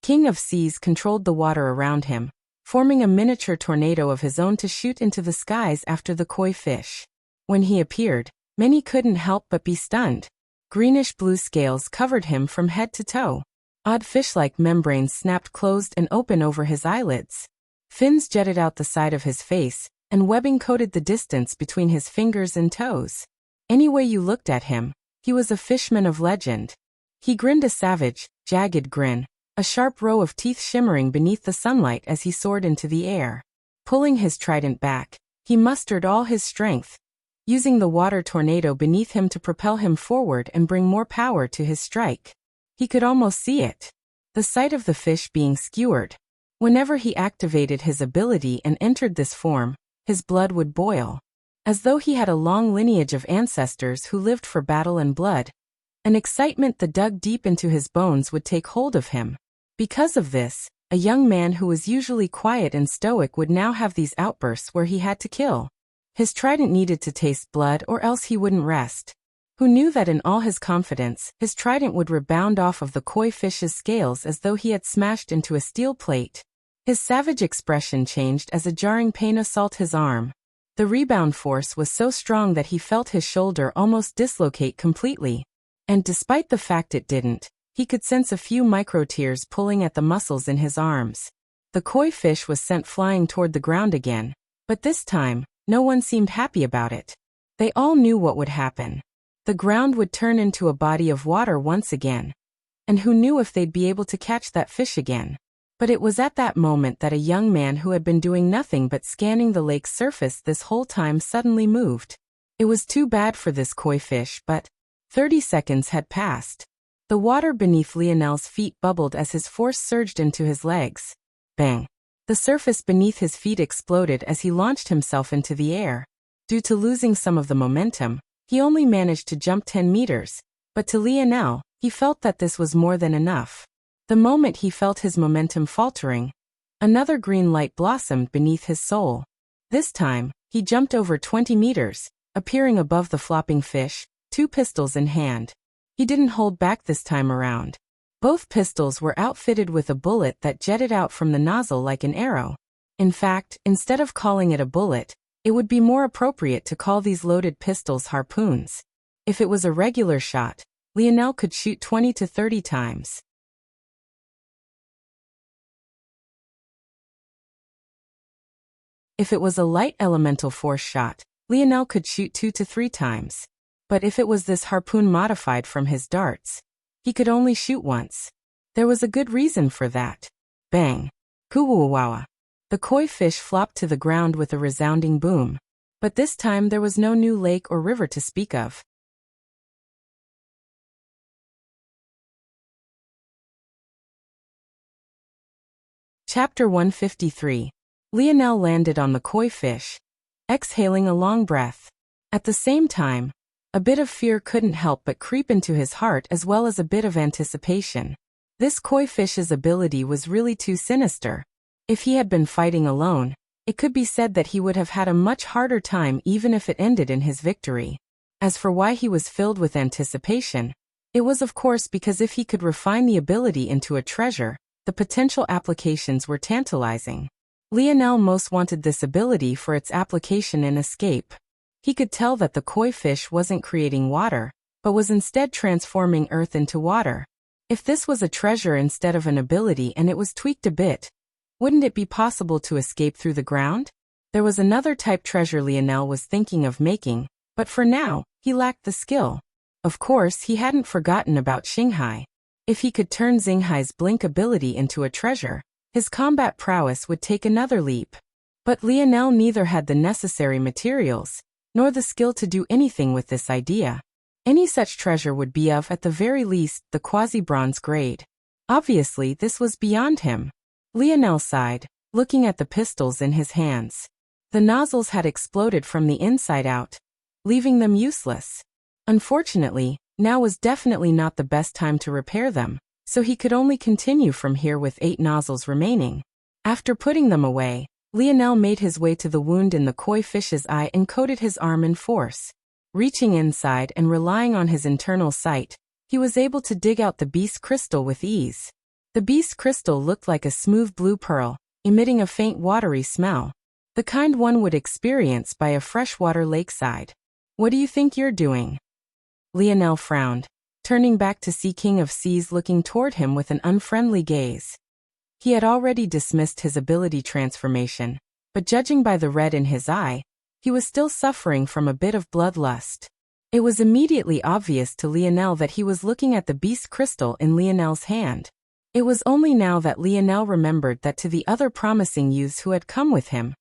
King of Seas controlled the water around him, forming a miniature tornado of his own to shoot into the skies after the koi fish. When he appeared, many couldn't help but be stunned. Greenish-blue scales covered him from head to toe. Odd fish-like membranes snapped closed and open over his eyelids. Fins jutted out the side of his face, and webbing coated the distance between his fingers and toes. Any way you looked at him, he was a fishman of legend. He grinned a savage, jagged grin, a sharp row of teeth shimmering beneath the sunlight as he soared into the air. Pulling his trident back, he mustered all his strength, using the water tornado beneath him to propel him forward and bring more power to his strike. He could almost see it. The sight of the fish being skewered. Whenever he activated his ability and entered this form, his blood would boil. As though he had a long lineage of ancestors who lived for battle and blood. An excitement that dug deep into his bones would take hold of him. Because of this, a young man who was usually quiet and stoic would now have these outbursts where he had to kill. His trident needed to taste blood or else he wouldn't rest. Who knew that in all his confidence, his trident would rebound off of the koi fish's scales as though he had smashed into a steel plate. His savage expression changed as a jarring pain assaulted his arm. The rebound force was so strong that he felt his shoulder almost dislocate completely. And despite the fact it didn't, he could sense a few micro-tears pulling at the muscles in his arms. The koi fish was sent flying toward the ground again, but this time, no one seemed happy about it. They all knew what would happen. The ground would turn into a body of water once again. And who knew if they'd be able to catch that fish again? But it was at that moment that a young man who had been doing nothing but scanning the lake's surface this whole time suddenly moved. It was too bad for this koi fish, but 30 seconds had passed. The water beneath Lionel's feet bubbled as his force surged into his legs. Bang! The surface beneath his feet exploded as he launched himself into the air. Due to losing some of the momentum, he only managed to jump 10 meters, but to Lionel, he felt that this was more than enough. The moment he felt his momentum faltering, another green light blossomed beneath his soul. This time, he jumped over 20 meters, appearing above the flopping fish, 2 pistols in hand. He didn't hold back this time around. Both pistols were outfitted with a bullet that jetted out from the nozzle like an arrow. In fact, instead of calling it a bullet, it would be more appropriate to call these loaded pistols harpoons. If it was a regular shot, Lionel could shoot 20 to 30 times. If it was a light elemental force shot, Lionel could shoot 2 to 3 times. But if it was this harpoon modified from his darts, he could only shoot once. There was a good reason for that. Bang! Kuwawawa! The koi fish flopped to the ground with a resounding boom. But this time there was no new lake or river to speak of. Chapter 153. Lionel landed on the koi fish, exhaling a long breath. At the same time, a bit of fear couldn't help but creep into his heart as well as a bit of anticipation. This koi fish's ability was really too sinister. If he had been fighting alone, it could be said that he would have had a much harder time even if it ended in his victory. As for why he was filled with anticipation, it was of course because if he could refine the ability into a treasure, the potential applications were tantalizing. Lionel most wanted this ability for its application in escape. He could tell that the koi fish wasn't creating water, but was instead transforming earth into water. If this was a treasure instead of an ability and it was tweaked a bit, wouldn't it be possible to escape through the ground? There was another type treasure Lionel was thinking of making, but for now, he lacked the skill. Of course, he hadn't forgotten about Xinghai. If he could turn Xinghai's blink ability into a treasure, his combat prowess would take another leap. But Lionel neither had the necessary materials, nor the skill to do anything with this idea. Any such treasure would be of, at the very least, the quasi-bronze grade. Obviously, this was beyond him. Lionel sighed, looking at the pistols in his hands. The nozzles had exploded from the inside out, leaving them useless. Unfortunately, now was definitely not the best time to repair them, so he could only continue from here with 8 nozzles remaining. After putting them away, Lionel made his way to the wound in the koi fish's eye and coated his arm in force. Reaching inside and relying on his internal sight, he was able to dig out the beast crystal with ease. The beast crystal looked like a smooth blue pearl, emitting a faint watery smell, the kind one would experience by a freshwater lakeside. "What do you think you're doing?" Lionel frowned, turning back to see King of Seas looking toward him with an unfriendly gaze. He had already dismissed his ability transformation, but judging by the red in his eye, he was still suffering from a bit of bloodlust. It was immediately obvious to Lionel that he was looking at the beast crystal in Lionel's hand. It was only now that Lionel remembered that to the other promising youths who had come with him,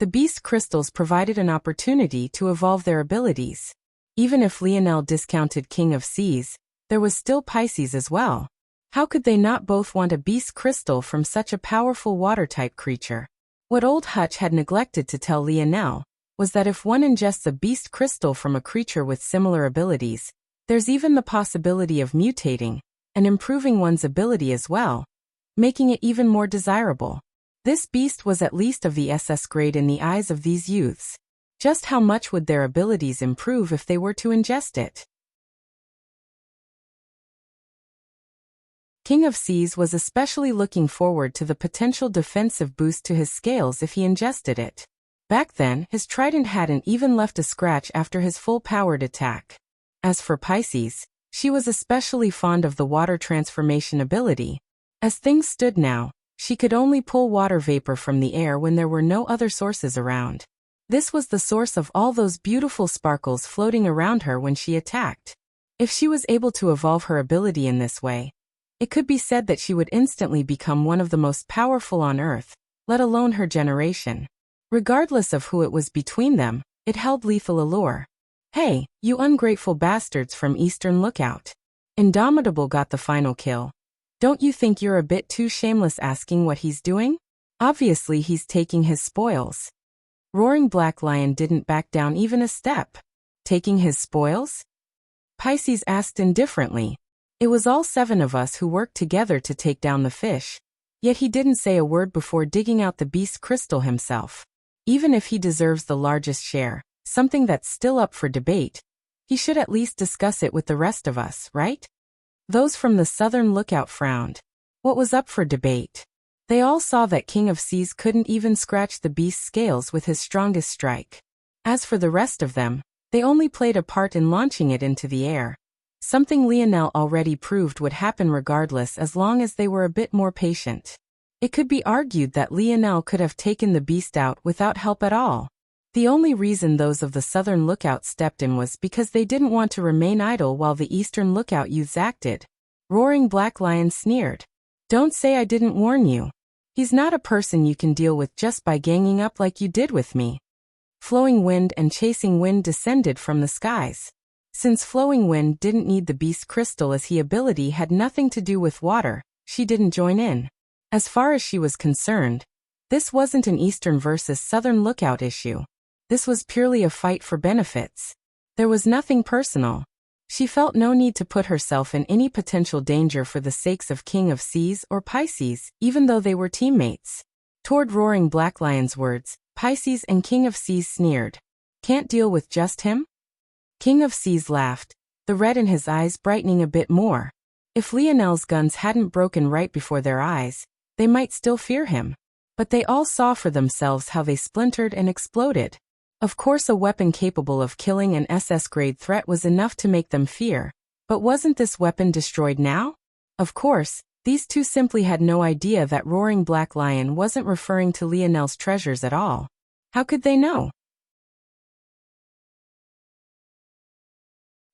the beast crystals provided an opportunity to evolve their abilities. Even if Lionel discounted King of Seas, there was still Pisces as well. How could they not both want a beast crystal from such a powerful water-type creature? What old Hutch had neglected to tell Lionel was that if one ingests a beast crystal from a creature with similar abilities, there's even the possibility of mutating and improving one's ability as well, making it even more desirable. This beast was at least of the SS grade in the eyes of these youths. Just how much would their abilities improve if they were to ingest it? King of Seas was especially looking forward to the potential defensive boost to his scales if he ingested it. Back then, his trident hadn't even left a scratch after his full-powered attack. As for Pisces, she was especially fond of the water transformation ability. As things stood now, she could only pull water vapor from the air when there were no other sources around. This was the source of all those beautiful sparkles floating around her when she attacked. If she was able to evolve her ability in this way, it could be said that she would instantly become one of the most powerful on Earth, let alone her generation. Regardless of who it was between them, it held lethal allure. "Hey, you ungrateful bastards from Eastern Lookout. Indomitable got the final kill. Don't you think you're a bit too shameless asking what he's doing? Obviously he's taking his spoils." Roaring Black Lion didn't back down even a step. "Taking his spoils?" Pisces asked indifferently. It was all 7 of us who worked together to take down the fish. Yet he didn't say a word before digging out the beast crystal himself. Even if he deserves the largest share, something that's still up for debate, he should at least discuss it with the rest of us, right? Those from the Southern Lookout frowned. What was up for debate? They all saw that King of Seas couldn't even scratch the beast's scales with his strongest strike. As for the rest of them, they only played a part in launching it into the air. Something Lionel already proved would happen regardless as long as they were a bit more patient. It could be argued that Lionel could have taken the beast out without help at all. The only reason those of the Southern Lookout stepped in was because they didn't want to remain idle while the Eastern Lookout youths acted. Roaring Black Lion sneered. "Don't say I didn't warn you. He's not a person you can deal with just by ganging up like you did with me." Flowing Wind and Chasing Wind descended from the skies. Since Flowing Wind didn't need the beast's crystal as his ability had nothing to do with water, she didn't join in. As far as she was concerned, this wasn't an Eastern versus Southern Lookout issue. This was purely a fight for benefits. There was nothing personal. She felt no need to put herself in any potential danger for the sakes of King of Seas or Pisces, even though they were teammates. Toward Roaring Black Lion's words, Pisces and King of Seas sneered. "Can't deal with just him?" King of Seas laughed, the red in his eyes brightening a bit more. If Lionel's guns hadn't broken right before their eyes, they might still fear him. But they all saw for themselves how they splintered and exploded. Of course, a weapon capable of killing an SS-grade threat was enough to make them fear. But wasn't this weapon destroyed now? Of course, these two simply had no idea that Roaring Black Lion wasn't referring to Lionel's treasures at all. How could they know?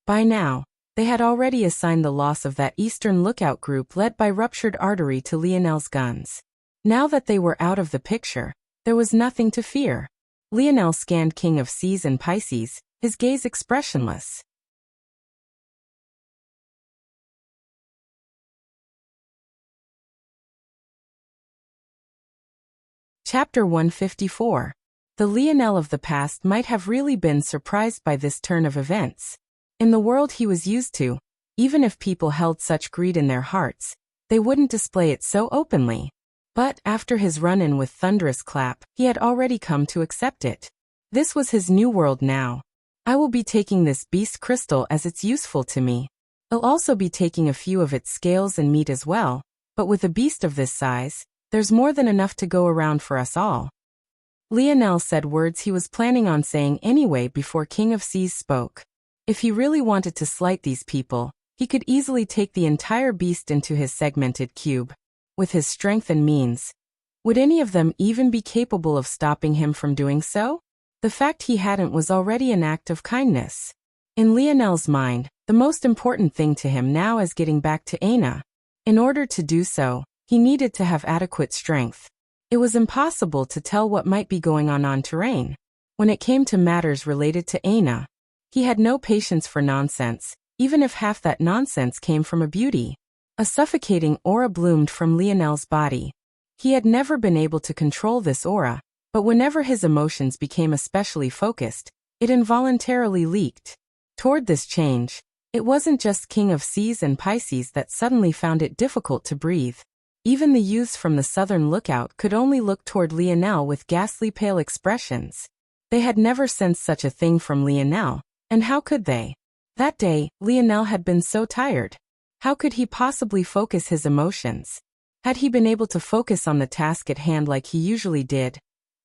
By now, they had already assigned the loss of that Eastern Lookout group led by Ruptured Artery to Lionel's guns. Now that they were out of the picture, there was nothing to fear. Lionel scanned King of Seas and Pisces, his gaze expressionless. Chapter 154. The Lionel of the past might have really been surprised by this turn of events. In the world he was used to, even if people held such greed in their hearts, they wouldn't display it so openly. But after his run-in with Thunderous Clap, he had already come to accept it. This was his new world now. "I will be taking this beast crystal as it's useful to me. I'll also be taking a few of its scales and meat as well, but with a beast of this size, there's more than enough to go around for us all." Lionel said words he was planning on saying anyway before King of Seas spoke. If he really wanted to slight these people, he could easily take the entire beast into his segmented cube. With his strength and means, would any of them even be capable of stopping him from doing so? The fact he hadn't was already an act of kindness. In Lionel's mind, the most important thing to him now is getting back to Aina. In order to do so, he needed to have adequate strength. It was impossible to tell what might be going on terrain. When it came to matters related to Aina, he had no patience for nonsense, even if half that nonsense came from a beauty. A suffocating aura bloomed from Lionel's body. He had never been able to control this aura, but whenever his emotions became especially focused, it involuntarily leaked. Toward this change, it wasn't just King of Seas and Pisces that suddenly found it difficult to breathe. Even the youths from the Southern Lookout could only look toward Lionel with ghastly pale expressions. They had never sensed such a thing from Lionel, and how could they? That day, Lionel had been so tired. How could he possibly focus his emotions? Had he been able to focus on the task at hand like he usually did,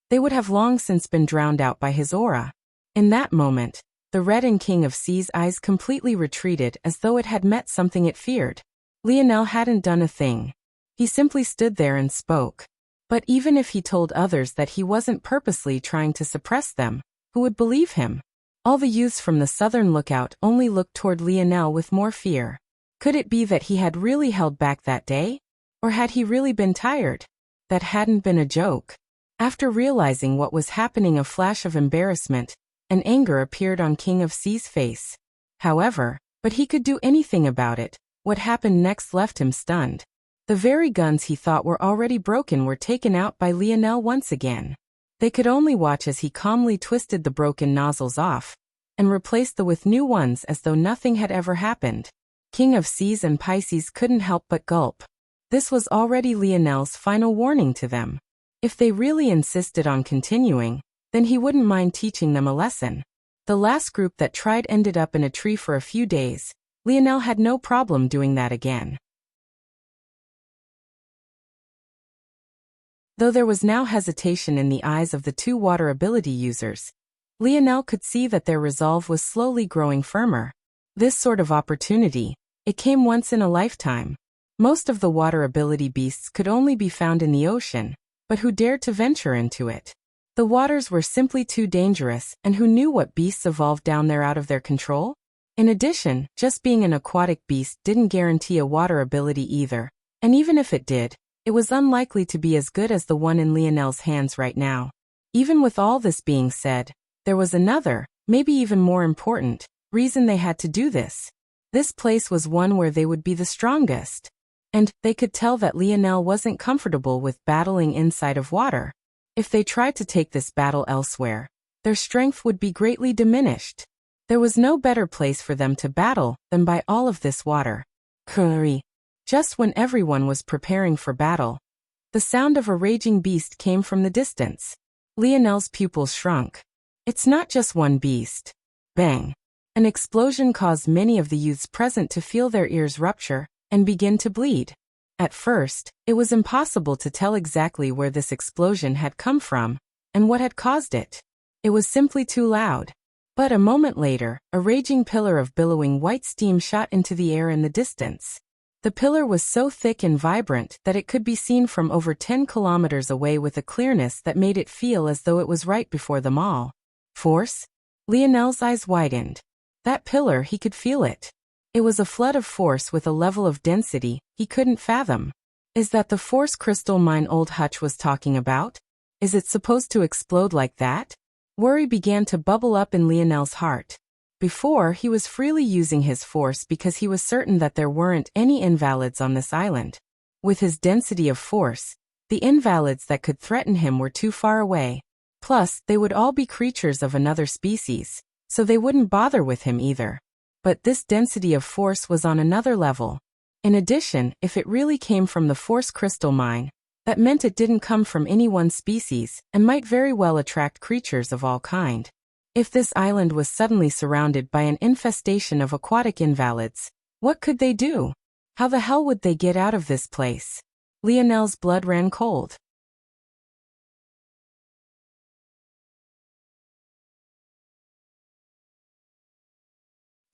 they would have long since been drowned out by his aura. In that moment, the red in King of Seas' eyes completely retreated as though it had met something it feared. Lionel hadn't done a thing. He simply stood there and spoke. But even if he told others that he wasn't purposely trying to suppress them, who would believe him? All the youths from the Southern Lookout only looked toward Lionel with more fear. Could it be that he had really held back that day? Or had he really been tired? That hadn't been a joke. After realizing what was happening, a flash of embarrassment and anger appeared on King of Seas' face. However, but he could do anything about it. What happened next left him stunned. The very guns he thought were already broken were taken out by Lionel once again. They could only watch as he calmly twisted the broken nozzles off and replaced them with new ones as though nothing had ever happened. King of Seas and Pisces couldn't help but gulp. This was already Lionel's final warning to them. If they really insisted on continuing, then he wouldn't mind teaching them a lesson. The last group that tried ended up in a tree for a few days. Lionel had no problem doing that again. Though there was now hesitation in the eyes of the two water ability users, Lionel could see that their resolve was slowly growing firmer. This sort of opportunity, it came once in a lifetime. Most of the water ability beasts could only be found in the ocean, but who dared to venture into it? The waters were simply too dangerous, and who knew what beasts evolved down there out of their control? In addition, just being an aquatic beast didn't guarantee a water ability either, and even if it did, it was unlikely to be as good as the one in Lionel's hands right now. Even with all this being said, there was another, maybe even more important, reason they had to do this. This place was one where they would be the strongest. And they could tell that Lionel wasn't comfortable with battling inside of water. If they tried to take this battle elsewhere, their strength would be greatly diminished. There was no better place for them to battle than by all of this water. Curry. Just when everyone was preparing for battle, the sound of a raging beast came from the distance. Lionel's pupils shrunk. It's not just one beast. Bang. An explosion caused many of the youths present to feel their ears rupture and begin to bleed. At first, it was impossible to tell exactly where this explosion had come from and what had caused it. It was simply too loud. But a moment later, a raging pillar of billowing white steam shot into the air in the distance. The pillar was so thick and vibrant that it could be seen from over 10 kilometers away with a clearness that made it feel as though it was right before them all. Force? Lionel's eyes widened. That pillar, he could feel it. It was a flood of force with a level of density he couldn't fathom. Is that the force crystal mine old Hutch was talking about? Is it supposed to explode like that? Worry began to bubble up in Lionel's heart. Before, he was freely using his force because he was certain that there weren't any invalids on this island. With his density of force, the invalids that could threaten him were too far away. Plus, they would all be creatures of another species, so they wouldn't bother with him either. But this density of force was on another level. In addition, if it really came from the force crystal mine, that meant it didn't come from any one species and might very well attract creatures of all kind. If this island was suddenly surrounded by an infestation of aquatic invalids, what could they do? How the hell would they get out of this place? Lionel's blood ran cold.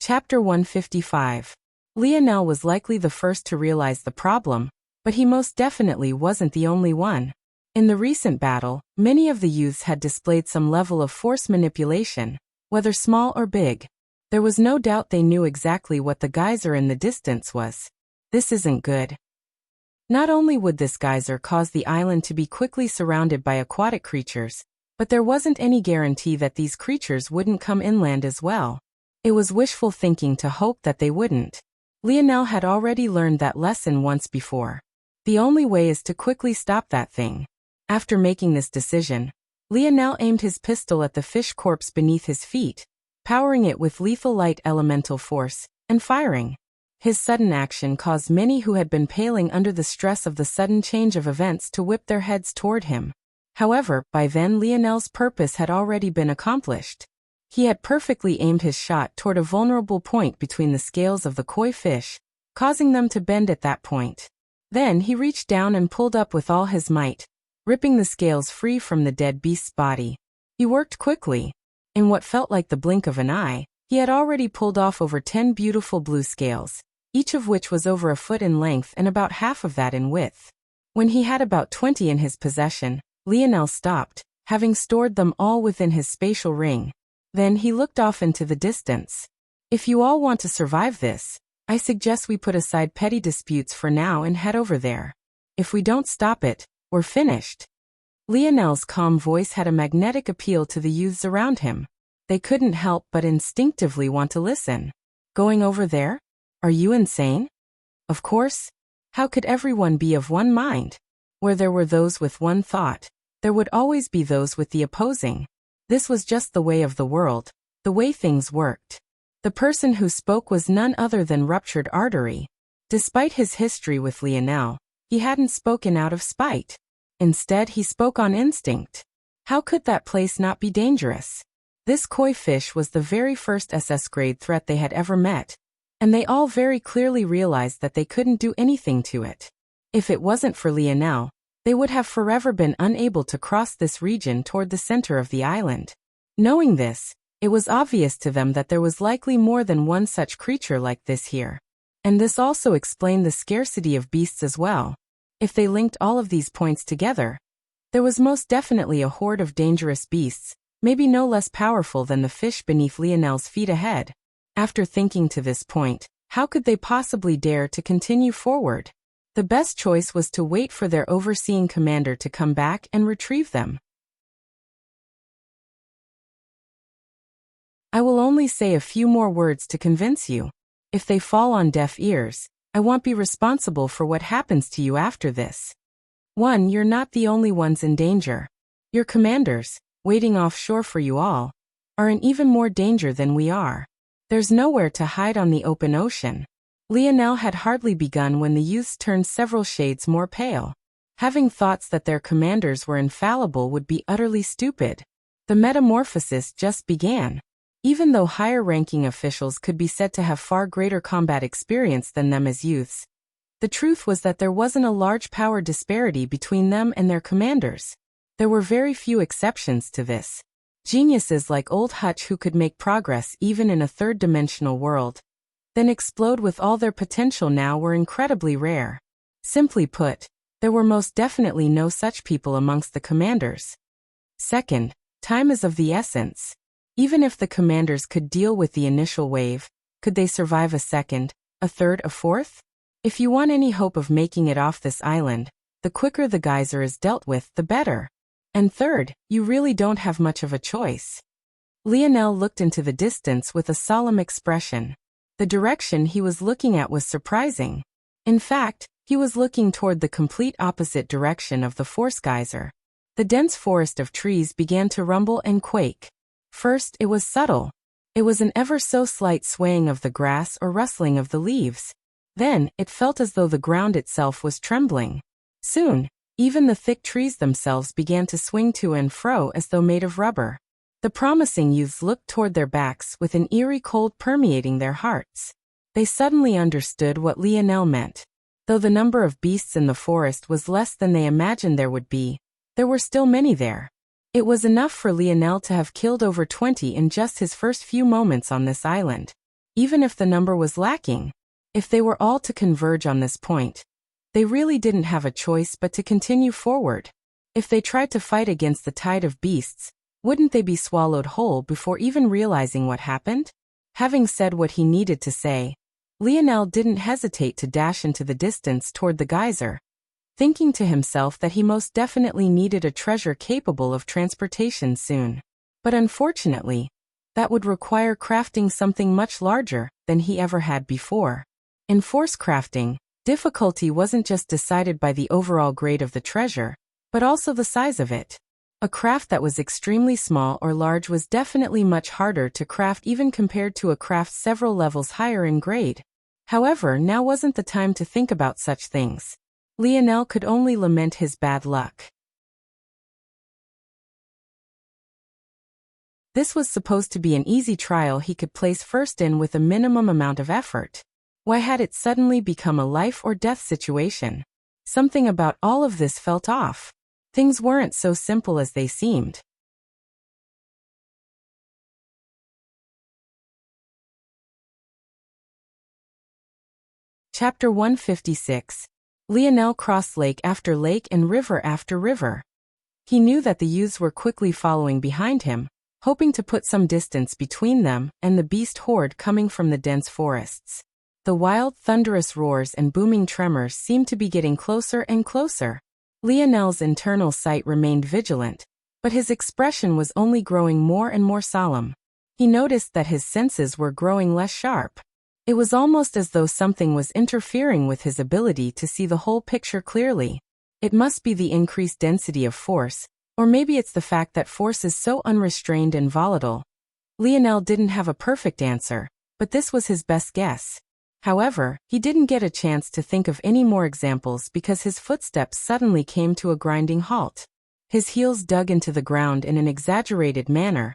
Chapter 155. Lionel was likely the first to realize the problem, but he most definitely wasn't the only one. In the recent battle, many of the youths had displayed some level of force manipulation, whether small or big. There was no doubt they knew exactly what the geyser in the distance was. This isn't good. Not only would this geyser cause the island to be quickly surrounded by aquatic creatures, but there wasn't any guarantee that these creatures wouldn't come inland as well. It was wishful thinking to hope that they wouldn't. Lionel had already learned that lesson once before. The only way is to quickly stop that thing. After making this decision, Lionel aimed his pistol at the fish corpse beneath his feet, powering it with lethal light elemental force, and firing. His sudden action caused many who had been paling under the stress of the sudden change of events to whip their heads toward him. However, by then Lionel's purpose had already been accomplished. He had perfectly aimed his shot toward a vulnerable point between the scales of the koi fish, causing them to bend at that point. Then he reached down and pulled up with all his might, ripping the scales free from the dead beast's body. He worked quickly. In what felt like the blink of an eye, he had already pulled off over 10 beautiful blue scales, each of which was over a foot in length and about half of that in width. When he had about 20 in his possession, Lionel stopped, having stored them all within his spatial ring. Then he looked off into the distance. If you all want to survive this, I suggest we put aside petty disputes for now and head over there. If we don't stop it, we're finished. Lionel's calm voice had a magnetic appeal to the youths around him. They couldn't help but instinctively want to listen. Going over there? Are you insane? Of course. How could everyone be of one mind? Where there were those with one thought, there would always be those with the opposing. This was just the way of the world, the way things worked. The person who spoke was none other than Ruptured Artery. Despite his history with Lionel, he hadn't spoken out of spite. Instead, he spoke on instinct. How could that place not be dangerous? This koi fish was the very first SS-grade threat they had ever met, and they all very clearly realized that they couldn't do anything to it. If it wasn't for Lionel, they would have forever been unable to cross this region toward the center of the island. Knowing this, it was obvious to them that there was likely more than one such creature like this here. And this also explained the scarcity of beasts as well. If they linked all of these points together, there was most definitely a horde of dangerous beasts, maybe no less powerful than the fish beneath Lionel's feet ahead. After thinking to this point, how could they possibly dare to continue forward? The best choice was to wait for their overseeing commander to come back and retrieve them. I will only say a few more words to convince you. If they fall on deaf ears, I won't be responsible for what happens to you after this. 1. You're not the only ones in danger. Your commanders, waiting offshore for you all, are in even more danger than we are. There's nowhere to hide on the open ocean. Lionel had hardly begun when the youths turned several shades more pale. Having thoughts that their commanders were infallible would be utterly stupid. The metamorphosis just began. Even though higher-ranking officials could be said to have far greater combat experience than them as youths, the truth was that there wasn't a large power disparity between them and their commanders. There were very few exceptions to this. Geniuses like Old Hutch who could make progress even in a third-dimensional world, then explode with all their potential now were incredibly rare. Simply put, there were most definitely no such people amongst the commanders. Second, time is of the essence. Even if the commanders could deal with the initial wave, could they survive a second, a third, a fourth? If you want any hope of making it off this island, the quicker the geyser is dealt with, the better. And third, you really don't have much of a choice. Lionel looked into the distance with a solemn expression. The direction he was looking at was surprising. In fact, he was looking toward the complete opposite direction of the force geyser. The dense forest of trees began to rumble and quake. First, it was subtle. It was an ever so slight swaying of the grass or rustling of the leaves. Then, it felt as though the ground itself was trembling. Soon, even the thick trees themselves began to swing to and fro as though made of rubber. The promising youths looked toward their backs with an eerie cold permeating their hearts. They suddenly understood what Lionel meant. Though the number of beasts in the forest was less than they imagined there would be, there were still many there. It was enough for Lionel to have killed over 20 in just his first few moments on this island. Even if the number was lacking, if they were all to converge on this point, they really didn't have a choice but to continue forward. If they tried to fight against the tide of beasts, wouldn't they be swallowed whole before even realizing what happened? Having said what he needed to say, Lionel didn't hesitate to dash into the distance toward the geyser, thinking to himself that he most definitely needed a treasure capable of transportation soon. But unfortunately, that would require crafting something much larger than he ever had before. In force crafting, difficulty wasn't just decided by the overall grade of the treasure, but also the size of it. A craft that was extremely small or large was definitely much harder to craft even compared to a craft several levels higher in grade. However, now wasn't the time to think about such things. Lionel could only lament his bad luck. This was supposed to be an easy trial he could place first in with a minimum amount of effort. Why had it suddenly become a life or death situation? Something about all of this felt off. Things weren't so simple as they seemed. Chapter 156. Lionel crossed lake after lake and river after river. He knew that the youths were quickly following behind him, hoping to put some distance between them and the beast horde coming from the dense forests. The wild, thunderous roars and booming tremors seemed to be getting closer and closer. Lionel's internal sight remained vigilant, but his expression was only growing more and more solemn. He noticed that his senses were growing less sharp. It was almost as though something was interfering with his ability to see the whole picture clearly. It must be the increased density of force, or maybe it's the fact that force is so unrestrained and volatile. Lionel didn't have a perfect answer, but this was his best guess. However, he didn't get a chance to think of any more examples because his footsteps suddenly came to a grinding halt. His heels dug into the ground in an exaggerated manner.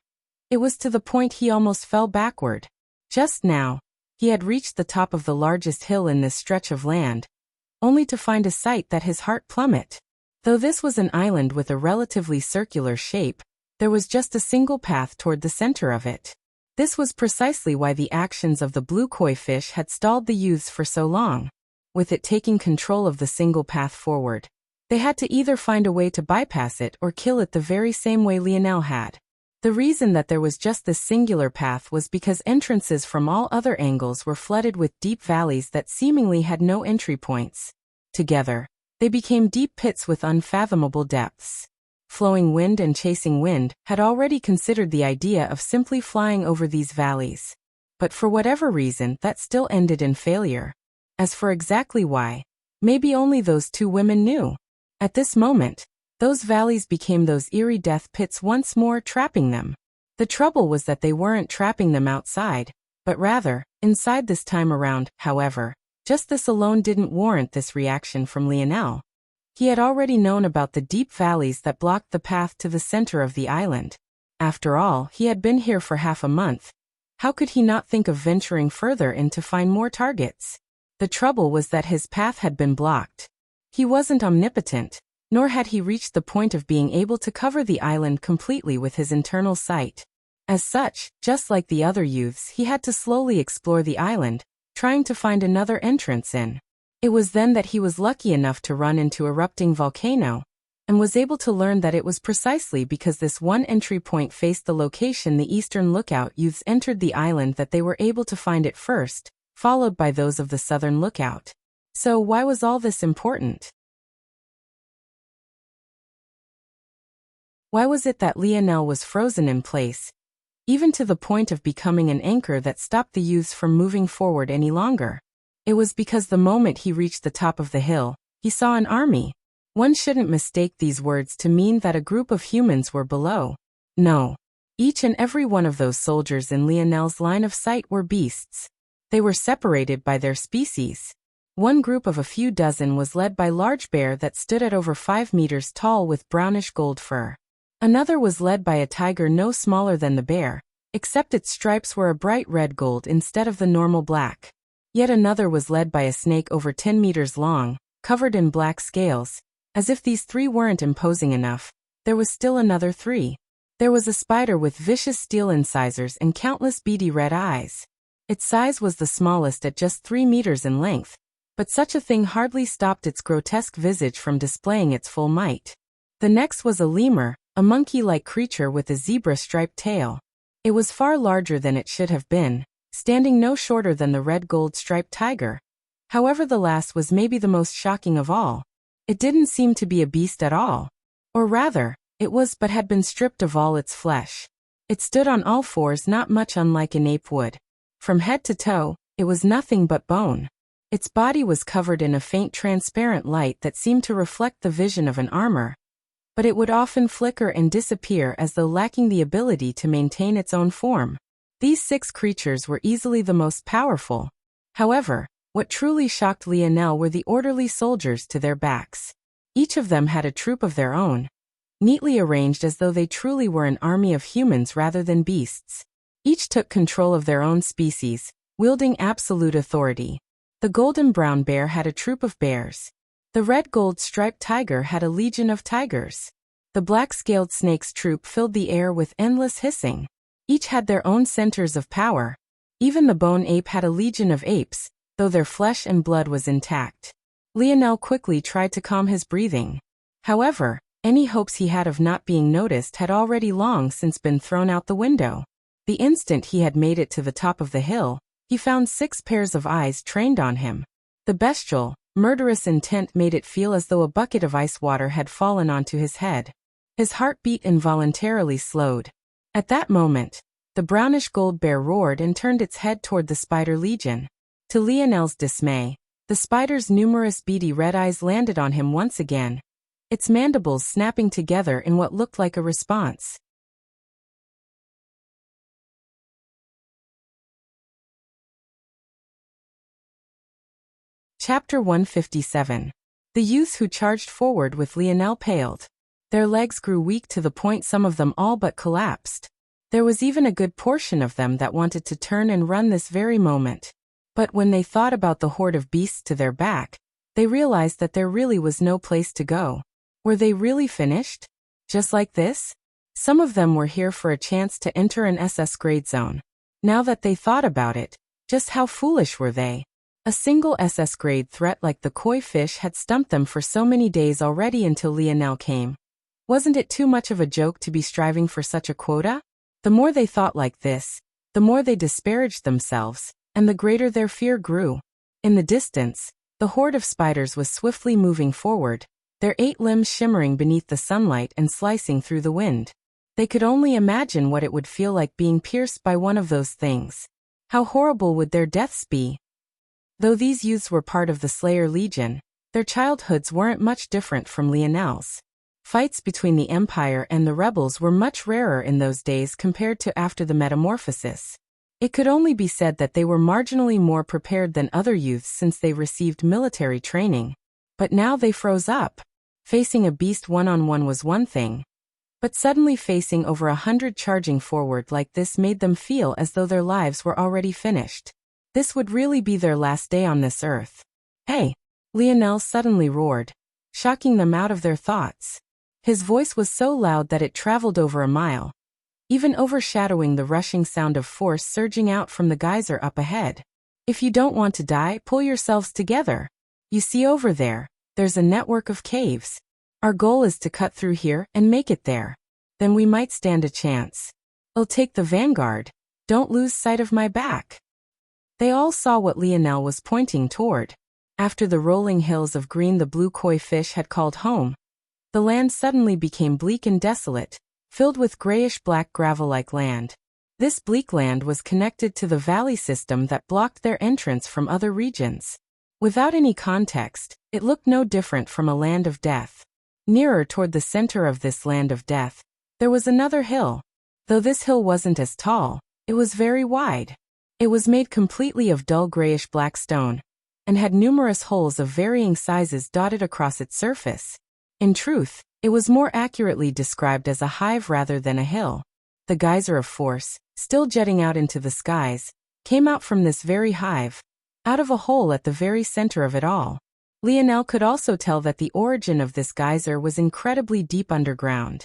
It was to the point he almost fell backward. Just now, he had reached the top of the largest hill in this stretch of land, only to find a sight that his heart plummet. Though this was an island with a relatively circular shape, there was just a single path toward the center of it. This was precisely why the actions of the blue koi fish had stalled the youths for so long. With it taking control of the single path forward, they had to either find a way to bypass it or kill it the very same way Lionel had. The reason that there was just this singular path was because entrances from all other angles were flooded with deep valleys that seemingly had no entry points. Together, they became deep pits with unfathomable depths. Flowing Wind and Chasing Wind had already considered the idea of simply flying over these valleys. But for whatever reason, that still ended in failure. As for exactly why, maybe only those two women knew. At this moment, those valleys became those eerie death pits once more, trapping them. The trouble was that they weren't trapping them outside, but rather, inside this time around. However, just this alone didn't warrant this reaction from Lionel. He had already known about the deep valleys that blocked the path to the center of the island. After all, he had been here for half a month. How could he not think of venturing further in to find more targets? The trouble was that his path had been blocked. He wasn't omnipotent, nor had he reached the point of being able to cover the island completely with his internal sight. As such, just like the other youths, he had to slowly explore the island, trying to find another entrance in. It was then that he was lucky enough to run into erupting volcano, and was able to learn that it was precisely because this one entry point faced the location the Eastern Lookout youths entered the island that they were able to find it first, followed by those of the Southern Lookout. So why was all this important? Why was it that Lionel was frozen in place, even to the point of becoming an anchor that stopped the youths from moving forward any longer? It was because the moment he reached the top of the hill, he saw an army. One shouldn't mistake these words to mean that a group of humans were below. No. Each and every one of those soldiers in Lionel's line of sight were beasts. They were separated by their species. One group of a few dozen was led by large bear that stood at over 5 meters tall with brownish gold fur. Another was led by a tiger no smaller than the bear, except its stripes were a bright red gold instead of the normal black. Yet another was led by a snake over 10 meters long, covered in black scales. As if these three weren't imposing enough, there was still another 3. There was a spider with vicious steel incisors and countless beady red eyes. Its size was the smallest at just 3 meters in length, but such a thing hardly stopped its grotesque visage from displaying its full might. The next was a lemur, a monkey-like creature with a zebra-striped tail. It was far larger than it should have been, standing no shorter than the red-gold-striped tiger. However, the last was maybe the most shocking of all. It didn't seem to be a beast at all. Or rather, it was but had been stripped of all its flesh. It stood on all fours, not much unlike an ape would. From head to toe, it was nothing but bone. Its body was covered in a faint transparent light that seemed to reflect the vision of an armor, but it would often flicker and disappear as though lacking the ability to maintain its own form. These 6 creatures were easily the most powerful. However, what truly shocked Lionel were the orderly soldiers to their backs. Each of them had a troop of their own, neatly arranged as though they truly were an army of humans rather than beasts. Each took control of their own species, wielding absolute authority. The golden brown bear had a troop of bears. The red gold striped tiger had a legion of tigers. The black-scaled snake's troop filled the air with endless hissing. Each had their own centers of power. Even the bone ape had a legion of apes, though their flesh and blood was intact. Lionel quickly tried to calm his breathing. However, any hopes he had of not being noticed had already long since been thrown out the window. The instant he had made it to the top of the hill, he found 6 pairs of eyes trained on him. The bestial, murderous intent made it feel as though a bucket of ice water had fallen onto his head. His heartbeat involuntarily slowed. At that moment, the brownish gold bear roared and turned its head toward the spider legion. To Lionel's dismay, the spider's numerous beady red eyes landed on him once again, its mandibles snapping together in what looked like a response. Chapter 157. The youths who charged forward with Lionel paled. Their legs grew weak to the point some of them all but collapsed. There was even a good portion of them that wanted to turn and run this very moment. But when they thought about the horde of beasts to their back, they realized that there really was no place to go. Were they really finished? Just like this? Some of them were here for a chance to enter an SS grade zone. Now that they thought about it, just how foolish were they? A single SS-grade threat like the koi fish had stumped them for so many days already until Lionel came. Wasn't it too much of a joke to be striving for such a quota? The more they thought like this, the more they disparaged themselves, and the greater their fear grew. In the distance, the horde of spiders was swiftly moving forward, their 8 limbs shimmering beneath the sunlight and slicing through the wind. They could only imagine what it would feel like being pierced by one of those things. How horrible would their deaths be? Though these youths were part of the Slayer Legion, their childhoods weren't much different from Lionel's. Fights between the Empire and the rebels were much rarer in those days compared to after the metamorphosis. It could only be said that they were marginally more prepared than other youths since they received military training. But now they froze up. Facing a beast one-on-one was one thing, but suddenly facing over 100 charging forward like this made them feel as though their lives were already finished. This would really be their last day on this earth. "Hey!" Lionel suddenly roared, shocking them out of their thoughts. His voice was so loud that it traveled over a mile, even overshadowing the rushing sound of force surging out from the geyser up ahead. "If you don't want to die, pull yourselves together. You see over there, there's a network of caves. Our goal is to cut through here and make it there. Then we might stand a chance. I'll take the vanguard. Don't lose sight of my back." They all saw what Lionel was pointing toward. After the rolling hills of green the blue koi fish had called home, the land suddenly became bleak and desolate, filled with grayish-black gravel-like land. This bleak land was connected to the valley system that blocked their entrance from other regions. Without any context, it looked no different from a land of death. Nearer toward the center of this land of death, there was another hill. Though this hill wasn't as tall, it was very wide. It was made completely of dull grayish-black stone, and had numerous holes of varying sizes dotted across its surface. In truth, it was more accurately described as a hive rather than a hill. The geyser of force, still jetting out into the skies, came out from this very hive, out of a hole at the very center of it all. Lionel could also tell that the origin of this geyser was incredibly deep underground.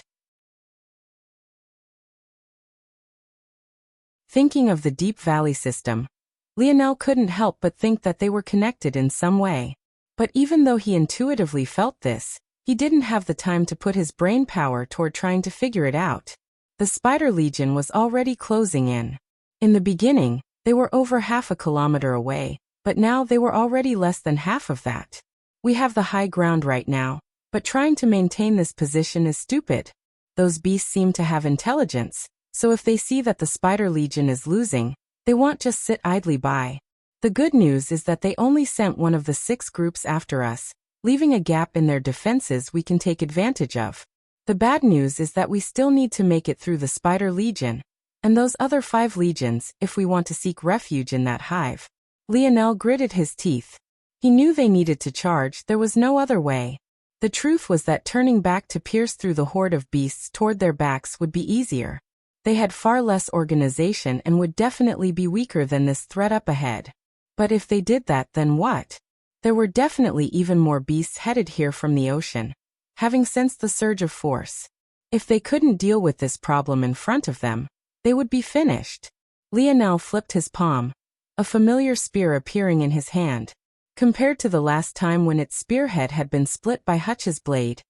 Thinking of the deep valley system, Lionel couldn't help but think that they were connected in some way. But even though he intuitively felt this, he didn't have the time to put his brain power toward trying to figure it out. The Spider Legion was already closing in. In the beginning, they were over half a kilometer away, but now they were already less than half of that. "We have the high ground right now, but trying to maintain this position is stupid. Those beasts seem to have intelligence, so if they see that the Spider Legion is losing, they won't just sit idly by. The good news is that they only sent one of the 6 groups after us, leaving a gap in their defenses we can take advantage of. The bad news is that we still need to make it through the Spider Legion, and those other 5 legions if we want to seek refuge in that hive." Lionel gritted his teeth. He knew they needed to charge, there was no other way. The truth was that turning back to pierce through the horde of beasts toward their backs would be easier. They had far less organization and would definitely be weaker than this threat up ahead. But if they did that, then what? There were definitely even more beasts headed here from the ocean, having sensed the surge of force. If they couldn't deal with this problem in front of them, they would be finished. Lionel flipped his palm, a familiar spear appearing in his hand. Compared to the last time when its spearhead had been split by Hutch's blade,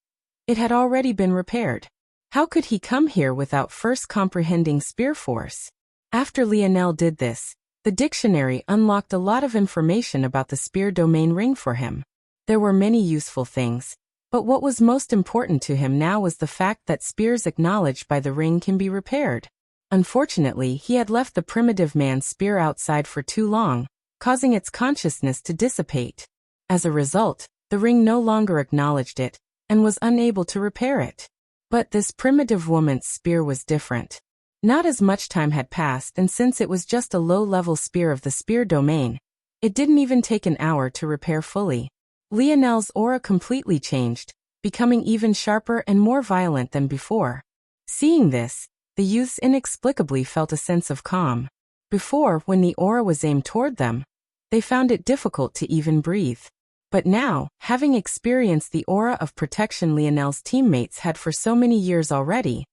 it had already been repaired. How could he come here without first comprehending spear force? After Lionel did this, the dictionary unlocked a lot of information about the spear domain ring for him. There were many useful things, but what was most important to him now was the fact that spears acknowledged by the ring can be repaired. Unfortunately, he had left the primitive man's spear outside for too long, causing its consciousness to dissipate. As a result, the ring no longer acknowledged it, and was unable to repair it. But this primitive woman's spear was different. Not as much time had passed, and since it was just a low-level spear of the spear domain, it didn't even take an hour to repair fully. Lionel's aura completely changed, becoming even sharper and more violent than before. Seeing this, the youths inexplicably felt a sense of calm. Before, when the aura was aimed toward them, they found it difficult to even breathe. But now, having experienced the aura of protection Lionel's teammates had for so many years already,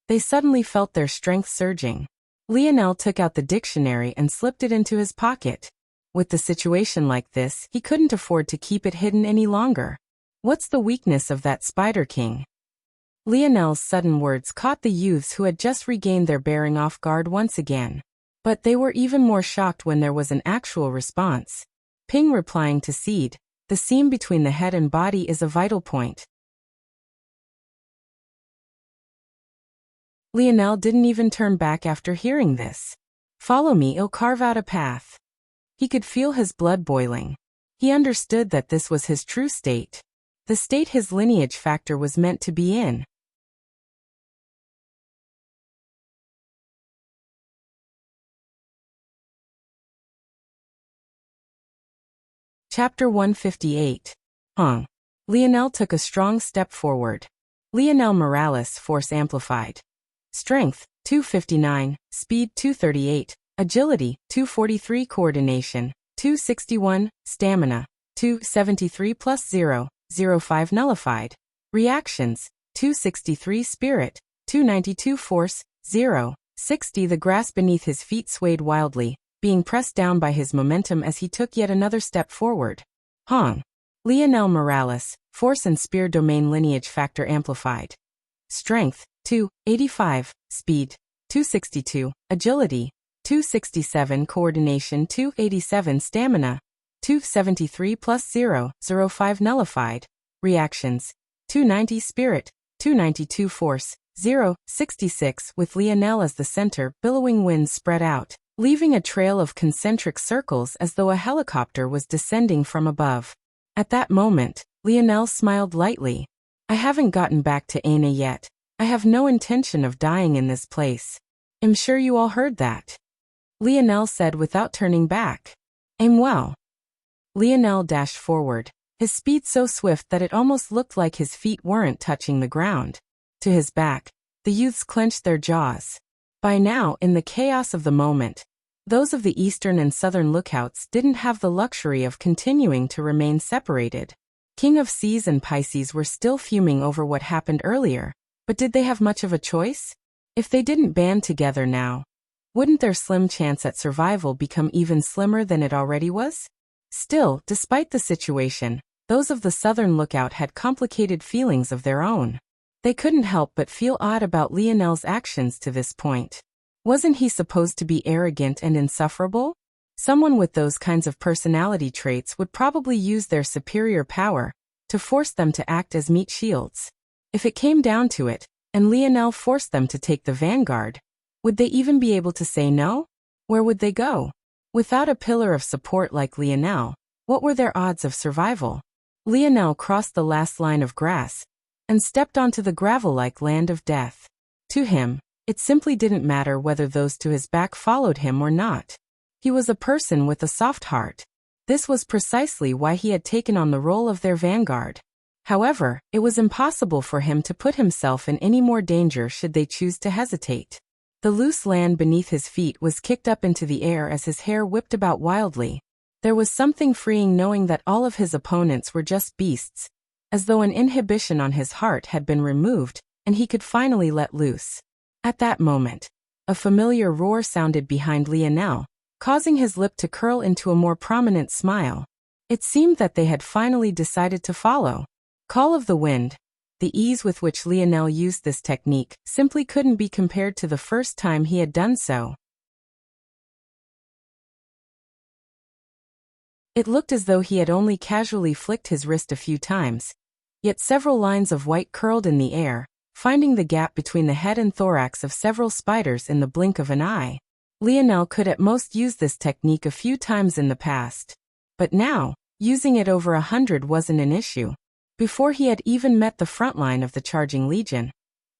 they suddenly felt their strength surging. Lionel took out the dictionary and slipped it into his pocket. With the situation like this, he couldn't afford to keep it hidden any longer. What's the weakness of that Spider King? Lionel's sudden words caught the youths who had just regained their bearing off guard once again. But they were even more shocked when there was an actual response. Ping replying to Seed, the seam between the head and body is a vital point. Lionel didn't even turn back after hearing this. Follow me, I'll carve out a path. He could feel his blood boiling. He understood that this was his true state. The state his lineage factor was meant to be in. Chapter 158. Lionel took a strong step forward. Lionel Morales, force amplified. Strength, 259, speed 238, agility, 243, coordination, 261, stamina, 273 plus 0, 05 nullified. Reactions, 263 spirit, 292 force, 0, 60. The grass beneath his feet swayed wildly, being pressed down by his momentum as he took yet another step forward. Lionel Morales, force and spear domain lineage factor amplified. Strength, 285, speed, 262, agility, 267, coordination, 287, stamina, 273 plus 0, 05 nullified. Reactions, 290 spirit, 292 force, 0, 66. With Lionel as the center, billowing winds spread out, leaving a trail of concentric circles as though a helicopter was descending from above. At that moment, Lionel smiled lightly. I haven't gotten back to Aina yet. I have no intention of dying in this place. I'm sure you all heard that. Lionel said without turning back. Aim well. Lionel dashed forward, his speed so swift that it almost looked like his feet weren't touching the ground. To his back, the youths clenched their jaws. By now, in the chaos of the moment, those of the eastern and southern lookouts didn't have the luxury of continuing to remain separated. King of Seas and Pisces were still fuming over what happened earlier, but did they have much of a choice? If they didn't band together now, wouldn't their slim chance at survival become even slimmer than it already was? Still, despite the situation, those of the southern lookout had complicated feelings of their own. They couldn't help but feel odd about Lionel's actions to this point. Wasn't he supposed to be arrogant and insufferable? Someone with those kinds of personality traits would probably use their superior power to force them to act as meat shields. If it came down to it, and Lionel forced them to take the vanguard, would they even be able to say no? Where would they go? Without a pillar of support like Lionel, what were their odds of survival? Lionel crossed the last line of grass and stepped onto the gravel-like land of death. To him, it simply didn't matter whether those to his back followed him or not. He was a person with a soft heart. This was precisely why he had taken on the role of their vanguard. However, it was impossible for him to put himself in any more danger should they choose to hesitate. The loose land beneath his feet was kicked up into the air as his hair whipped about wildly. There was something freeing knowing that all of his opponents were just beasts, as though an inhibition on his heart had been removed, and he could finally let loose. At that moment, a familiar roar sounded behind Lionel, causing his lip to curl into a more prominent smile. It seemed that they had finally decided to follow. Call of the Wind. The ease with which Lionel used this technique simply couldn't be compared to the first time he had done so. It looked as though he had only casually flicked his wrist a few times, yet several lines of white curled in the air, finding the gap between the head and thorax of several spiders in the blink of an eye. Lionel could at most use this technique a few times in the past. But now, using it over 100 wasn't an issue. Before he had even met the front line of the charging legion,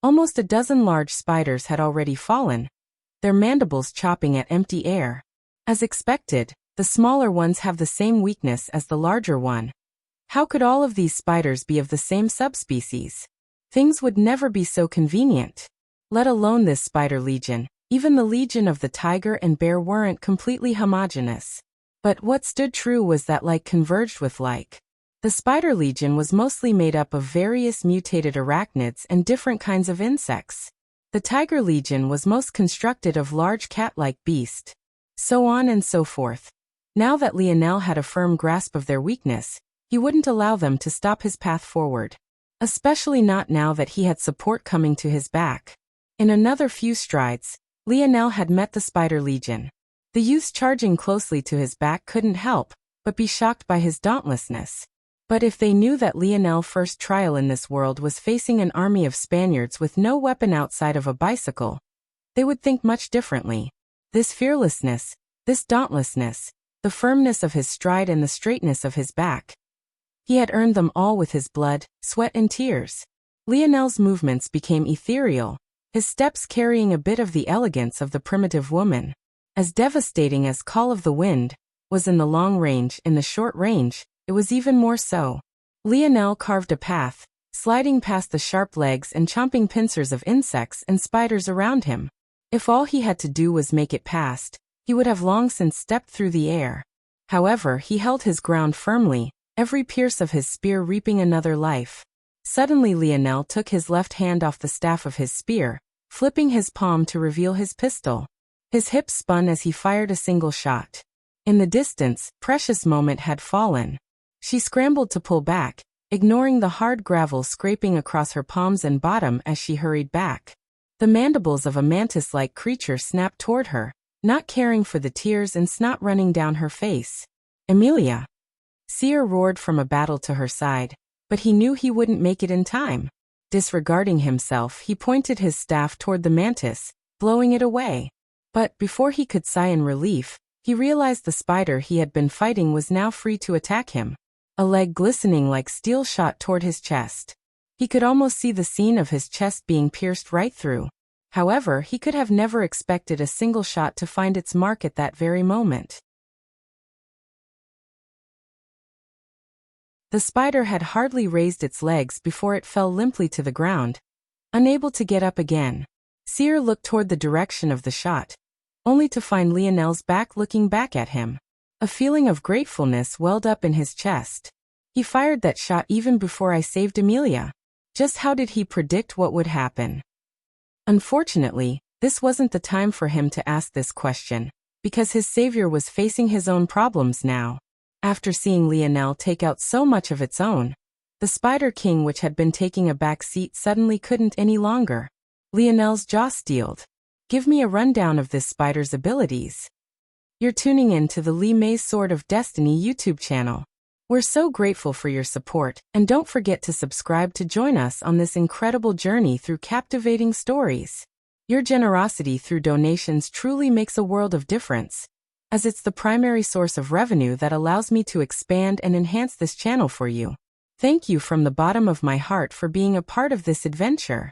almost a dozen large spiders had already fallen, their mandibles chopping at empty air. As expected, the smaller ones have the same weakness as the larger one. How could all of these spiders be of the same subspecies? Things would never be so convenient. Let alone this spider legion. Even the legion of the tiger and bear weren't completely homogeneous. But what stood true was that like converged with like. The spider legion was mostly made up of various mutated arachnids and different kinds of insects. The Tiger Legion was most constructed of large cat-like beast. So on and so forth. Now that Lionel had a firm grasp of their weakness, he wouldn't allow them to stop his path forward. Especially not now that he had support coming to his back. In another few strides, Lionel had met the Spider Legion. The youths charging closely to his back couldn't help but be shocked by his dauntlessness. But if they knew that Lionel's first trial in this world was facing an army of Spaniards with no weapon outside of a bicycle, they would think much differently. This fearlessness, this dauntlessness, the firmness of his stride and the straightness of his back. He had earned them all with his blood, sweat and tears. Lionel's movements became ethereal, his steps carrying a bit of the elegance of the primitive woman. As devastating as Call of the Wind was in the long range, in the short range, it was even more so. Lionel carved a path, sliding past the sharp legs and chomping pincers of insects and spiders around him. If all he had to do was make it past, he would have long since stepped through the air. However, he held his ground firmly, every pierce of his spear reaping another life. Suddenly Lionel took his left hand off the staff of his spear, flipping his palm to reveal his pistol. His hips spun as he fired a single shot. In the distance, Precious' moment had fallen. She scrambled to pull back, ignoring the hard gravel scraping across her palms and bottom as she hurried back. The mandibles of a mantis-like creature snapped toward her, not caring for the tears and snot running down her face. Emilia! Seer roared from a battle to her side, but he knew he wouldn't make it in time. Disregarding himself, he pointed his staff toward the mantis, blowing it away. But before he could sigh in relief, he realized the spider he had been fighting was now free to attack him. A leg glistening like steel shot toward his chest. He could almost see the scene of his chest being pierced right through. However, he could have never expected a single shot to find its mark at that very moment. The spider had hardly raised its legs before it fell limply to the ground, unable to get up again. Seer looked toward the direction of the shot, only to find Lionel's back looking back at him. A feeling of gratefulness welled up in his chest. He fired that shot even before I saved Emilia. Just how did he predict what would happen? Unfortunately, this wasn't the time for him to ask this question, because his savior was facing his own problems now. After seeing Lionel take out so much of its own, the Spider King, which had been taking a back seat, suddenly couldn't any longer. Lionel's jaw steeled. Give me a rundown of this spider's abilities. You're tuning in to the Li Mei's Sword of Destiny YouTube channel. We're so grateful for your support, and don't forget to subscribe to join us on this incredible journey through captivating stories. Your generosity through donations truly makes a world of difference, as it's the primary source of revenue that allows me to expand and enhance this channel for you. Thank you from the bottom of my heart for being a part of this adventure.